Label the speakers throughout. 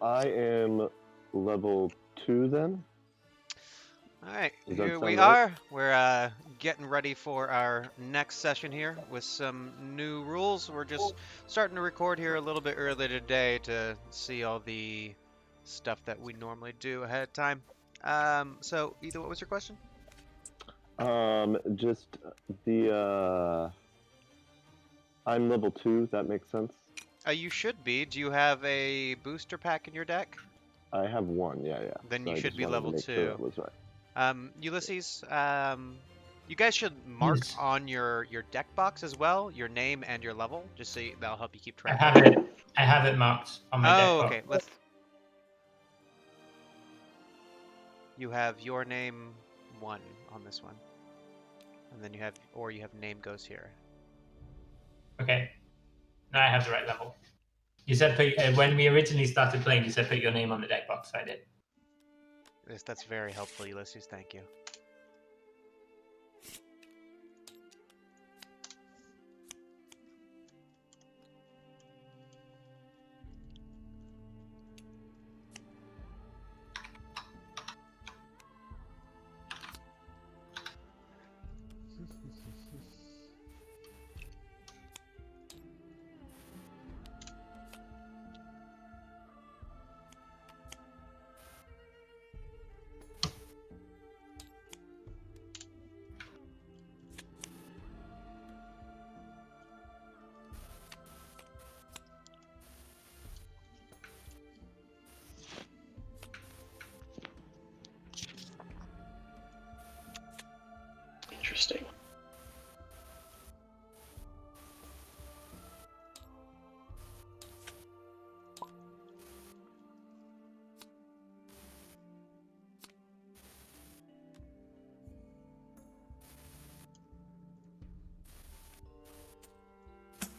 Speaker 1: I am level 2 then.
Speaker 2: All right,
Speaker 1: Does that
Speaker 2: here we
Speaker 1: sound right?
Speaker 2: are. We're getting ready for our next session here with some new rules. We're just starting to record here a little bit earlier today to see all the stuff that we normally do ahead of time. So, Ethan, what was your question?
Speaker 1: Just the I'm level 2. That makes sense.
Speaker 2: You should be. Do you have a booster pack in your deck?
Speaker 1: I have 1. Yeah.
Speaker 2: Then
Speaker 1: So
Speaker 2: you
Speaker 1: I
Speaker 2: should
Speaker 1: just
Speaker 2: be
Speaker 1: wanted to
Speaker 2: level
Speaker 1: make sure
Speaker 2: 2.
Speaker 1: that was right.
Speaker 2: Ulysses, you guys should mark
Speaker 3: Yes.
Speaker 2: on your deck box as well your name and your level, just so that'll help you keep
Speaker 3: I
Speaker 2: track.
Speaker 3: have it. I have it marked on my deck
Speaker 2: Oh,
Speaker 3: box.
Speaker 2: okay. Let's. You have your name 1 on this one, and then you have name goes here.
Speaker 3: Okay. Now I have the right level. You said put, when we originally started playing, you said put your name on the deck box. I did.
Speaker 2: Yes, that's very helpful, Ulysses. Thank you.
Speaker 4: Interesting.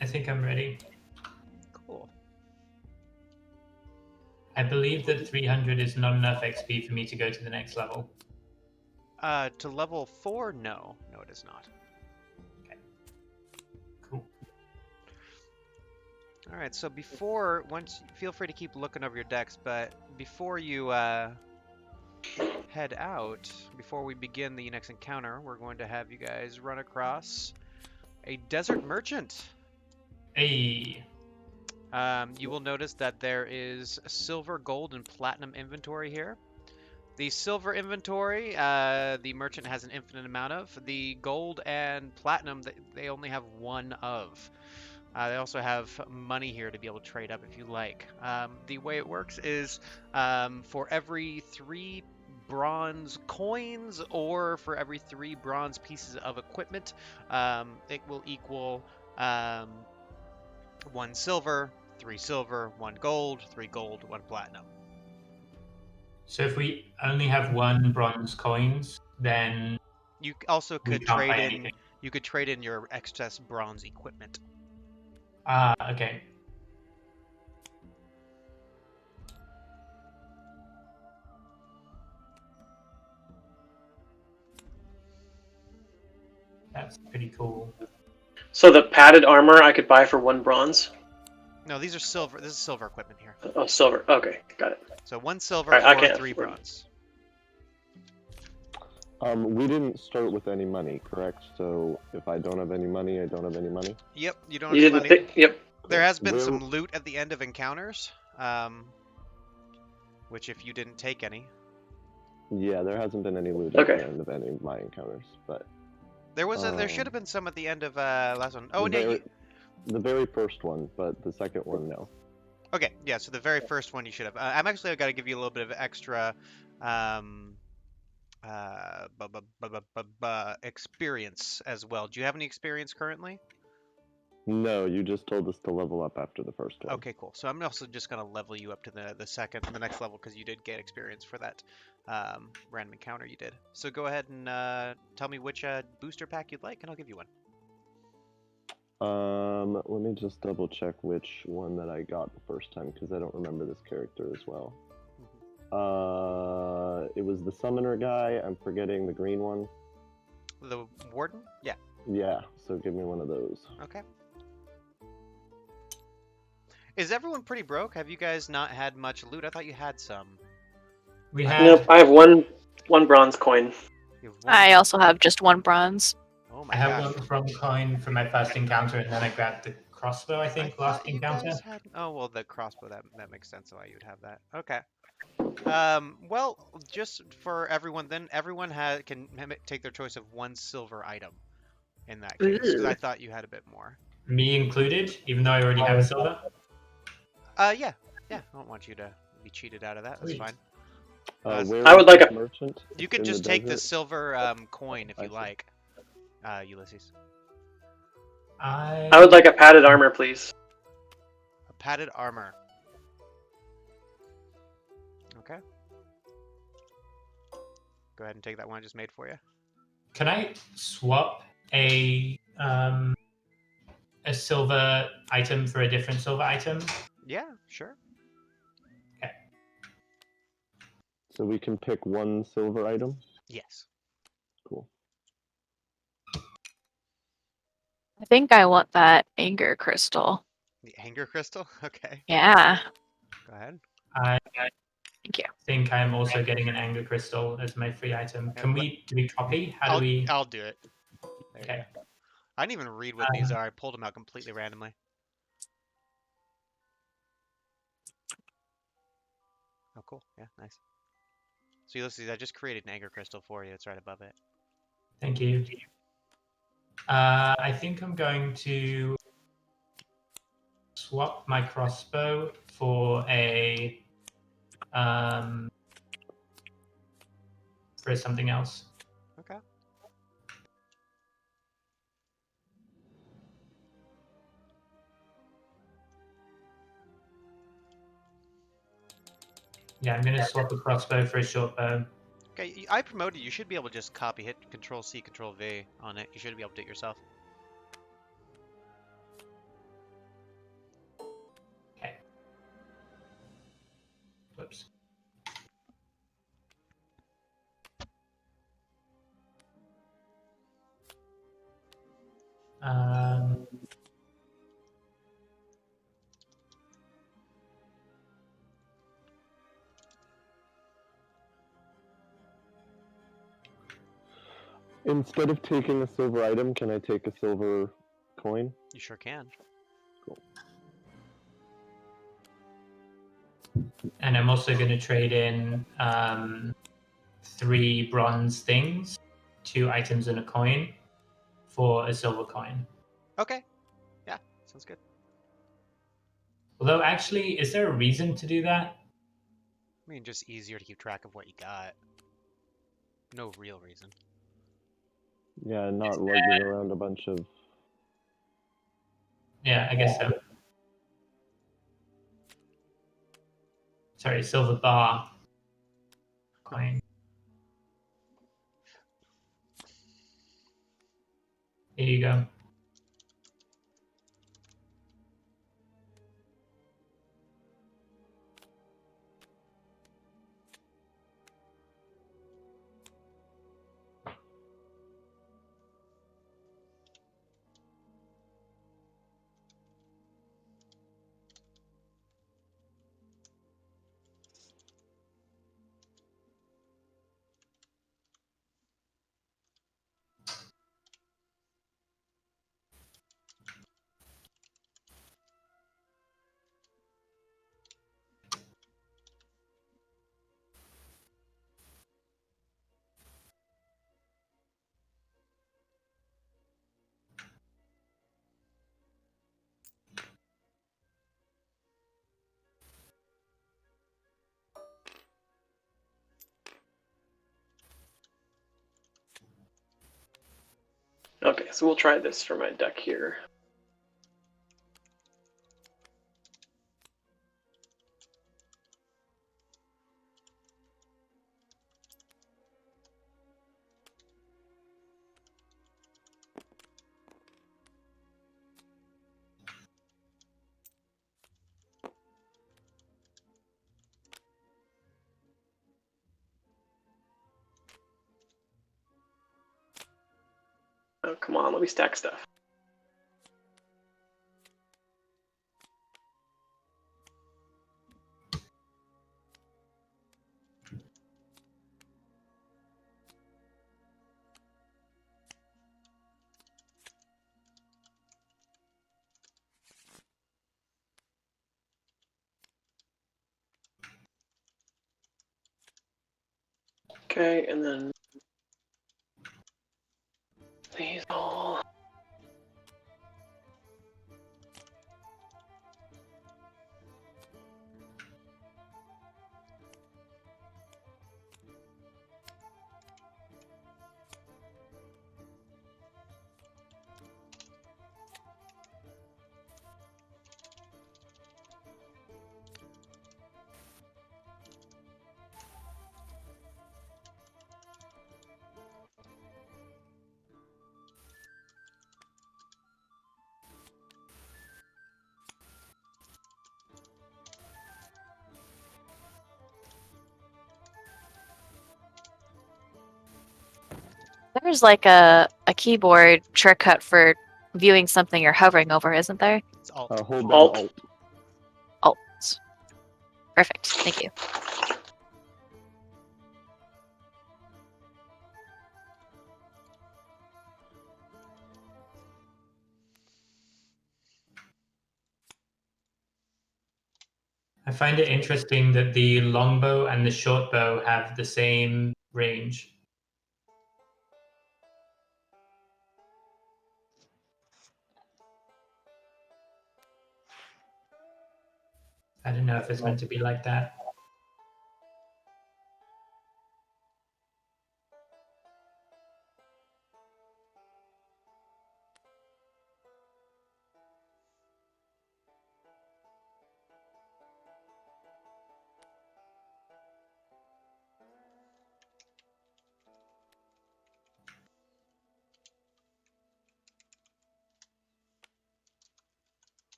Speaker 3: I think I'm ready.
Speaker 2: Cool.
Speaker 3: I believe that 300 is not enough XP for me to go to the next level.
Speaker 2: To level 4, no, it is not.
Speaker 3: Okay. Cool.
Speaker 2: All right. So feel free to keep looking over your decks, but before you head out, before we begin the next encounter, we're going to have you guys run across a desert merchant.
Speaker 3: Hey.
Speaker 2: You will notice that there is silver, gold, and platinum inventory here. The silver inventory, the merchant has an infinite amount of. The gold and platinum, they only have 1 of. They also have money here to be able to trade up if you like. The way it works is for every 3 bronze coins or for every 3 bronze pieces of equipment, it will equal 1 silver, 3 silver, 1 gold, 3 gold, 1 platinum.
Speaker 3: So if we only have 1 bronze coins, then
Speaker 2: You also
Speaker 3: we
Speaker 2: could
Speaker 3: can't
Speaker 2: trade
Speaker 3: buy
Speaker 2: in.
Speaker 3: anything.
Speaker 2: You could trade in your excess bronze equipment.
Speaker 3: Ah, okay. That's pretty cool.
Speaker 4: So the padded armor I could buy for 1 bronze?
Speaker 2: No, these are silver. This is silver equipment here.
Speaker 4: Oh, silver. Okay, got it.
Speaker 2: So 1 silver
Speaker 4: All right, I
Speaker 2: or
Speaker 4: can't
Speaker 2: 3
Speaker 4: afford-
Speaker 2: bronze.
Speaker 1: We didn't start with any money, correct? So if I don't have any money, I don't have any money.
Speaker 2: Yep, you don't
Speaker 4: You
Speaker 2: have
Speaker 4: didn't
Speaker 2: money.
Speaker 4: think? Yep.
Speaker 2: There has been
Speaker 1: Where-
Speaker 2: some loot at the end of encounters, which if you didn't take any,
Speaker 1: Yeah, there hasn't been any loot at
Speaker 4: Okay.
Speaker 1: the end of any of my encounters, but
Speaker 2: there was there should have been some at the end of last one. Oh,
Speaker 1: the
Speaker 2: no,
Speaker 1: very, the very first one, but the second one, no.
Speaker 2: okay, yeah. So the very first one you should have. I'm actually got to give you a little bit of extra experience as well. Do you have any experience currently?
Speaker 1: No, you just told us to level up after the first one.
Speaker 2: Okay, cool. So I'm also just gonna level you up to the next level because you did get experience for that random encounter you did. So go ahead and tell me which booster pack you'd like, and I'll give you one.
Speaker 1: Let me just double check which one that I got the first time because I don't remember this character as well. It was the summoner guy. I'm forgetting the green one.
Speaker 2: The warden? Yeah.
Speaker 1: Yeah, so give me one of those.
Speaker 2: Okay. Is everyone pretty broke? Have you guys not had much loot? I thought you had some.
Speaker 3: We had.
Speaker 4: Nope, I have one bronze coin.
Speaker 2: You have one
Speaker 5: I
Speaker 2: bronze.
Speaker 5: also have just one bronze.
Speaker 2: Oh
Speaker 3: I
Speaker 2: my
Speaker 3: have
Speaker 2: gosh.
Speaker 3: one from coin for my first encounter, and then I grabbed the crossbow. I think last
Speaker 2: thought you
Speaker 3: encounter.
Speaker 2: guys had. Oh well, the crossbow. That makes sense why you'd have that. Okay. Well, just for everyone, then everyone can take their choice of one silver item. In that case, because I thought you had a bit more.
Speaker 3: Me included, even though I already have a silver.
Speaker 2: Yeah. I don't want you to be cheated out of that. That's
Speaker 3: Sweet.
Speaker 2: fine.
Speaker 1: Where
Speaker 4: I would
Speaker 1: is
Speaker 4: like
Speaker 1: this
Speaker 4: a-
Speaker 1: merchant?
Speaker 2: You can
Speaker 1: In
Speaker 2: just
Speaker 1: the
Speaker 2: take the
Speaker 1: desert?
Speaker 2: silver coin if
Speaker 1: I
Speaker 2: you
Speaker 1: see.
Speaker 2: like, Ulysses.
Speaker 4: I would like a padded armor, please.
Speaker 2: A padded armor. Okay. Go ahead and take that one I just made for you.
Speaker 3: Can I swap a silver item for a different silver item?
Speaker 2: Yeah, sure.
Speaker 1: So we can pick one silver item?
Speaker 2: Yes.
Speaker 1: Cool.
Speaker 5: I think I want that anger crystal.
Speaker 2: The anger crystal. Okay.
Speaker 5: Yeah.
Speaker 2: Go ahead.
Speaker 3: I
Speaker 5: Thank you.
Speaker 3: think I'm also getting an anger crystal as my free item.
Speaker 2: Yeah,
Speaker 3: Can we do we copy? How do we?
Speaker 2: I'll do it. There you
Speaker 3: Okay.
Speaker 2: go. I didn't even read what these are. I pulled them out completely randomly. Oh, cool. Yeah, nice. So Ulysses, I just created an anger crystal for you. It's right above it.
Speaker 3: Thank you. I think I'm going to swap my crossbow for a for something else.
Speaker 2: Okay.
Speaker 3: Yeah, I'm gonna swap a crossbow for a short bow.
Speaker 2: Okay, I promoted. You should be able to just copy, hit Control C, Control V on it. You should be able to do it yourself.
Speaker 3: Okay. Whoops. Um,
Speaker 1: Instead of taking a silver item, can I take a silver coin?
Speaker 2: You sure can.
Speaker 3: and I'm also going to trade in 3 bronze things, 2 items and a coin, for a silver coin.
Speaker 2: Okay. Yeah, sounds good.
Speaker 3: Although, actually, is there a reason to do that?
Speaker 2: I mean, just easier to keep track of what you got. No real reason.
Speaker 1: Yeah, not lugging around a bunch of...
Speaker 3: Yeah, I guess so. Sorry, silver bar coin. Here you go.
Speaker 4: Okay, so we'll try this for my deck here. Oh, come on, let me stack stuff. Okay, and then these all.
Speaker 5: There's like a keyboard shortcut for viewing something you're hovering over, isn't there?
Speaker 2: It's alt.
Speaker 1: Hold down
Speaker 4: Alt.
Speaker 1: Alt.
Speaker 5: Alt. Perfect. Thank you.
Speaker 3: I find it interesting that the longbow and the shortbow have the same range. I don't know if it's meant to be like that.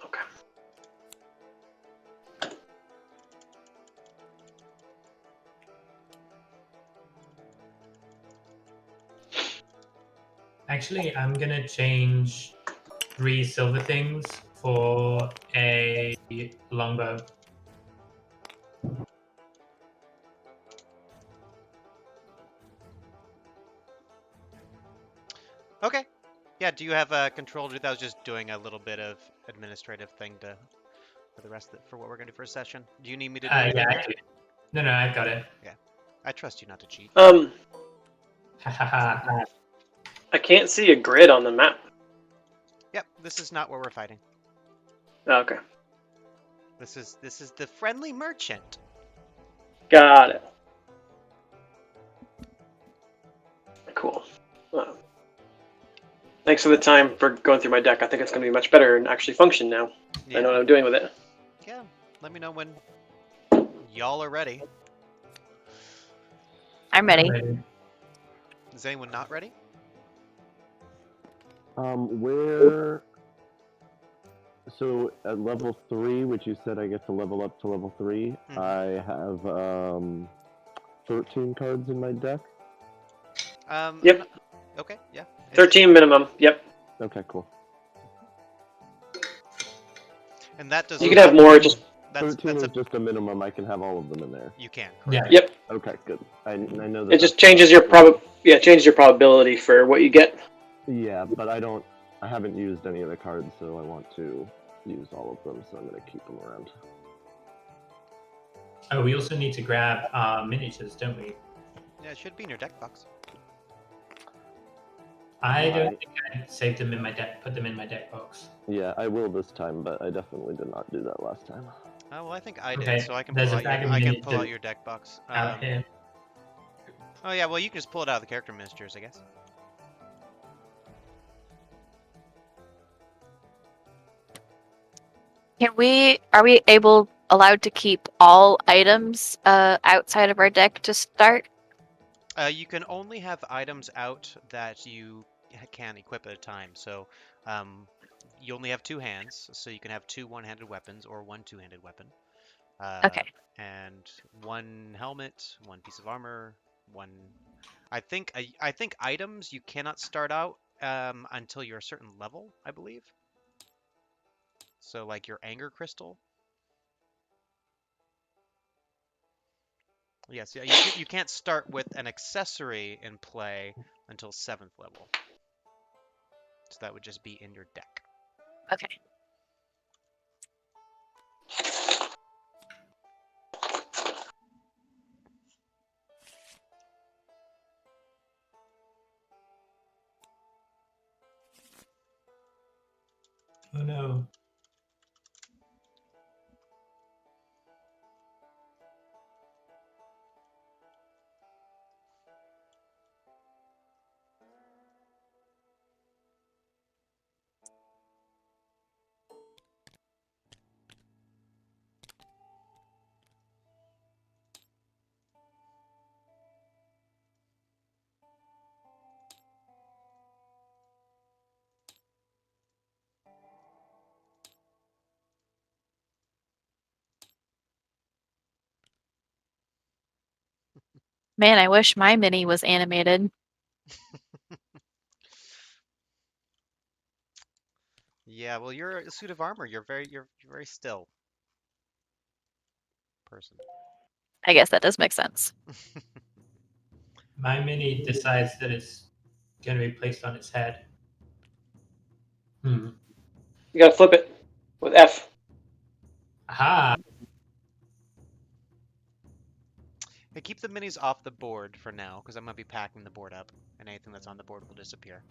Speaker 4: Okay.
Speaker 3: Actually, I'm gonna change 3 silver things for a longbow.
Speaker 2: Okay. Yeah, do you have control? That was just doing a little bit of administrative thing to for the rest of for what we're gonna do for a session. Do you need me to do anything
Speaker 3: Yeah,
Speaker 2: here?
Speaker 3: I do. No, I've got it.
Speaker 2: I trust you not to cheat.
Speaker 3: Hahaha.
Speaker 4: I can't see a grid on the map.
Speaker 2: Yep, this is not where we're fighting.
Speaker 4: Okay,
Speaker 2: This is the friendly merchant.
Speaker 4: got it. Cool. Thanks for the time for going through my deck. I think it's going to be much better and actually function now.
Speaker 2: Yeah.
Speaker 4: I know what I'm doing with it.
Speaker 2: Yeah. Let me know when y'all are ready.
Speaker 5: I'm ready.
Speaker 2: Is anyone not ready?
Speaker 1: Where? So at level 3, which you said I get to level up to level 3,
Speaker 2: Mhm.
Speaker 1: I have 13 cards in my deck.
Speaker 4: Yep.
Speaker 2: Okay. Yeah.
Speaker 4: 13 minimum. Yep.
Speaker 1: Okay, cool.
Speaker 2: And that does.
Speaker 4: You can have more. Just
Speaker 1: 13
Speaker 2: that's
Speaker 1: is just a minimum. I can have all of them in there.
Speaker 2: You can.
Speaker 3: Yeah.
Speaker 4: yep.
Speaker 1: Okay, good. I know that
Speaker 4: It just changes your changes your probability for what you get.
Speaker 1: Yeah, but I haven't used any of the cards, so I want to use all of them, so I'm going to keep them around.
Speaker 3: Oh, we also need to grab miniatures, don't we?
Speaker 2: Yeah, it should be in your deck box.
Speaker 3: I don't
Speaker 1: Right.
Speaker 3: think I saved them in my deck, put them in my deck box.
Speaker 1: Yeah, I will this time, but I definitely did not do that last time.
Speaker 2: Oh well, I think I did,
Speaker 3: Okay,
Speaker 2: so I can
Speaker 3: there's
Speaker 2: pull
Speaker 3: a
Speaker 2: out
Speaker 3: bag of
Speaker 2: I can pull out
Speaker 3: miniatures
Speaker 2: your deck box.
Speaker 3: Out here.
Speaker 2: Oh yeah, well you can just pull it out of the character miniatures, I guess.
Speaker 5: Are we allowed to keep all items outside of our deck to start?
Speaker 2: You can only have items out that you can equip at a time. So, you only have 2 hands, so you can have 2 one-handed weapons or 1 two-handed weapon.
Speaker 5: Okay.
Speaker 2: And 1 helmet, 1 piece of armor, 1. I think items you cannot start out until you're a certain level, I believe. So, like your anger crystal. Yes, yeah, you can't start with an accessory in play until 7th level. So that would just be in your deck.
Speaker 5: Okay.
Speaker 3: Oh no.
Speaker 5: Man, I wish my mini was animated.
Speaker 2: Yeah, well, you're a suit of armor. You're very still person.
Speaker 5: I guess that does make sense.
Speaker 3: My mini decides that it's going to be placed on its head.
Speaker 4: You gotta flip it with F.
Speaker 3: Aha!
Speaker 2: Hey, keep the minis off the board for now, because I'm gonna be packing the board up, and anything that's on the board will disappear.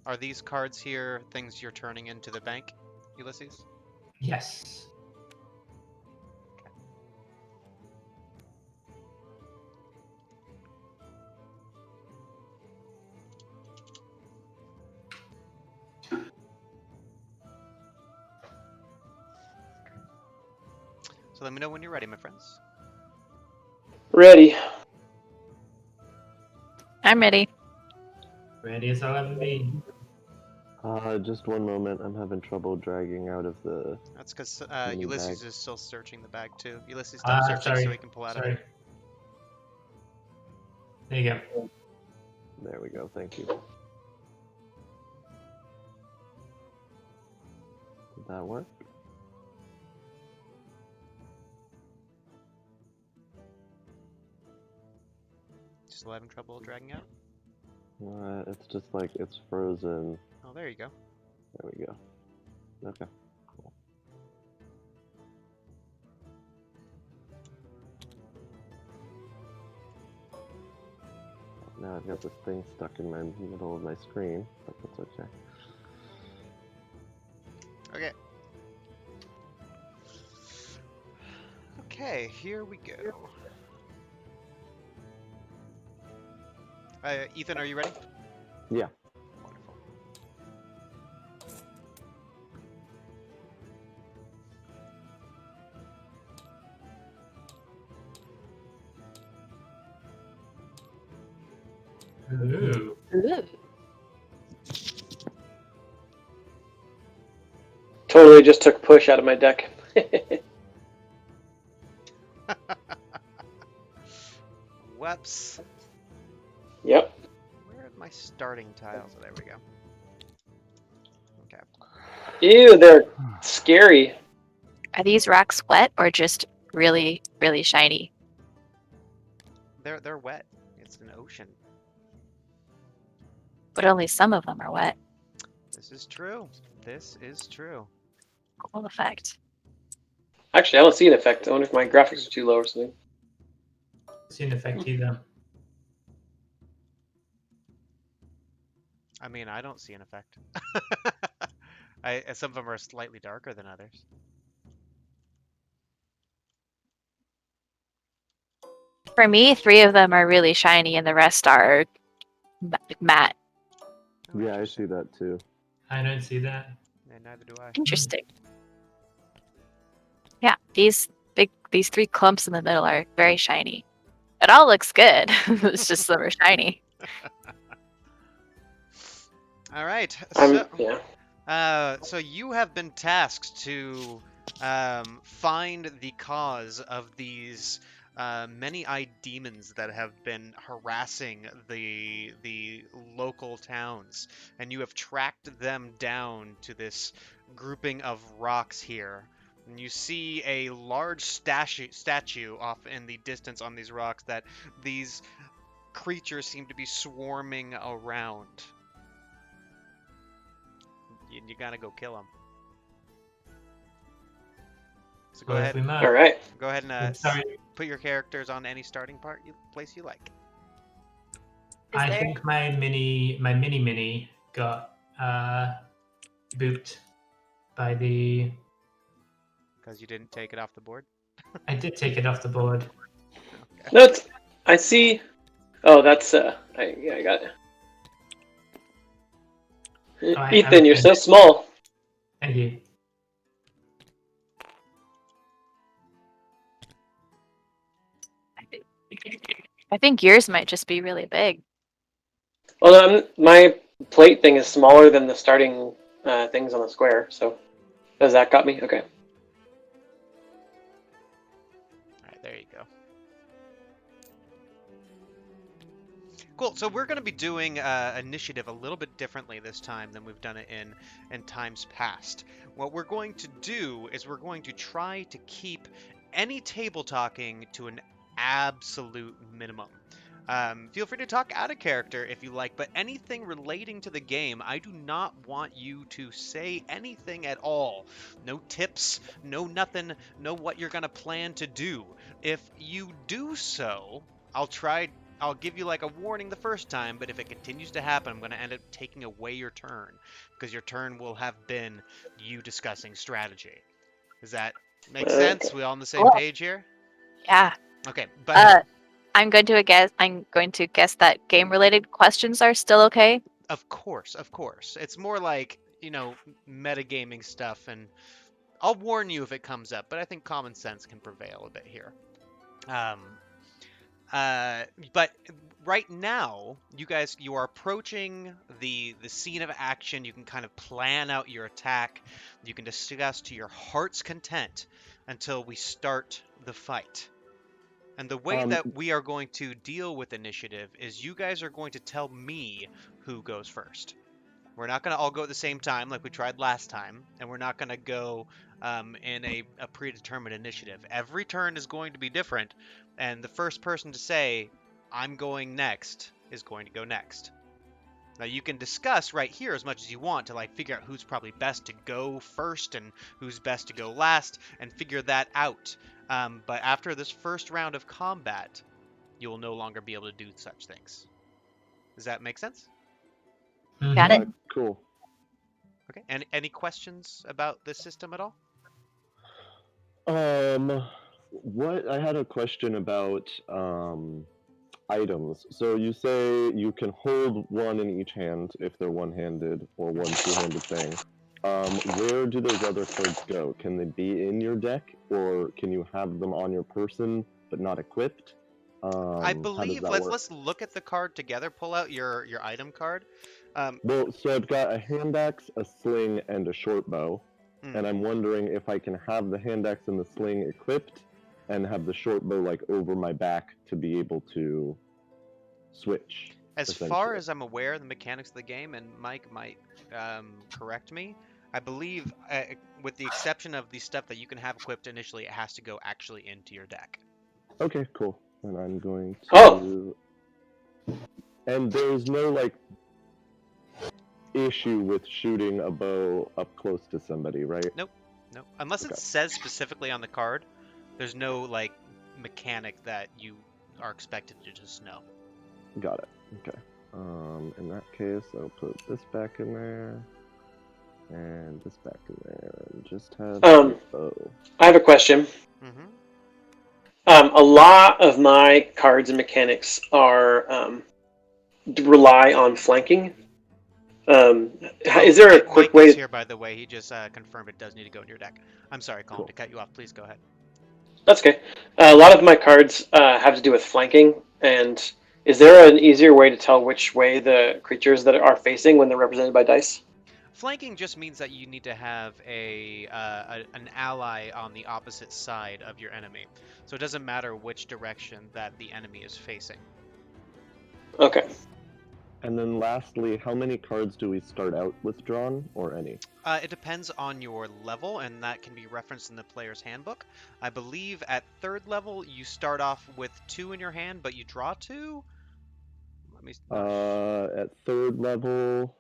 Speaker 2: Are these cards here things you're turning into the bank, Ulysses?
Speaker 3: Yes.
Speaker 2: So let me know when you're ready, my friends.
Speaker 4: Ready.
Speaker 5: I'm ready.
Speaker 3: Ready as I'll ever be.
Speaker 1: Just one moment. I'm having trouble dragging out of the.
Speaker 2: That's because
Speaker 1: Mini
Speaker 2: Ulysses
Speaker 1: bag.
Speaker 2: is still searching the bag too. Ulysses, stop searching
Speaker 3: Sorry.
Speaker 2: so he can pull out of
Speaker 3: Sorry.
Speaker 2: it.
Speaker 3: There you go.
Speaker 1: There we go. Thank you. Did that work?
Speaker 2: Still having trouble dragging out?
Speaker 1: It's just like it's frozen.
Speaker 2: Oh, there you go.
Speaker 1: There we go. Okay. Cool. Now I've got this thing stuck in my middle of my screen, but that's okay.
Speaker 2: Okay. Okay, here we go. Ethan, are you ready?
Speaker 1: Yeah.
Speaker 2: Wonderful.
Speaker 3: Ooh.
Speaker 5: Ooh.
Speaker 4: Totally just took push out of my deck.
Speaker 2: Whoops.
Speaker 4: Yep.
Speaker 2: Where are my starting tiles? Oh, there we go. Okay.
Speaker 4: Ew, they're scary.
Speaker 5: Are these rocks wet or just really, really shiny?
Speaker 2: They're wet. It's an ocean.
Speaker 5: But only some of them are wet.
Speaker 2: This is true. This is true.
Speaker 5: Cool effect.
Speaker 4: Actually, I don't see an effect. I wonder if my graphics are too low or something.
Speaker 3: See an effect either.
Speaker 2: I mean, I don't see an effect. Some of them are slightly darker than others.
Speaker 5: For me, 3 of them are really shiny and the rest are matte.
Speaker 2: Oh,
Speaker 1: Yeah, I
Speaker 2: interesting.
Speaker 1: see that too.
Speaker 3: I don't see that.
Speaker 2: Yeah, neither do I.
Speaker 5: Interesting. Yeah, these 3 clumps in the middle are very shiny. It all looks good. It's just some are shiny.
Speaker 2: All right.
Speaker 4: Yeah.
Speaker 2: So you have been tasked to find the cause of these many-eyed demons that have been harassing the local towns, and you have tracked them down to this grouping of rocks here. And you see a large statue off in the distance on these rocks that these creatures seem to be swarming around. You gotta go kill them. So go
Speaker 3: Well, if
Speaker 2: ahead.
Speaker 3: we might.
Speaker 4: All right.
Speaker 2: Go ahead and
Speaker 3: Sorry,
Speaker 2: put your characters on any starting place you like.
Speaker 5: Is
Speaker 3: I
Speaker 5: there-
Speaker 3: think my mini got booped by the.
Speaker 2: Because you didn't take it off the board.
Speaker 3: I did take it off the board.
Speaker 4: No, I see. Oh, that's I got it.
Speaker 3: I
Speaker 4: Ethan, you're
Speaker 3: have-
Speaker 4: so small.
Speaker 3: Thank you.
Speaker 5: I think yours might just be really big.
Speaker 4: Well, my plate thing is smaller than the starting things on the square. So, does that got me? Okay.
Speaker 2: Alright, there you go. Cool, so we're going to be doing initiative a little bit differently this time than we've done it in times past. What we're going to do is we're going to try to keep any table talking to an absolute minimum. Feel free to talk out of character if you like, but anything relating to the game, I do not want you to say anything at all. No tips, no nothing, no what you're going to plan to do. If you do so, I'll give you like a warning the first time, but if it continues to happen, I'm going to end up taking away your turn, because your turn will have been you discussing strategy. Does that make sense?
Speaker 4: Okay.
Speaker 2: We all on the same
Speaker 5: Cool.
Speaker 2: page here?
Speaker 5: Yeah.
Speaker 2: Okay, but
Speaker 5: I'm going to guess that game-related questions are still okay.
Speaker 2: of course. It's more like, metagaming stuff, and I'll warn you if it comes up, but I think common sense can prevail a bit here. But right now, you are approaching the scene of action. You can kind of plan out your attack. You can discuss to your heart's content until we start the fight. And the way that we are going to deal with initiative is you guys are going to tell me who goes first. We're not going to all go at the same time like we tried last time, and we're not going to go in a predetermined initiative. Every turn is going to be different, and the first person to say, I'm going next, is going to go next. Now, you can discuss right here as much as you want to figure out who's probably best to go first and who's best to go last, and figure that out. But after this first round of combat, you will no longer be able to do such things. Does that make sense?
Speaker 5: Got it.
Speaker 1: Cool.
Speaker 2: Okay. And any questions about this system at all?
Speaker 1: What I had a question about items. So you say you can hold one in each hand if they're one-handed or one two-handed thing. Where do those other cards go? Can they be in your deck, or can you have them on your person but not equipped?
Speaker 2: I believe
Speaker 1: how does that work?
Speaker 2: let's look at the card together. Pull out your item card.
Speaker 1: Well, so I've got a hand axe, a sling, and a short bow, and I'm wondering if I can have the hand axe and the sling equipped and have the short bow over my back to be able to switch.
Speaker 2: As far as I'm aware, the mechanics of the game, and Mike might correct me, I believe, with the exception of the stuff that you can have equipped initially, it has to go actually into your deck.
Speaker 1: Okay, cool. And I'm going to...
Speaker 4: Oh!
Speaker 1: And there's no, issue with shooting a bow up close to somebody, right?
Speaker 2: Nope. Unless it says specifically on the card, there's no, mechanic that you are expected to just know.
Speaker 1: Got it. Okay. In that case, I'll put this back in there, and this back in there, and just have the bow.
Speaker 4: I have a question.
Speaker 2: Mm-hmm.
Speaker 4: A lot of my cards and mechanics are rely on flanking. Is there a quick
Speaker 2: Mike
Speaker 4: way?
Speaker 2: is here, by the way. He just confirmed it does need to go in your deck. I'm sorry, Colin, to cut you off. Please go ahead.
Speaker 4: That's okay. A lot of my cards have to do with flanking, and is there an easier way to tell which way the creatures that are facing when they're represented by dice?
Speaker 2: Flanking just means that you need to have an ally on the opposite side of your enemy. So it doesn't matter which direction that the enemy is facing.
Speaker 4: Okay.
Speaker 1: And then lastly, how many cards do we start out with drawn, or any?
Speaker 2: It depends on your level, and that can be referenced in the player's handbook. I believe at 3rd level, you start off with 2 in your hand, but you draw 2? Let me...
Speaker 1: At 3rd level...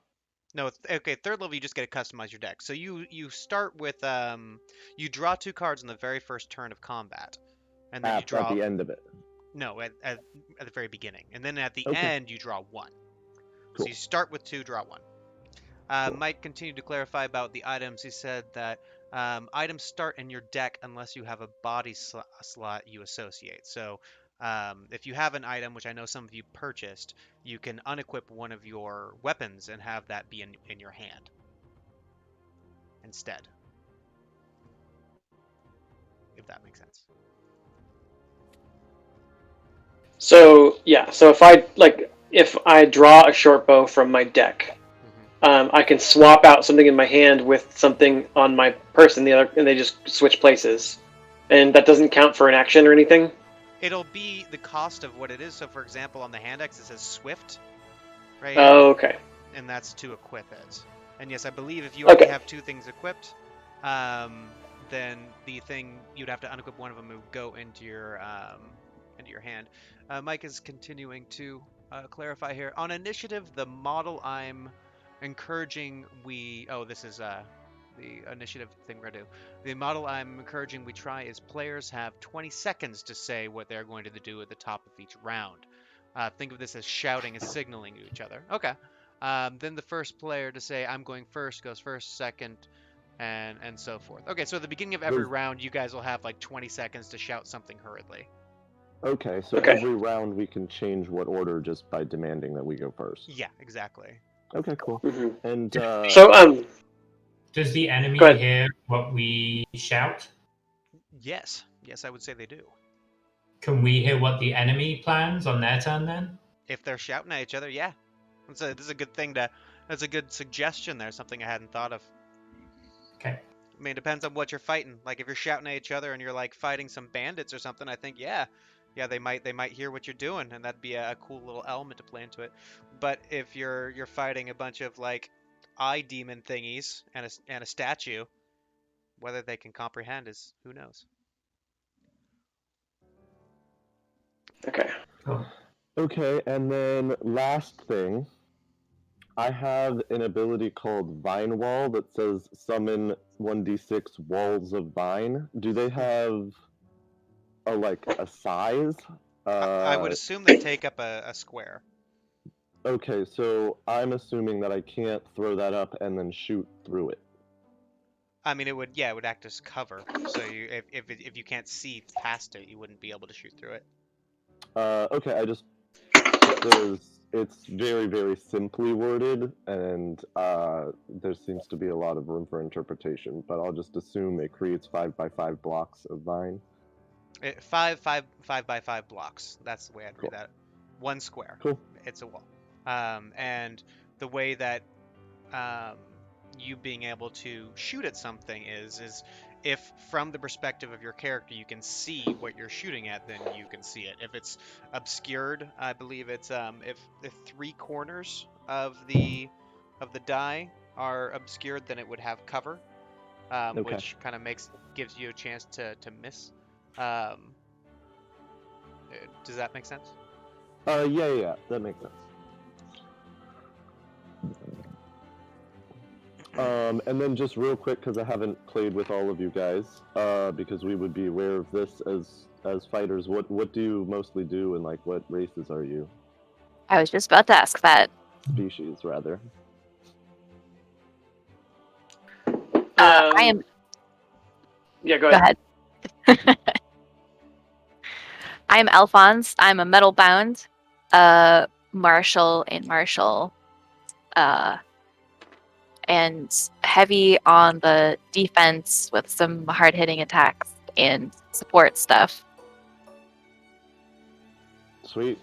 Speaker 2: No, okay, 3rd level, you just get to customize your deck. So you start with... you draw 2 cards on the very first turn of combat. And then you draw...
Speaker 1: At the end of it.
Speaker 2: No, at the very beginning. And then at the
Speaker 1: Okay.
Speaker 2: end, you draw 1.
Speaker 1: Cool.
Speaker 2: So you start with 2, draw 1.
Speaker 1: Cool.
Speaker 2: Mike continued to clarify about the items. He said that items start in your deck unless you have a body slot you associate. So if you have an item, which I know some of you purchased, you can unequip one of your weapons and have that be in your hand instead. If that makes sense.
Speaker 4: So yeah, so if I draw a short bow from my deck, I can swap out something in my hand with something on my person, and they just switch places, and that doesn't count for an action or anything.
Speaker 2: It'll be the cost of what it is. So, for example, on the hand X, it says Swift, right?
Speaker 4: Oh, okay.
Speaker 2: And that's to equip it. And yes, I believe if you already have 2 things equipped, then the thing you'd have to unequip one of them would go into your hand. Mike is continuing to clarify here on initiative. The model I'm encouraging this is the initiative thing we're gonna do. The model I'm encouraging we try is players have 20 seconds to say what they're going to do at the top of each round. Think of this as shouting and signaling to each other. Okay. Then the first player to say I'm going first goes first, second, and so forth. Okay, so at the beginning of every round, you guys will have like 20 seconds to shout something hurriedly.
Speaker 1: Okay, so every round we can change what order just by demanding that we go first.
Speaker 2: Yeah, exactly.
Speaker 1: Okay, cool.
Speaker 4: Mm-hmm.
Speaker 1: And
Speaker 3: does the enemy hear what we shout?
Speaker 2: Yes, I would say they do.
Speaker 3: Can we hear what the enemy plans on their turn then?
Speaker 2: If they're shouting at each other, yeah. This is a good thing that's a good suggestion there, something I hadn't thought of.
Speaker 3: Okay.
Speaker 2: I mean, it depends on what you're fighting. Like, if you're shouting at each other and you're, like, fighting some bandits or something, I think, yeah, they might hear what you're doing, and that'd be a cool little element to play into it. But if you're fighting a bunch of, like, eye demon thingies and a statue, whether they can comprehend is who knows.
Speaker 4: Okay.
Speaker 3: Cool.
Speaker 1: Okay, and then last thing, I have an ability called Vine Wall that says summon 1d6 walls of vine. Do they have a size?
Speaker 2: I would assume they take up a square.
Speaker 1: Okay, so I'm assuming that I can't throw that up and then shoot through it.
Speaker 2: I mean, it would act as cover. So if you can't see past it, you wouldn't be able to shoot through it.
Speaker 1: Okay, it's very, very simply worded, and there seems to be a lot of room for interpretation, but I'll just assume it creates 5x5 blocks of vine.
Speaker 2: 5 by 5 blocks. That's the way I'd read that. 1 square.
Speaker 1: Cool.
Speaker 2: It's a wall. And the way that you being able to shoot at something is if from the perspective of your character you can see what you're shooting at, then you can see it. If it's obscured, I believe it's if 3 corners of the die are obscured, then it would have cover, which kind of gives you a chance to miss. Does that make sense?
Speaker 1: Yeah, that makes sense. And then just real quick, because I haven't played with all of you guys, because we would be aware of this as fighters, what do you mostly do, and what races are you?
Speaker 5: I was just about to ask that.
Speaker 1: Species, rather.
Speaker 5: I am.
Speaker 4: Yeah, go
Speaker 5: Go
Speaker 4: ahead.
Speaker 5: ahead. I'm Alphonse. I'm a metal bound, martial, and heavy on the defense with some hard-hitting attacks and support stuff.
Speaker 1: Sweet.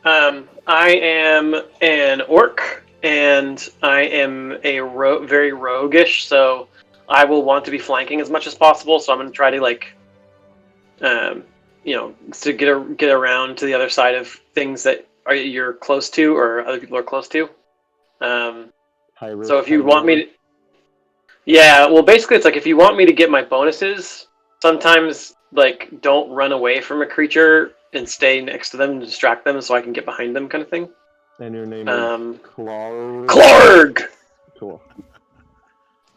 Speaker 4: I am an orc. and I am a very roguish, so I will want to be flanking as much as possible. So I'm going to try to to get around to the other side of things that you're close to or other people are close to. So if you want me to, yeah, well, basically it's like if you want me to get my bonuses, sometimes like don't run away from a creature and stay next to them and distract them so I can get behind them, kind of thing.
Speaker 1: And your name is Clark?
Speaker 4: Clark!
Speaker 1: Cool.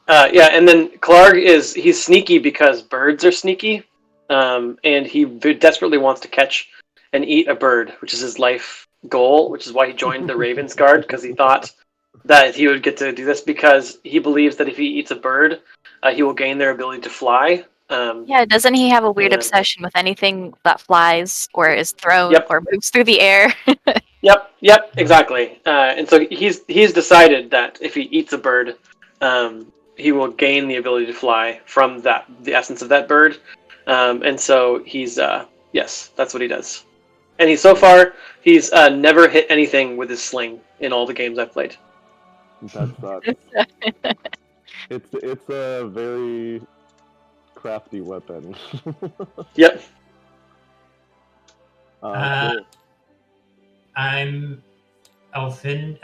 Speaker 4: Yeah, and then Clark he's sneaky because birds are sneaky, and he desperately wants to catch and eat a bird, which is his life goal, which is why he joined the Ravens Guard, because he thought that he would get to do this because he believes that if he eats a bird, he will gain their ability to fly.
Speaker 5: Yeah, doesn't he have a weird obsession with anything that flies or is thrown or moves through the air?
Speaker 4: Yep, exactly. And so he's decided that if he eats a bird, he will gain the ability to fly from the essence of that bird. And so he's yes, that's what he does. And he's never hit anything with his sling in all the games I've played.
Speaker 1: That sucks. It's a very crafty weapon.
Speaker 4: Yep.
Speaker 1: Cool.
Speaker 3: I'm elfinine,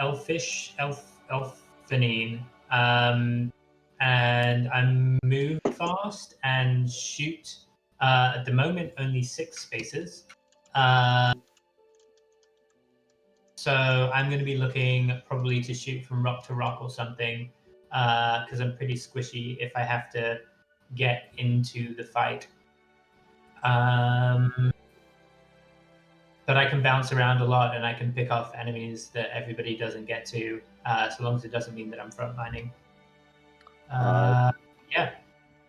Speaker 3: and I'm move fast and shoot. At the moment, only 6 spaces. So I'm going to be looking probably to shoot from rock to rock or something, because I'm pretty squishy if I have to get into the fight. But I can bounce around a lot and I can pick off enemies that everybody doesn't get to, so long as it doesn't mean that I'm frontlining. Yeah.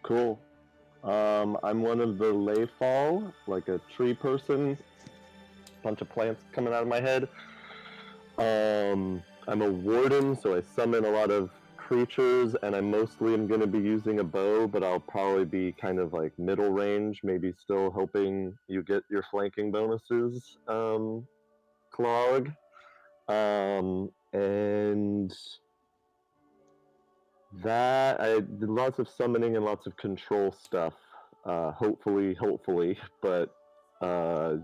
Speaker 1: Cool. I'm one of the Legendfall, like a tree person. Bunch of plants coming out of my head. I'm a warden, so I summon a lot of creatures, and I mostly am going to be using a bow, but I'll probably be kind of like middle range, maybe still helping you get your flanking bonuses, Clog. And that, I did lots of summoning and lots of control stuff, hopefully, but, a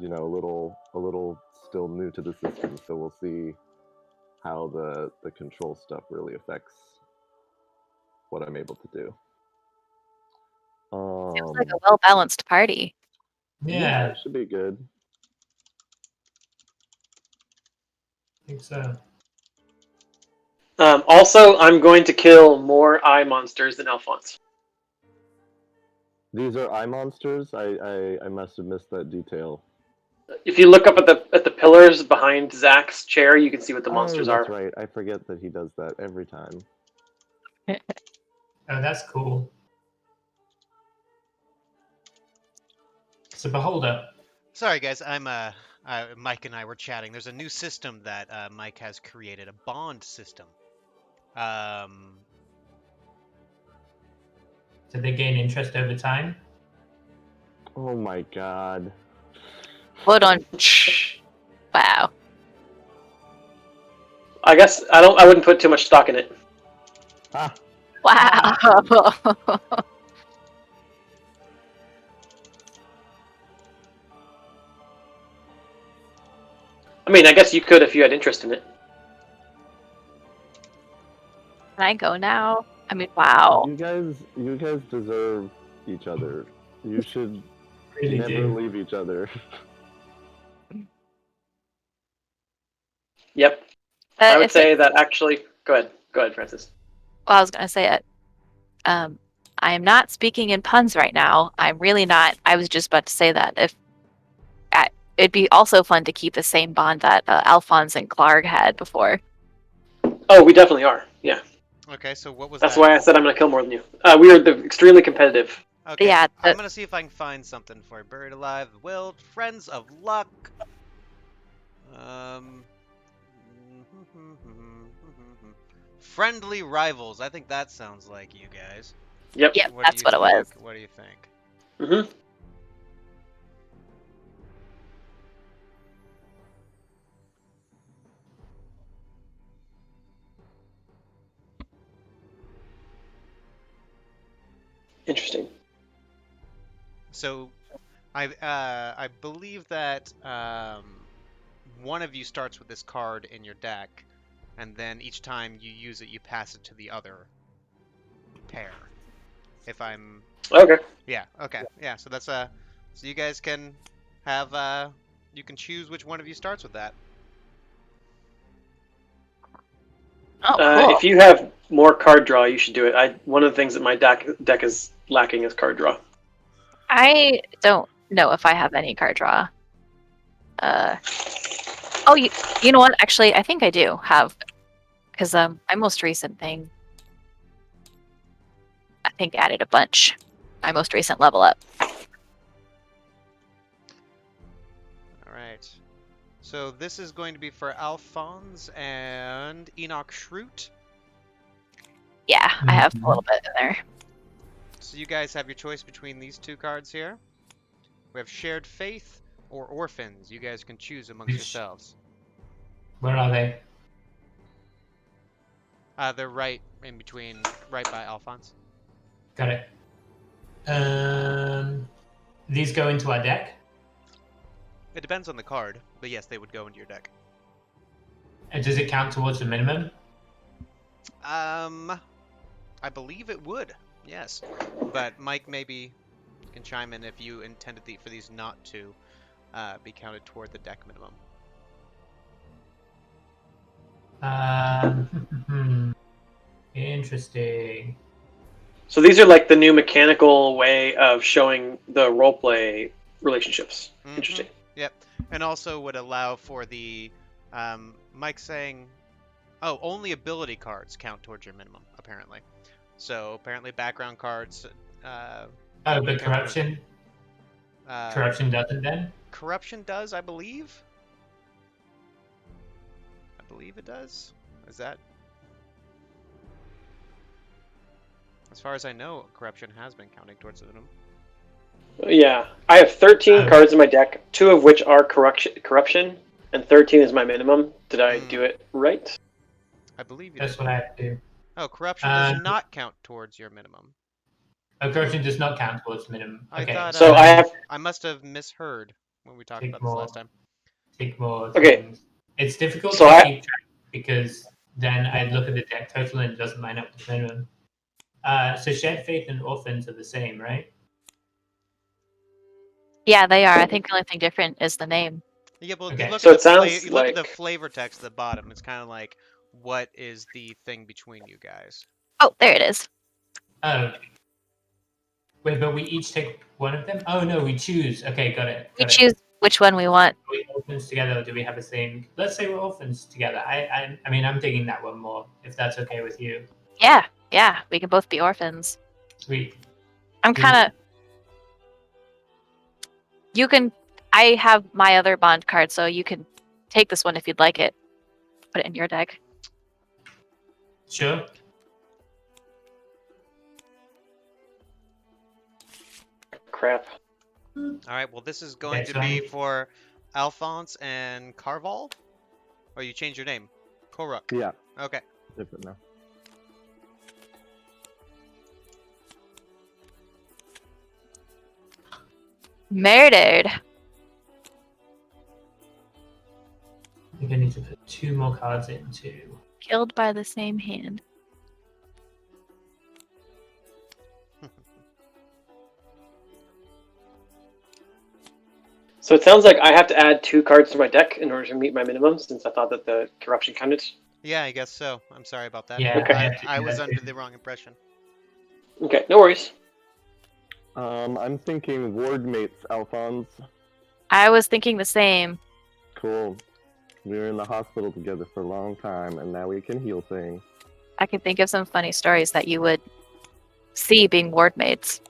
Speaker 1: little still new to the system, so we'll see how the control stuff really affects what I'm able to do.
Speaker 5: Seems like a well-balanced party.
Speaker 3: Yeah,
Speaker 1: it should be good.
Speaker 3: I think so.
Speaker 4: Also, I'm going to kill more eye monsters than Alphonse.
Speaker 1: These are eye monsters? I must have missed that detail.
Speaker 4: If you look up at the pillars behind Zack's chair, you can see what the monsters
Speaker 1: that's
Speaker 4: are.
Speaker 1: Right. I forget that he does that every time.
Speaker 3: Oh, that's cool. It's a beholder.
Speaker 2: Sorry, guys. Mike and I were chatting. There's a new system that Mike has created, a bond system.
Speaker 3: Do they gain interest over time?
Speaker 1: Oh my god.
Speaker 5: Hold on. Wow.
Speaker 4: I guess I wouldn't put too much stock in it.
Speaker 1: Ah.
Speaker 5: Wow.
Speaker 4: I mean, I guess you could if you had interest in it.
Speaker 5: Can I go now? I mean, wow.
Speaker 1: You guys deserve each other. You should
Speaker 3: Really
Speaker 1: never leave each other.
Speaker 4: Yep. I would say that actually. Go ahead, Francis.
Speaker 5: Well, I was going to say it. I am not speaking in puns right now. I'm really not. I was just about to say that. It'd be also fun to keep the same bond that Alphonse and Clark had before.
Speaker 4: Oh, we definitely are. Yeah.
Speaker 2: Okay, so what was
Speaker 4: That's
Speaker 2: that?
Speaker 4: why I said I'm going to kill more than you. We are extremely competitive.
Speaker 2: Okay,
Speaker 5: yeah,
Speaker 2: I'm going to see if I can find something for you. Buried Alive, Willed, Friends of Luck. Friendly Rivals. I think that sounds like you guys.
Speaker 4: Yep.
Speaker 5: Yep, that's what it was.
Speaker 2: What do you think?
Speaker 4: Mm-hmm. Interesting.
Speaker 2: So, I believe that one of you starts with this card in your deck, and then each time you use it, you pass it to the other pair. If I'm
Speaker 4: Okay.
Speaker 2: Yeah, okay. Yeah, so that's so you guys can have you can choose which one of you starts with that.
Speaker 5: Oh, cool.
Speaker 4: If you have more card draw, you should do it. One of the things that my deck is lacking is card draw.
Speaker 5: I don't know if I have any card draw. Oh, you know what? Actually, I think I do have, because my most recent thing, I think added a bunch. My most recent level up.
Speaker 2: Alright. So this is going to be for Alphonse and Enoch Schrute.
Speaker 5: Yeah, I have a little bit in there.
Speaker 2: So you guys have your choice between these two cards here. We have Shared Faith or Orphans. You guys can choose amongst yourselves.
Speaker 3: Where are they?
Speaker 2: They're right in between, right by Alphonse.
Speaker 3: Got it. These go into our deck.
Speaker 2: It depends on the card, but yes, they would go into your deck.
Speaker 3: And does it count towards the minimum?
Speaker 2: I believe it would, yes. But Mike maybe can chime in if you intended for these not to be counted toward the deck minimum.
Speaker 3: Interesting.
Speaker 4: So these are like the new mechanical way of showing the roleplay relationships.
Speaker 2: Mm-hmm.
Speaker 4: Interesting.
Speaker 2: Yep, and also would allow for the Mike saying, oh, only ability cards count towards your minimum, apparently. So apparently background cards.
Speaker 3: But corruption. Corruption doesn't then.
Speaker 2: Corruption does, I believe. I believe it does. Is that? As far as I know, corruption has been counting towards the minimum.
Speaker 4: Yeah, I have 13 cards in my deck, 2 of which are corruption, and 13 is my minimum. Did I do it right?
Speaker 2: I believe you
Speaker 3: That's
Speaker 2: did.
Speaker 3: what I have to do.
Speaker 2: Oh, corruption does not count towards your minimum.
Speaker 3: Oh, corruption does not count towards minimum. Okay.
Speaker 2: I thought,
Speaker 4: so
Speaker 2: I must have misheard when we talked about this last time.
Speaker 3: Take more.
Speaker 4: Okay.
Speaker 3: Things. It's difficult
Speaker 4: So
Speaker 3: to keep track because then I look at the deck total and it doesn't line up with the minimum. So Shared Faith and Orphans are the same, right?
Speaker 5: Yeah, they are. I think the only thing different is the name.
Speaker 2: Yeah, but
Speaker 3: Okay.
Speaker 2: you look,
Speaker 4: So
Speaker 2: at,
Speaker 4: it sounds
Speaker 2: you look at the
Speaker 4: like-
Speaker 2: flavor text at the bottom. It's kind of like, what is the thing between you guys?
Speaker 5: Oh, there it is.
Speaker 3: Oh. Wait, but we each take one of them? Oh, no, we choose. Okay, got it.
Speaker 5: We choose which one we want.
Speaker 3: Are we orphans together, or do we have the same? Let's say we're orphans together. I mean, I'm digging that one more, if that's okay with you.
Speaker 5: Yeah, we can both be orphans.
Speaker 3: Sweet.
Speaker 5: I'm kind of. You can. I have my other bond card, so you can take this one if you'd like it. Put it in your deck.
Speaker 3: Sure.
Speaker 4: Crap.
Speaker 2: All right, well, this is going
Speaker 3: Okay,
Speaker 2: to be for Alphonse and Carval? Or you change your name? Koruk.
Speaker 1: Yeah,
Speaker 2: Okay.
Speaker 1: different now.
Speaker 5: Murdered.
Speaker 3: I think I need to put 2 more cards in too.
Speaker 5: Killed by the same hand.
Speaker 4: So it sounds like I have to add 2 cards to my deck in order to meet my minimum, since I thought that the corruption counted.
Speaker 2: Yeah, I guess so. I'm sorry about that.
Speaker 3: Yeah,
Speaker 4: Okay.
Speaker 2: I was under the wrong impression.
Speaker 4: Okay, no worries.
Speaker 1: I'm thinking ward mates, Alphonse.
Speaker 5: I was thinking the same.
Speaker 1: Cool. We were in the hospital together for a long time, and now we can heal things.
Speaker 5: I can think of some funny stories that you would see being ward mates.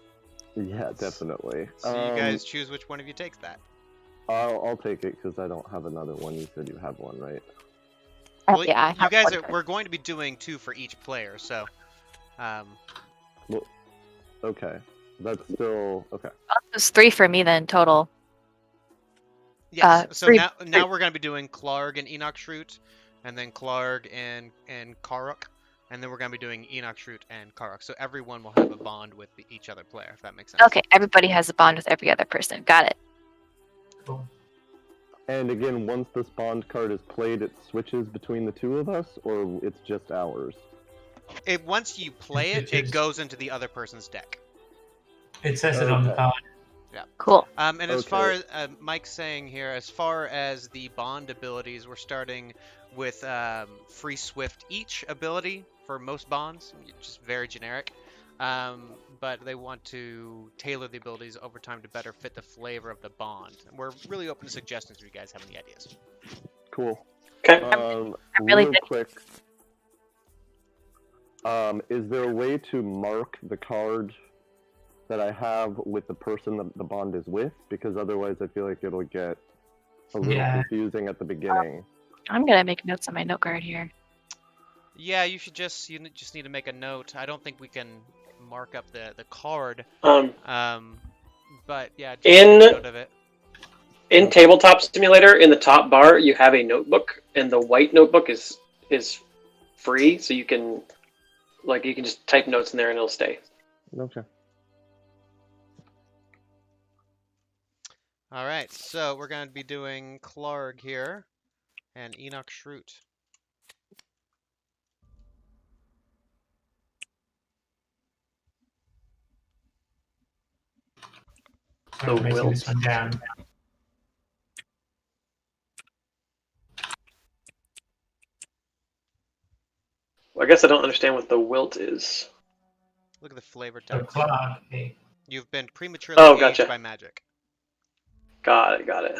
Speaker 1: Yeah, definitely.
Speaker 2: So you guys choose which one of you takes that.
Speaker 1: I'll take it because I don't have another one. You said you have one, right?
Speaker 2: Well,
Speaker 5: Yeah, I
Speaker 2: you
Speaker 5: have
Speaker 2: guys
Speaker 5: one
Speaker 2: are.
Speaker 5: card.
Speaker 2: We're going to be doing 2 for each player, so.
Speaker 1: Okay. That's still okay.
Speaker 5: There's 3 for me then total.
Speaker 2: Yes. So
Speaker 5: 3.
Speaker 2: now we're going to be doing Clark and Enoch Schrute, and then Clark and Karuk. And then we're going to be doing Enoch, Shrewd, and Karok. So everyone will have a bond with each other player, if that makes sense.
Speaker 5: Okay, everybody has a bond with every other person. Got it.
Speaker 3: Cool.
Speaker 1: And again, once this bond card is played, it switches between the two of us, or it's just ours?
Speaker 2: Once you play it, it goes into the other person's deck.
Speaker 3: It says it on the
Speaker 1: Okay.
Speaker 3: card.
Speaker 5: Cool.
Speaker 2: And as
Speaker 1: Okay.
Speaker 2: far as Mike's saying here, as far as the bond abilities, we're starting with free Swift each ability for most bonds, just very generic. But they want to tailor the abilities over time to better fit the flavor of the bond. And we're really open to suggestions if you guys have any ideas.
Speaker 1: Cool.
Speaker 4: Okay.
Speaker 5: really
Speaker 1: Real
Speaker 5: did-
Speaker 1: quick. Is there a way to mark the card that I have with the person that the bond is with? Because otherwise I feel like it'll get a little
Speaker 3: Yeah.
Speaker 1: confusing at the beginning.
Speaker 5: I'm gonna make notes on my note card here.
Speaker 2: Yeah, you just need to make a note. I don't think we can mark up the card. But yeah, just
Speaker 4: In-
Speaker 2: make a note of it.
Speaker 4: In Tabletop Simulator, in the top bar, you have a notebook, and the white notebook is free, so you can just type notes in there and it'll stay.
Speaker 1: Okay.
Speaker 2: All right, so we're going to be doing Clarg here and Enoch Shroot.
Speaker 3: So I'm writing this one down.
Speaker 4: Well, I guess I don't understand what the wilt is.
Speaker 2: Look at the flavor
Speaker 3: So
Speaker 2: text.
Speaker 3: Clark, okay.
Speaker 2: You've been prematurely
Speaker 4: Oh,
Speaker 2: aged
Speaker 4: gotcha.
Speaker 2: by magic.
Speaker 4: Got it.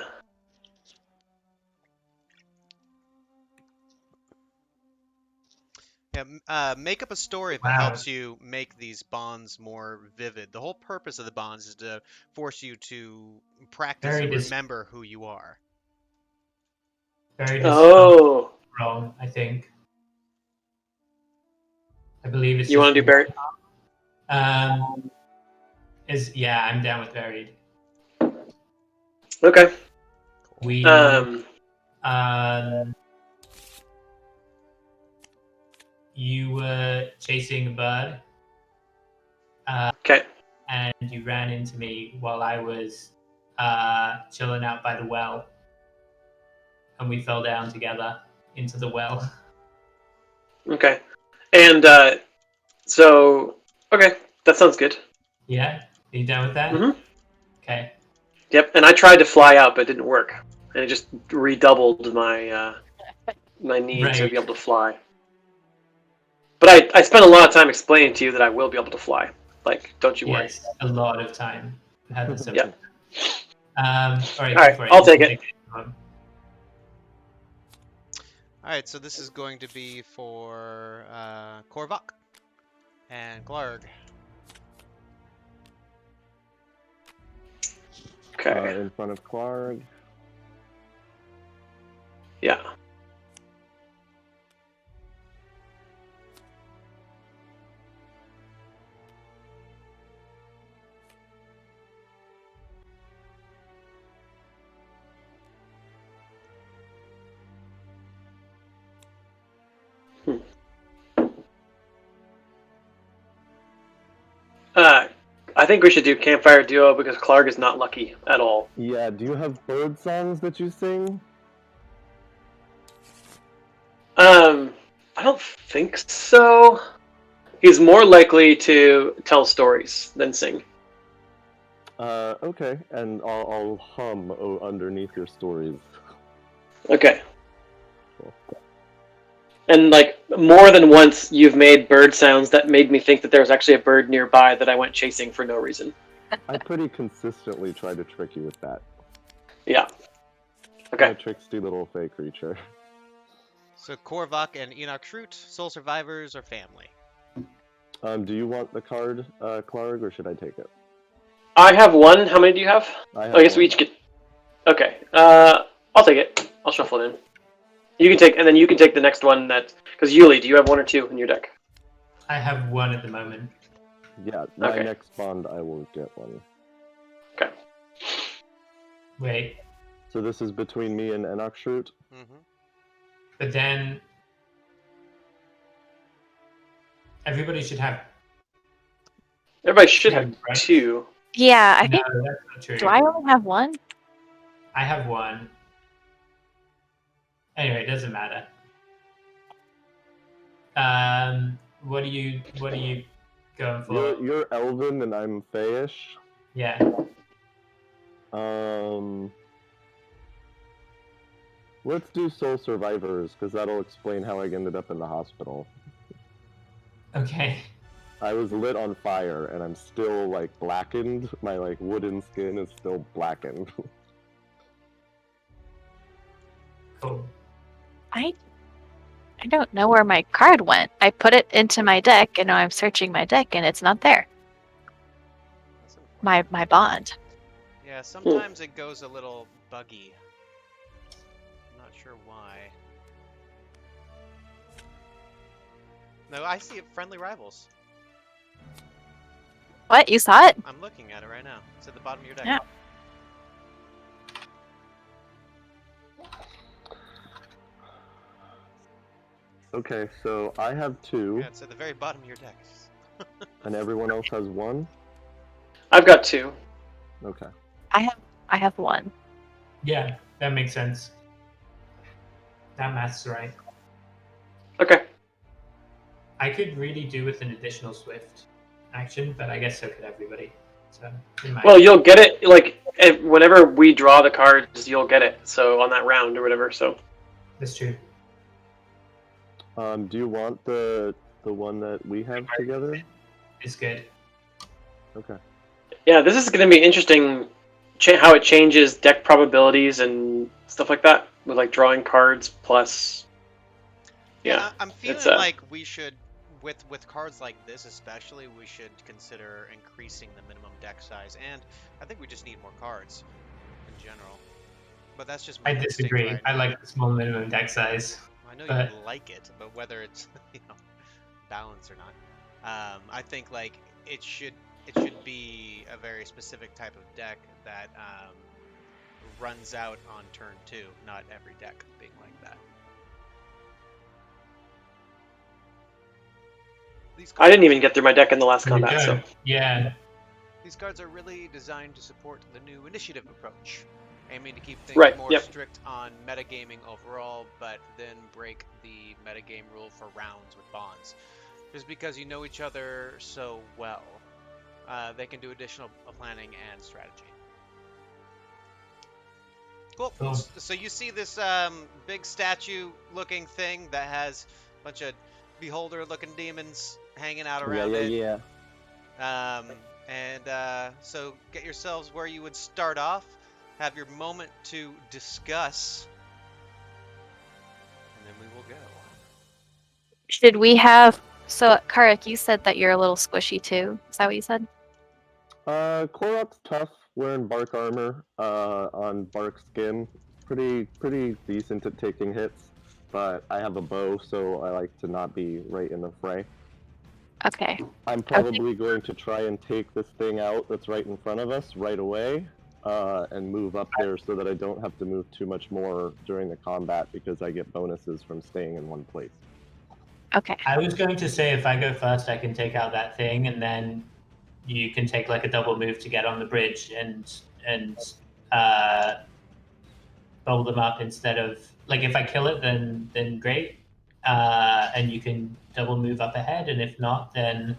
Speaker 2: Yeah, make up a story if it
Speaker 3: Wow.
Speaker 2: helps you make these bonds more vivid. The whole purpose of the bonds is to force you to practice
Speaker 3: Very
Speaker 2: and
Speaker 3: dis-
Speaker 2: remember who you are.
Speaker 3: Very
Speaker 4: Oh,
Speaker 3: wrong, I think. I believe it's
Speaker 4: you want to do Barry?
Speaker 3: I'm down with varied.
Speaker 4: Okay.
Speaker 3: We you were chasing a bird.
Speaker 4: Okay.
Speaker 3: And you ran into me while I was chilling out by the well, and we fell down together into the well.
Speaker 4: Okay. And okay, that sounds good.
Speaker 3: Yeah, are you down with that?
Speaker 4: Mhm.
Speaker 3: Okay.
Speaker 4: Yep. And I tried to fly out, but it didn't work, and it just redoubled my my need to
Speaker 3: Right.
Speaker 4: be able to fly. But I spent a lot of time explaining to you that I will be able to fly. Like, don't you worry.
Speaker 3: Yes, a lot of time. Had this
Speaker 4: Yeah.
Speaker 3: All right,
Speaker 4: All right,
Speaker 3: go for it.
Speaker 4: I'll
Speaker 3: You
Speaker 4: take
Speaker 3: can
Speaker 4: it.
Speaker 3: on.
Speaker 2: All right, so this is going to be for Korvak and Clarg.
Speaker 4: Okay.
Speaker 1: In front of Clark.
Speaker 4: Yeah. I think we should do Campfire Duo because Clark is not lucky at all.
Speaker 1: Yeah, do you have bird songs that you sing?
Speaker 4: I don't think so. He's more likely to tell stories than sing.
Speaker 1: Okay, and I'll hum underneath your stories.
Speaker 4: Okay.
Speaker 1: Cool.
Speaker 4: And like more than once, you've made bird sounds that made me think that there was actually a bird nearby that I went chasing for no reason.
Speaker 1: I pretty consistently try to trick you with that.
Speaker 4: Yeah.
Speaker 1: I'm
Speaker 4: Okay.
Speaker 1: a tricksty little fey creature.
Speaker 2: So Korvak and Enoch Shroot, sole survivors or family?
Speaker 1: Do you want the card, Clark, or should I take it?
Speaker 4: I have one. How many do you have?
Speaker 1: I
Speaker 4: I guess we
Speaker 1: one.
Speaker 4: each get. Okay. I'll take it. I'll shuffle it in. You can take, and then you can take the next one. Because Yuli, do you have one or two in your deck?
Speaker 3: I have one at the moment.
Speaker 1: Yeah, my
Speaker 4: Okay.
Speaker 1: next bond I will get one.
Speaker 4: Okay.
Speaker 3: Wait,
Speaker 1: So this is between me and Enoch Shroot?
Speaker 2: Mm-hmm.
Speaker 3: but then Everybody should have
Speaker 4: Everybody should have
Speaker 3: two, right?
Speaker 4: 2.
Speaker 5: Yeah, I
Speaker 3: No,
Speaker 5: think.
Speaker 3: that's not true.
Speaker 5: Do I only have one?
Speaker 3: I have 1. Anyway, it doesn't matter. What are you going for?
Speaker 1: You're Elven and I'm Fayish.
Speaker 3: Yeah.
Speaker 1: Let's do Soul Survivors, because that'll explain how I ended up in the hospital.
Speaker 3: Okay.
Speaker 1: I was lit on fire, and I'm still, like, blackened. My, like, wooden skin is still blackened.
Speaker 3: Cool.
Speaker 5: I don't know where my card went. I put it into my deck, and now I'm searching my deck, and it's not there.
Speaker 2: That's unfortunate.
Speaker 5: My bond.
Speaker 2: Yeah, sometimes it goes a little buggy. I'm not sure why. No, I see it. Friendly rivals.
Speaker 5: What? You saw it?
Speaker 2: I'm looking at it right now. It's at the bottom of your deck.
Speaker 5: Yeah.
Speaker 1: Okay, so I have 2,
Speaker 2: Yeah, it's at the very bottom of your deck.
Speaker 1: and everyone else has 1?
Speaker 4: I've got 2.
Speaker 1: Okay.
Speaker 5: I have one.
Speaker 3: Yeah, that makes sense. That math's right.
Speaker 4: Okay.
Speaker 3: I could really do with an additional Swift action, but I guess so could everybody. So,
Speaker 4: Well, you'll get it, like, whenever we draw the cards, you'll get it. So, on that round or whatever, so.
Speaker 3: that's true.
Speaker 1: Do you want the one that we have together?
Speaker 3: It's good.
Speaker 1: Okay.
Speaker 4: Yeah, this is going to be interesting, how it changes deck probabilities and stuff like that, with, like, drawing cards plus... Yeah,
Speaker 2: I'm feeling
Speaker 4: it's,
Speaker 2: like we should, with cards like this especially, we should consider increasing the minimum deck size, and I think we just need more cards in general. But that's just my
Speaker 3: I
Speaker 2: instinct
Speaker 3: disagree.
Speaker 2: right
Speaker 3: I
Speaker 2: now.
Speaker 3: like the small minimum deck size.
Speaker 2: I know
Speaker 3: but-
Speaker 2: you like it, but whether it's balanced or not, I think like it should be a very specific type of deck that runs out on turn 2, not every deck being like that.
Speaker 4: I didn't even get through my deck in the last
Speaker 3: There we
Speaker 4: combat,
Speaker 3: go.
Speaker 4: so...
Speaker 3: Yeah.
Speaker 2: These cards are really designed to support the new initiative approach, aiming to keep things
Speaker 4: Right,
Speaker 2: more
Speaker 4: yep.
Speaker 2: strict on metagaming overall, but then break the metagame rule for rounds with bonds. Just because you know each other so well, they can do additional planning and strategy. Cool.
Speaker 3: Cool.
Speaker 2: So you see this big statue-looking thing that has a bunch of beholder-looking demons hanging out around it.
Speaker 1: Yeah.
Speaker 2: So get yourselves where you would start off, have your moment to discuss, and then we will go.
Speaker 5: Should we have... So, Karik, you said that you're a little squishy too. Is that what you said?
Speaker 1: Korok's tough, wearing bark armor on bark skin. Pretty decent at taking hits, but I have a bow, so I like to not be right in the fray.
Speaker 5: Okay.
Speaker 1: I'm probably going to try and take this thing out that's right in front of us right away, and move up there so that I don't have to move too much more during the combat because I get bonuses from staying in one place.
Speaker 5: Okay.
Speaker 3: I was going to say if I go first, I can take out that thing, and then you can take like a double move to get on the bridge and bowl them up instead of like if I kill it, then great, and you can double move up ahead, and if not, then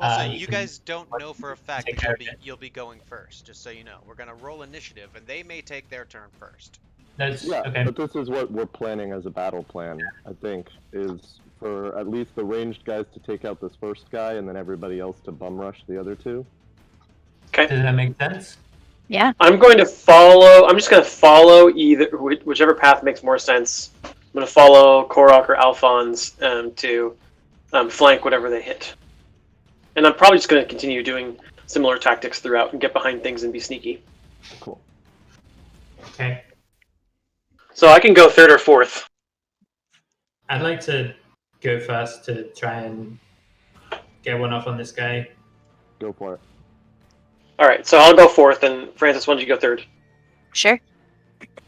Speaker 2: Also,
Speaker 3: you
Speaker 2: you
Speaker 3: can-
Speaker 2: guys don't know for a fact
Speaker 3: take
Speaker 2: that
Speaker 3: care of it.
Speaker 2: you'll be going first, just so you know. We're gonna roll initiative, and they may take their turn first.
Speaker 3: that's
Speaker 1: Yeah,
Speaker 3: okay.
Speaker 1: but this is what we're planning as a battle plan, I think, is for at least the ranged guys to take out this first guy and then everybody else to bum rush the other two.
Speaker 3: Does that make sense?
Speaker 5: Yeah.
Speaker 4: I'm going to follow... I'm just going to follow whichever path makes more sense. I'm going to follow Korok or Alphonse to flank whatever they hit. And I'm probably just going to continue doing similar tactics throughout and get behind things and be sneaky.
Speaker 1: Cool.
Speaker 3: Okay.
Speaker 4: So I can go third or fourth.
Speaker 3: I'd like to go first to try and get one off on this guy.
Speaker 1: Go for it.
Speaker 4: All right, so I'll go fourth, and Francis, why don't you go third?
Speaker 5: Sure.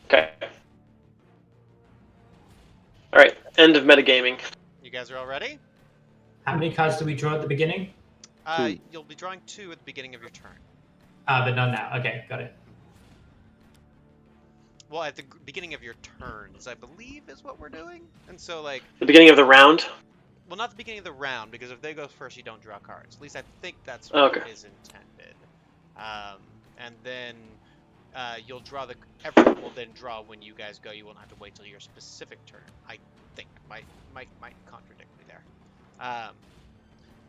Speaker 4: Okay. All right, end of metagaming.
Speaker 2: You guys are all ready?
Speaker 3: How many cards do we draw at the beginning?
Speaker 1: Two.
Speaker 2: You'll be drawing 2 at the beginning of your turn.
Speaker 3: But not now. Okay, got it.
Speaker 2: Well, at the beginning of your turns, I believe, is what we're doing. And so, like,
Speaker 4: The beginning of the round.
Speaker 2: well, not the beginning of the round, because if they go first, you don't draw cards. At least I think that's what
Speaker 4: Okay.
Speaker 2: is intended. And then you'll draw everyone will then draw when you guys go. You won't have to wait till your specific turn. I think might contradict me there.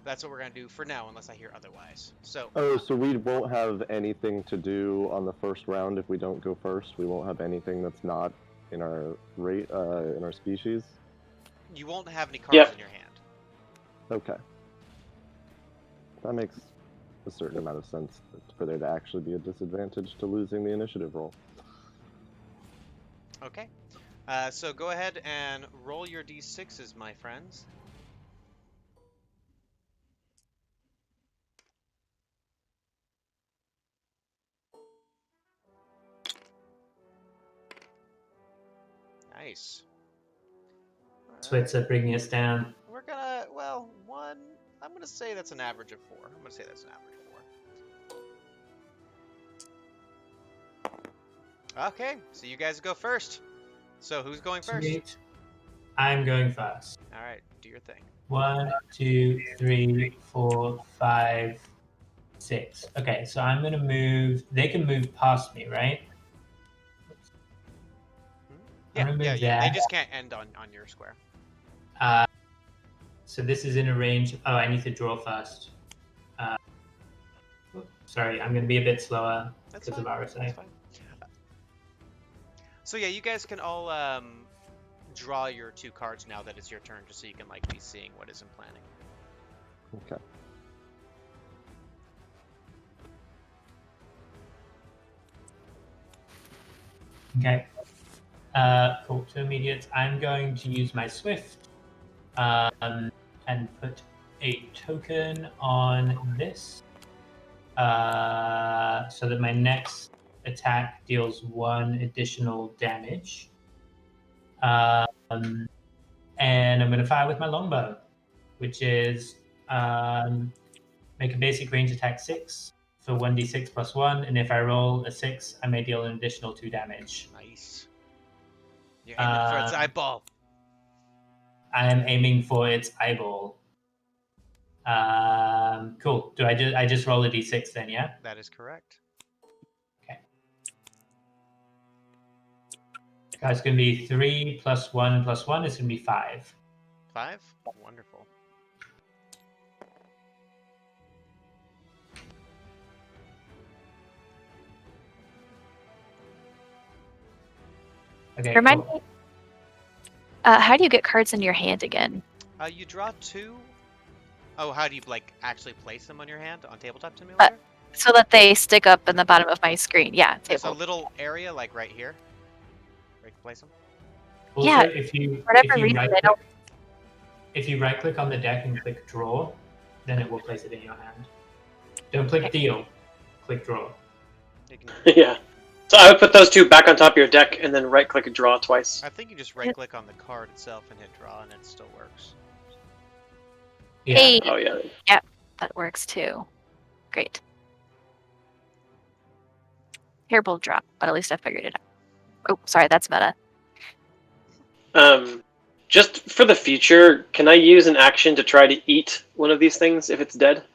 Speaker 2: That's what we're gonna do for now, unless I hear otherwise. So.
Speaker 1: Oh, so we won't have anything to do on the first round if we don't go first. We won't have anything that's not in our rate in our species.
Speaker 2: You won't have any cards
Speaker 4: Yep.
Speaker 2: in your hand.
Speaker 1: Okay. That makes a certain amount of sense for there to actually be a disadvantage to losing the initiative roll.
Speaker 2: Okay. So go ahead and roll your d6s, my friends. Nice.
Speaker 3: Switzer bringing us down.
Speaker 2: We're gonna, well, I'm gonna say that's an average of 4. I'm gonna say that's an average of 4. Okay, so you guys go first. So who's going first?
Speaker 3: Sweet. I'm going first.
Speaker 2: All right, do your thing.
Speaker 3: 1, 2, 3, 4, 5, 6. Okay, so I'm gonna move. They can move past me, right?
Speaker 2: Yeah,
Speaker 3: gonna move
Speaker 2: yeah. They
Speaker 3: that.
Speaker 2: just can't end on your square.
Speaker 3: So this is in a range. Oh, I need to draw first. Sorry, I'm gonna be a bit slower
Speaker 2: That's
Speaker 3: because
Speaker 2: fine.
Speaker 3: of RSA.
Speaker 2: That's fine. So yeah, you guys can all draw your 2 cards now that it's your turn, just so you can like be seeing what is in planning.
Speaker 1: Okay.
Speaker 3: Okay. Cool. So immediate. I'm going to use my Swift and put a token on this so that my next attack deals 1 additional damage. And I'm going to fire with my longbow, which is make a basic range attack 6 for 1d6 plus 1, and if I roll a 6, I may deal an additional 2 damage.
Speaker 2: Nice. You're aiming for its eyeball.
Speaker 3: I am aiming for its eyeball. Cool. Do I just roll a d6 then? Yeah.
Speaker 2: That is correct.
Speaker 3: Okay. That's going to be 3 plus 1 plus 1 is going to be 5.
Speaker 2: 5? Wonderful.
Speaker 3: Okay.
Speaker 5: Remind
Speaker 3: Cool.
Speaker 5: me, how do you get cards in your hand again?
Speaker 2: You draw 2. Oh, how do you like actually place them on your hand on Tabletop Simulator?
Speaker 5: So that they stick up in the bottom of my screen. Yeah,
Speaker 2: There's a
Speaker 5: table.
Speaker 2: little area like right here where you can place them.
Speaker 3: Also,
Speaker 5: Yeah,
Speaker 3: if you
Speaker 5: for whatever reason,
Speaker 3: right
Speaker 5: they don't.
Speaker 3: if you right click on the deck and click draw, then it will place it in your hand. Don't click deal. Click draw.
Speaker 2: You can,
Speaker 4: Yeah. So I would put those 2 back on top of your deck and then right click and draw twice.
Speaker 2: I think you just right click on the card itself and hit draw, and it still works.
Speaker 3: Yeah.
Speaker 5: Hey,
Speaker 4: Oh yeah.
Speaker 5: that works too. Great. Hairbolt drop, but at least I figured it out. Oh, sorry, that's meta.
Speaker 4: Just for the future, can I use an action to try to eat one of these things if it's dead?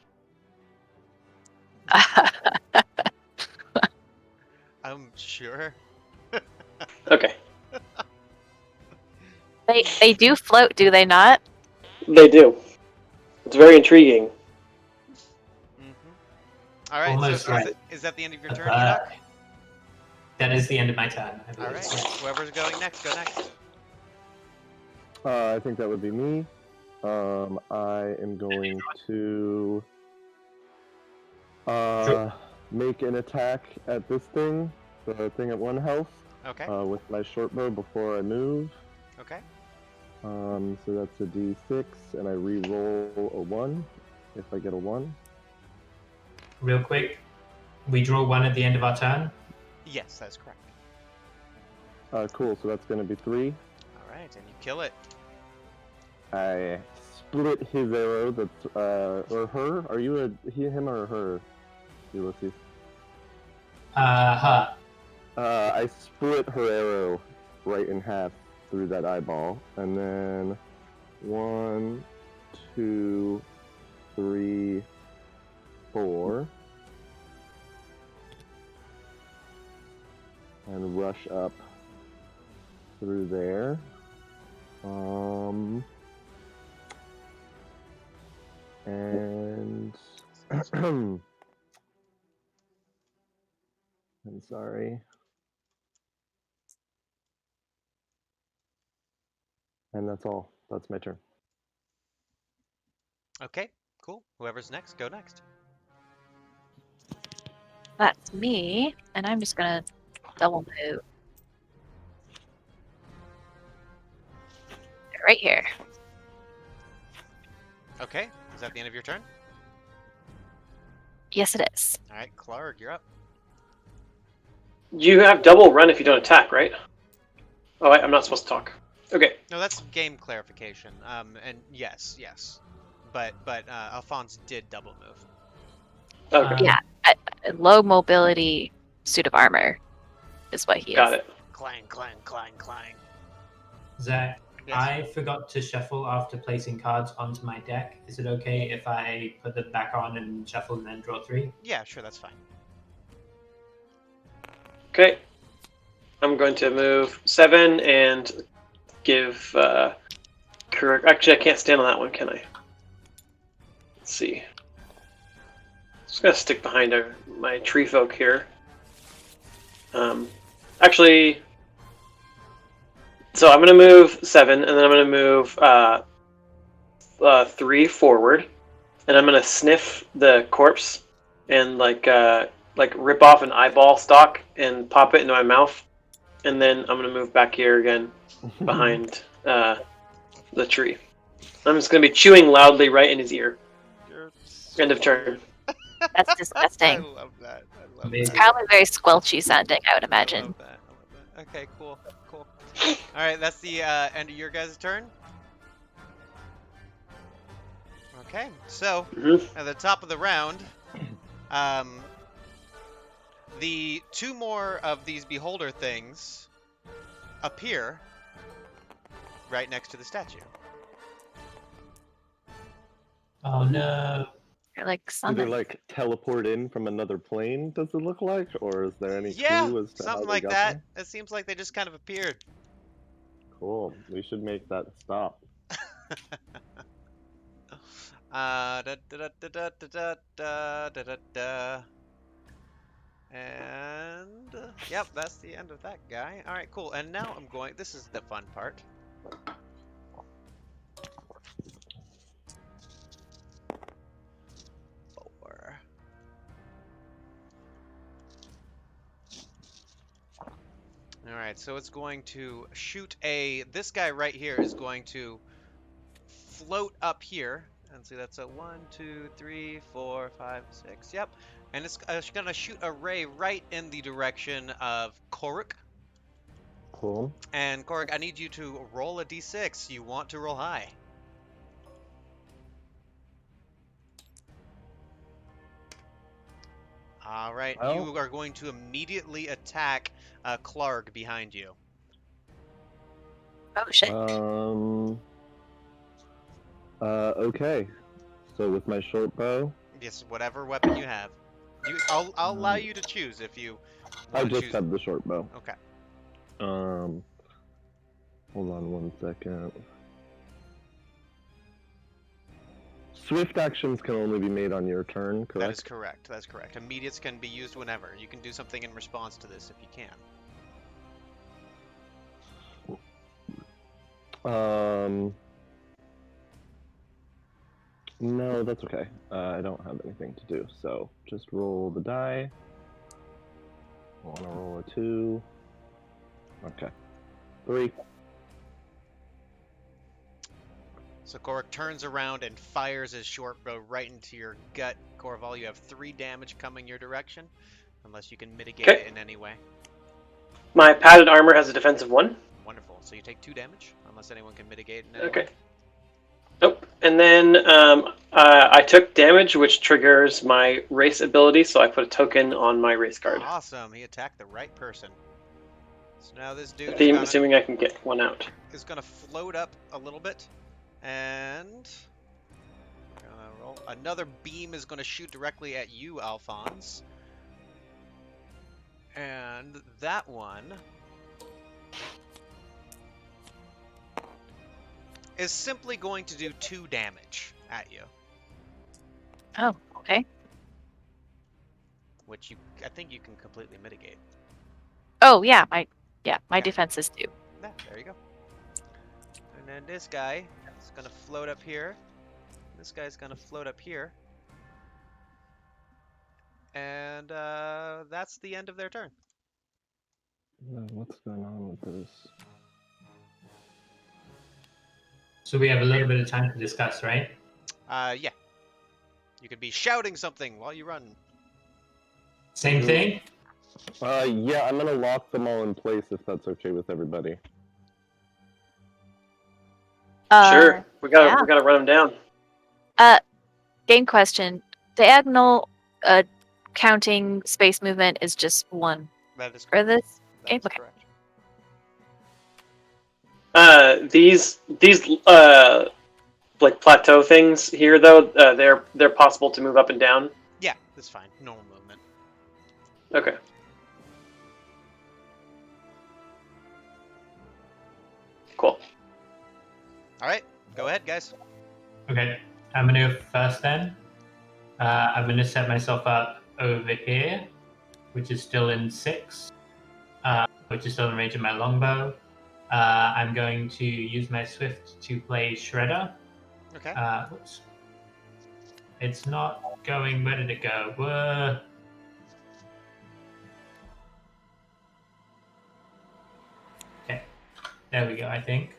Speaker 2: I'm sure.
Speaker 4: Okay.
Speaker 5: They do float, do they not?
Speaker 4: They do. It's very intriguing.
Speaker 2: All right.
Speaker 3: Almost
Speaker 2: So
Speaker 3: right.
Speaker 2: is that the end of your turn, Enoch?
Speaker 3: That is the end of my turn. I
Speaker 2: All
Speaker 3: believe.
Speaker 2: right. Whoever's going next, go next.
Speaker 1: I think that would be me. I am going to make an attack at this thing, the thing at 1 health,
Speaker 2: Okay.
Speaker 1: with my short bow before I move.
Speaker 2: Okay.
Speaker 1: So that's a d6, and I re-roll a 1 if I get a 1.
Speaker 3: Real quick, we draw 1 at the end of our turn.
Speaker 2: Yes, that's correct.
Speaker 1: Cool, so that's going to be 3.
Speaker 2: All right, and you kill it.
Speaker 1: I split his arrow. That's or her. Are you him or her, Ulysses?
Speaker 3: Her.
Speaker 1: I split her arrow right in half through that eyeball, and then 1, 2, 3, 4, and rush up through there. And I'm sorry. And that's all. That's my turn.
Speaker 2: Okay, cool. Whoever's next, go next.
Speaker 5: That's me, and I'm just gonna double move. Right here.
Speaker 2: Okay, is that the end of your turn?
Speaker 5: Yes, it is.
Speaker 2: All right, Clark, you're up.
Speaker 4: You have double run if you don't attack, right? Oh, I'm not supposed to talk. Okay.
Speaker 2: No, that's game clarification. And yes, but Alphonse did double move.
Speaker 4: Okay.
Speaker 5: Yeah, a low mobility suit of armor is what he
Speaker 4: Got
Speaker 5: is.
Speaker 4: it.
Speaker 2: Clang, clang, clang, clang.
Speaker 3: Zack,
Speaker 2: Yes.
Speaker 3: I forgot to shuffle after placing cards onto my deck. Is it okay if I put them back on and shuffle and then draw 3?
Speaker 2: Yeah, sure, that's fine.
Speaker 4: Okay. I'm going to move 7 and give correct. Actually, I can't stand on that one, can I? Let's see. Just gonna stick behind my tree folk here. Actually, so I'm gonna move 7, and then I'm gonna move 3 forward, and I'm gonna sniff the corpse and like rip off an eyeball stalk and pop it into my mouth, and then I'm gonna move back here again behind the tree. I'm just gonna be chewing loudly right in his ear. End of turn.
Speaker 5: That's
Speaker 2: I
Speaker 5: disgusting.
Speaker 2: love that. I love
Speaker 3: Amazing.
Speaker 2: that.
Speaker 5: Probably very squelchy sounding, I would
Speaker 2: I
Speaker 5: imagine.
Speaker 2: love that. Okay, cool. All right, that's the end of your guys' turn. Okay, so at the top of the round, the 2 more of these beholder things appear right next to the statue.
Speaker 3: Oh no.
Speaker 5: You're like
Speaker 1: Do they
Speaker 5: summon.
Speaker 1: like teleport in from another plane? Does it look like, or is there any
Speaker 2: Yeah,
Speaker 1: clue as to how
Speaker 2: something
Speaker 1: they
Speaker 2: like
Speaker 1: got
Speaker 2: that.
Speaker 1: there?
Speaker 2: It seems like they just kind of appeared.
Speaker 1: Cool. We should make that stop.
Speaker 2: And yep, that's the end of that guy. All right, cool. And now I'm going. This is the fun part. Four. All right, so it's going to shoot a. This guy right here is going to float up here. And see, that's a 1, 2, 3, 4, 5, 6. Yep. And it's going to shoot a ray right in the direction of Koruk.
Speaker 1: Cool.
Speaker 2: And Koruk, I need you to roll a d6. You want to roll high. All right,
Speaker 1: Well.
Speaker 2: you are going to immediately attack Clark behind you.
Speaker 5: Oh shit.
Speaker 1: Okay. So with my short bow,
Speaker 2: Yes, whatever weapon you have. I'll allow you to choose if you
Speaker 1: I
Speaker 2: want to
Speaker 1: just
Speaker 2: choose.
Speaker 1: have the short bow.
Speaker 2: Okay.
Speaker 1: Hold on 1 second. Swift actions can only be made on your turn, correct?
Speaker 2: That is correct. That's correct. Immediates can be used whenever. You can do something in response to this if you can.
Speaker 1: No, that's okay. I don't have anything to do, so just roll the die. I want to roll a 2. Okay. 3.
Speaker 2: So Koruk turns around and fires his short bow right into your gut. Corval, you have 3 damage coming your direction, unless you can mitigate it in any way.
Speaker 4: My padded armor has a defensive 1.
Speaker 2: Wonderful. So you take 2 damage, unless anyone can mitigate it in any
Speaker 4: Okay.
Speaker 2: way.
Speaker 4: Nope. And then I took damage, which triggers my race ability, so I put a token on my race card.
Speaker 2: Awesome. He attacked the right person. So now this dude
Speaker 4: Assuming I can get one out.
Speaker 2: is gonna float up a little bit, and roll. Another beam is gonna shoot directly at you, Alphonse. And that one is simply going to do 2 damage at you,
Speaker 5: Oh, okay.
Speaker 2: which I think you can completely mitigate.
Speaker 5: Oh yeah, my
Speaker 2: Okay.
Speaker 5: defenses too.
Speaker 2: Yeah, there you go. And then this guy is gonna float up here. This guy's gonna float up here. And that's the end of their turn.
Speaker 1: What's going on with this?
Speaker 3: So we have a little bit of time to discuss, right?
Speaker 2: Yeah. You could be shouting something while you run.
Speaker 3: Same thing?
Speaker 1: Yeah, I'm gonna lock them all in place if that's okay with everybody.
Speaker 4: Sure, we gotta run them down.
Speaker 5: Game question: diagonal counting space movement is just 1
Speaker 2: That is
Speaker 5: for
Speaker 2: correct.
Speaker 5: this.
Speaker 2: That is
Speaker 5: Okay.
Speaker 2: correct.
Speaker 4: These like plateau things here, though, they're possible to move up and down.
Speaker 2: Yeah, that's fine. Normal movement.
Speaker 4: Okay. Cool.
Speaker 2: All right, go ahead, guys.
Speaker 3: Okay, I'm gonna go first then. I'm gonna set myself up over here, which is still in 6, which is still in range of my longbow. I'm going to use my swift to play Shredder.
Speaker 2: Okay.
Speaker 3: Whoops. It's not going. Where did it go? Whoa. Okay, there we go. I think.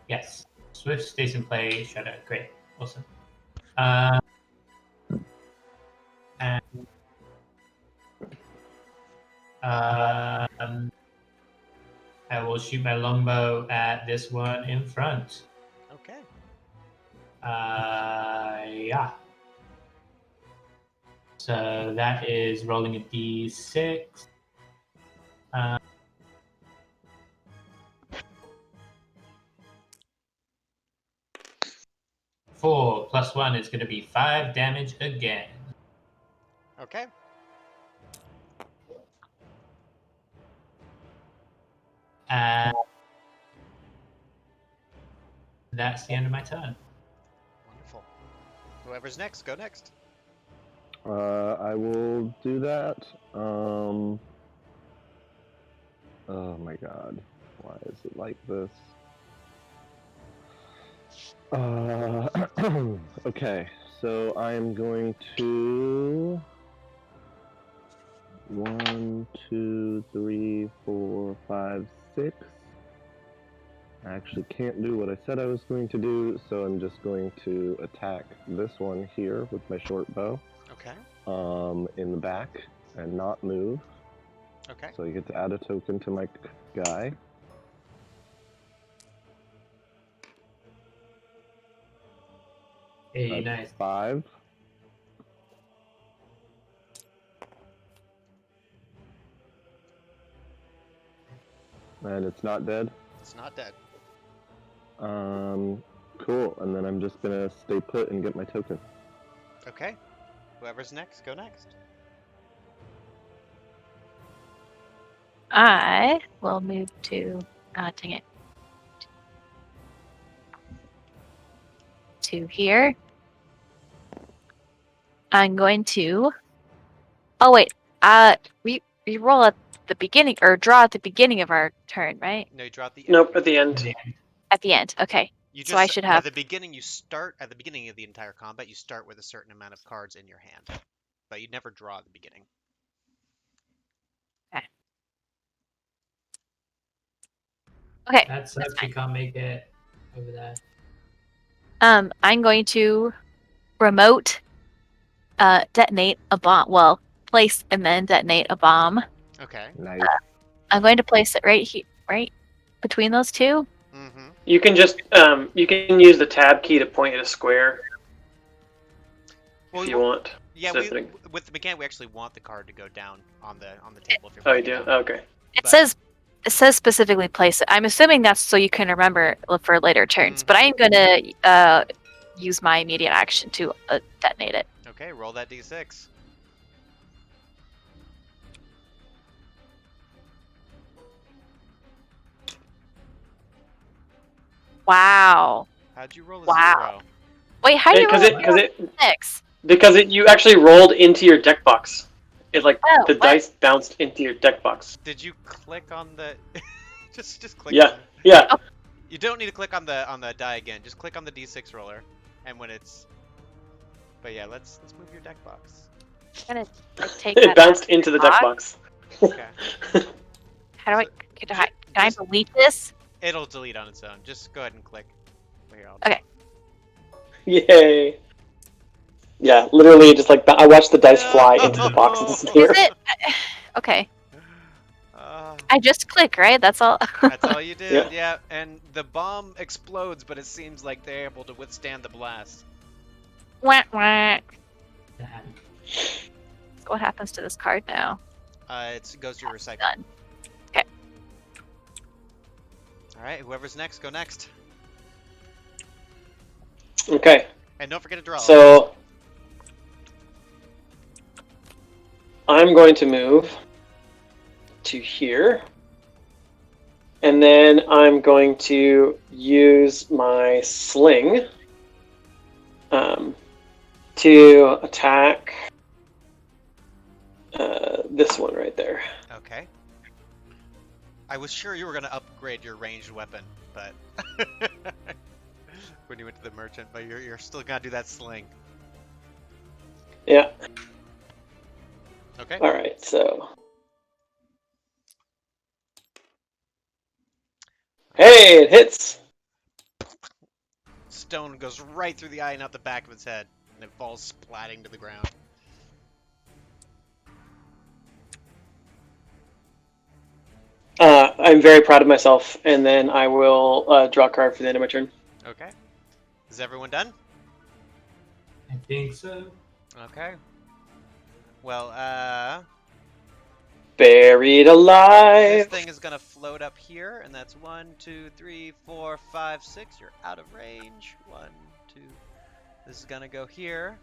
Speaker 3: Yes, swift stays in play. Shredder. Great, awesome. And I will shoot my longbow at this one in front.
Speaker 2: Okay.
Speaker 3: Yeah. So that is rolling a d6. 4 plus 1 is going to be 5 damage again.
Speaker 2: Okay.
Speaker 3: And that's the end of my turn.
Speaker 2: Wonderful. Whoever's next, go next.
Speaker 1: I will do that. Oh my god. Why is it like this? Okay, so I am going to 1, 2, 3, 4, 5, 6. I actually can't do what I said I was going to do, so I'm just going to attack this one here with my short bow.
Speaker 2: Okay.
Speaker 1: In the back and not move.
Speaker 2: Okay.
Speaker 1: So you get to add a token to my guy.
Speaker 3: Hey,
Speaker 1: That's
Speaker 3: nice.
Speaker 1: 5. And it's not dead.
Speaker 2: It's not dead.
Speaker 1: Cool. And then I'm just gonna stay put and get my token.
Speaker 2: Okay. Whoever's next, go next.
Speaker 5: I will move to dang it. To here. I'm going to. Oh wait. We roll at the beginning or draw at the beginning of our turn, right?
Speaker 2: No, you draw at the end.
Speaker 4: Nope, at the end.
Speaker 5: At the end. Okay.
Speaker 2: You
Speaker 5: So I should have-
Speaker 2: At the beginning, you start at the beginning of the entire combat. You start with a certain amount of cards in your hand, but you never draw at the beginning.
Speaker 5: Okay.
Speaker 3: That sucks. You can't make it over there.
Speaker 5: I'm going to remote detonate a bomb. Well, place and then detonate a bomb.
Speaker 2: Okay.
Speaker 1: Nice.
Speaker 5: I'm going to place it right here, right between those two.
Speaker 2: Mm-hmm.
Speaker 4: You can just you can use the tab key to point at a square if you want.
Speaker 2: Yeah,
Speaker 4: Something.
Speaker 2: with the mechanic, we actually want the card to go down on the table. If you're
Speaker 4: Oh, you
Speaker 2: putting
Speaker 4: do?
Speaker 2: it down.
Speaker 4: Okay.
Speaker 5: It says specifically place it. I'm assuming that's so you can remember for later turns. But I am gonna use my immediate action to detonate it.
Speaker 2: Okay, roll that d6.
Speaker 5: Wow.
Speaker 2: How'd you roll a
Speaker 5: Wow.
Speaker 2: 0?
Speaker 5: Wait, how do you roll
Speaker 4: Because you actually rolled into your deck box. It like the
Speaker 5: what?
Speaker 4: dice bounced into your deck box.
Speaker 2: Did you click on the? just click.
Speaker 4: Yeah.
Speaker 2: On
Speaker 4: Yeah.
Speaker 5: Oh.
Speaker 2: You don't need to click on the die again. Just click on the d6 roller, and when it's. But yeah, let's move your deck box.
Speaker 5: I'm gonna take
Speaker 4: It
Speaker 5: that
Speaker 4: bounced
Speaker 5: out
Speaker 4: into the deck box.
Speaker 2: Okay.
Speaker 5: How do can I delete this?
Speaker 2: It'll delete on its own. Just go ahead and click. Here,
Speaker 5: Okay.
Speaker 4: Yay. Yeah, literally just like I watched the dice fly into the box and disappear.
Speaker 5: Is it? Okay. I just click, right? That's all.
Speaker 2: That's all you did,
Speaker 4: Yeah.
Speaker 2: yeah. And the bomb explodes, but it seems like they're able to withstand the blast.
Speaker 5: Wah, wah. What happens to this card now?
Speaker 2: It goes to your recycle.
Speaker 5: Done. Okay.
Speaker 2: All right, whoever's next, go next.
Speaker 4: Okay.
Speaker 2: And don't forget to draw.
Speaker 4: So I'm going to move to here. And then I'm going to use my sling to attack this one right there.
Speaker 2: Okay. I was sure you were going to upgrade your ranged weapon, but when you went to the merchant, but you're still going to do that sling.
Speaker 4: Yeah.
Speaker 2: Okay.
Speaker 4: All right, so. Hey, it hits.
Speaker 2: Stone goes right through the eye and out the back of its head, and it falls splatting to the ground.
Speaker 4: I'm very proud of myself, and then I will draw a card for the end of my turn.
Speaker 2: Okay. Is everyone done?
Speaker 3: I think so.
Speaker 2: Okay. Well,
Speaker 4: Buried
Speaker 2: this
Speaker 4: alive.
Speaker 2: thing is gonna float up here, and that's 1, 2, 3, 4, 5, 6. You're out of range. 1, 2. This is gonna go here,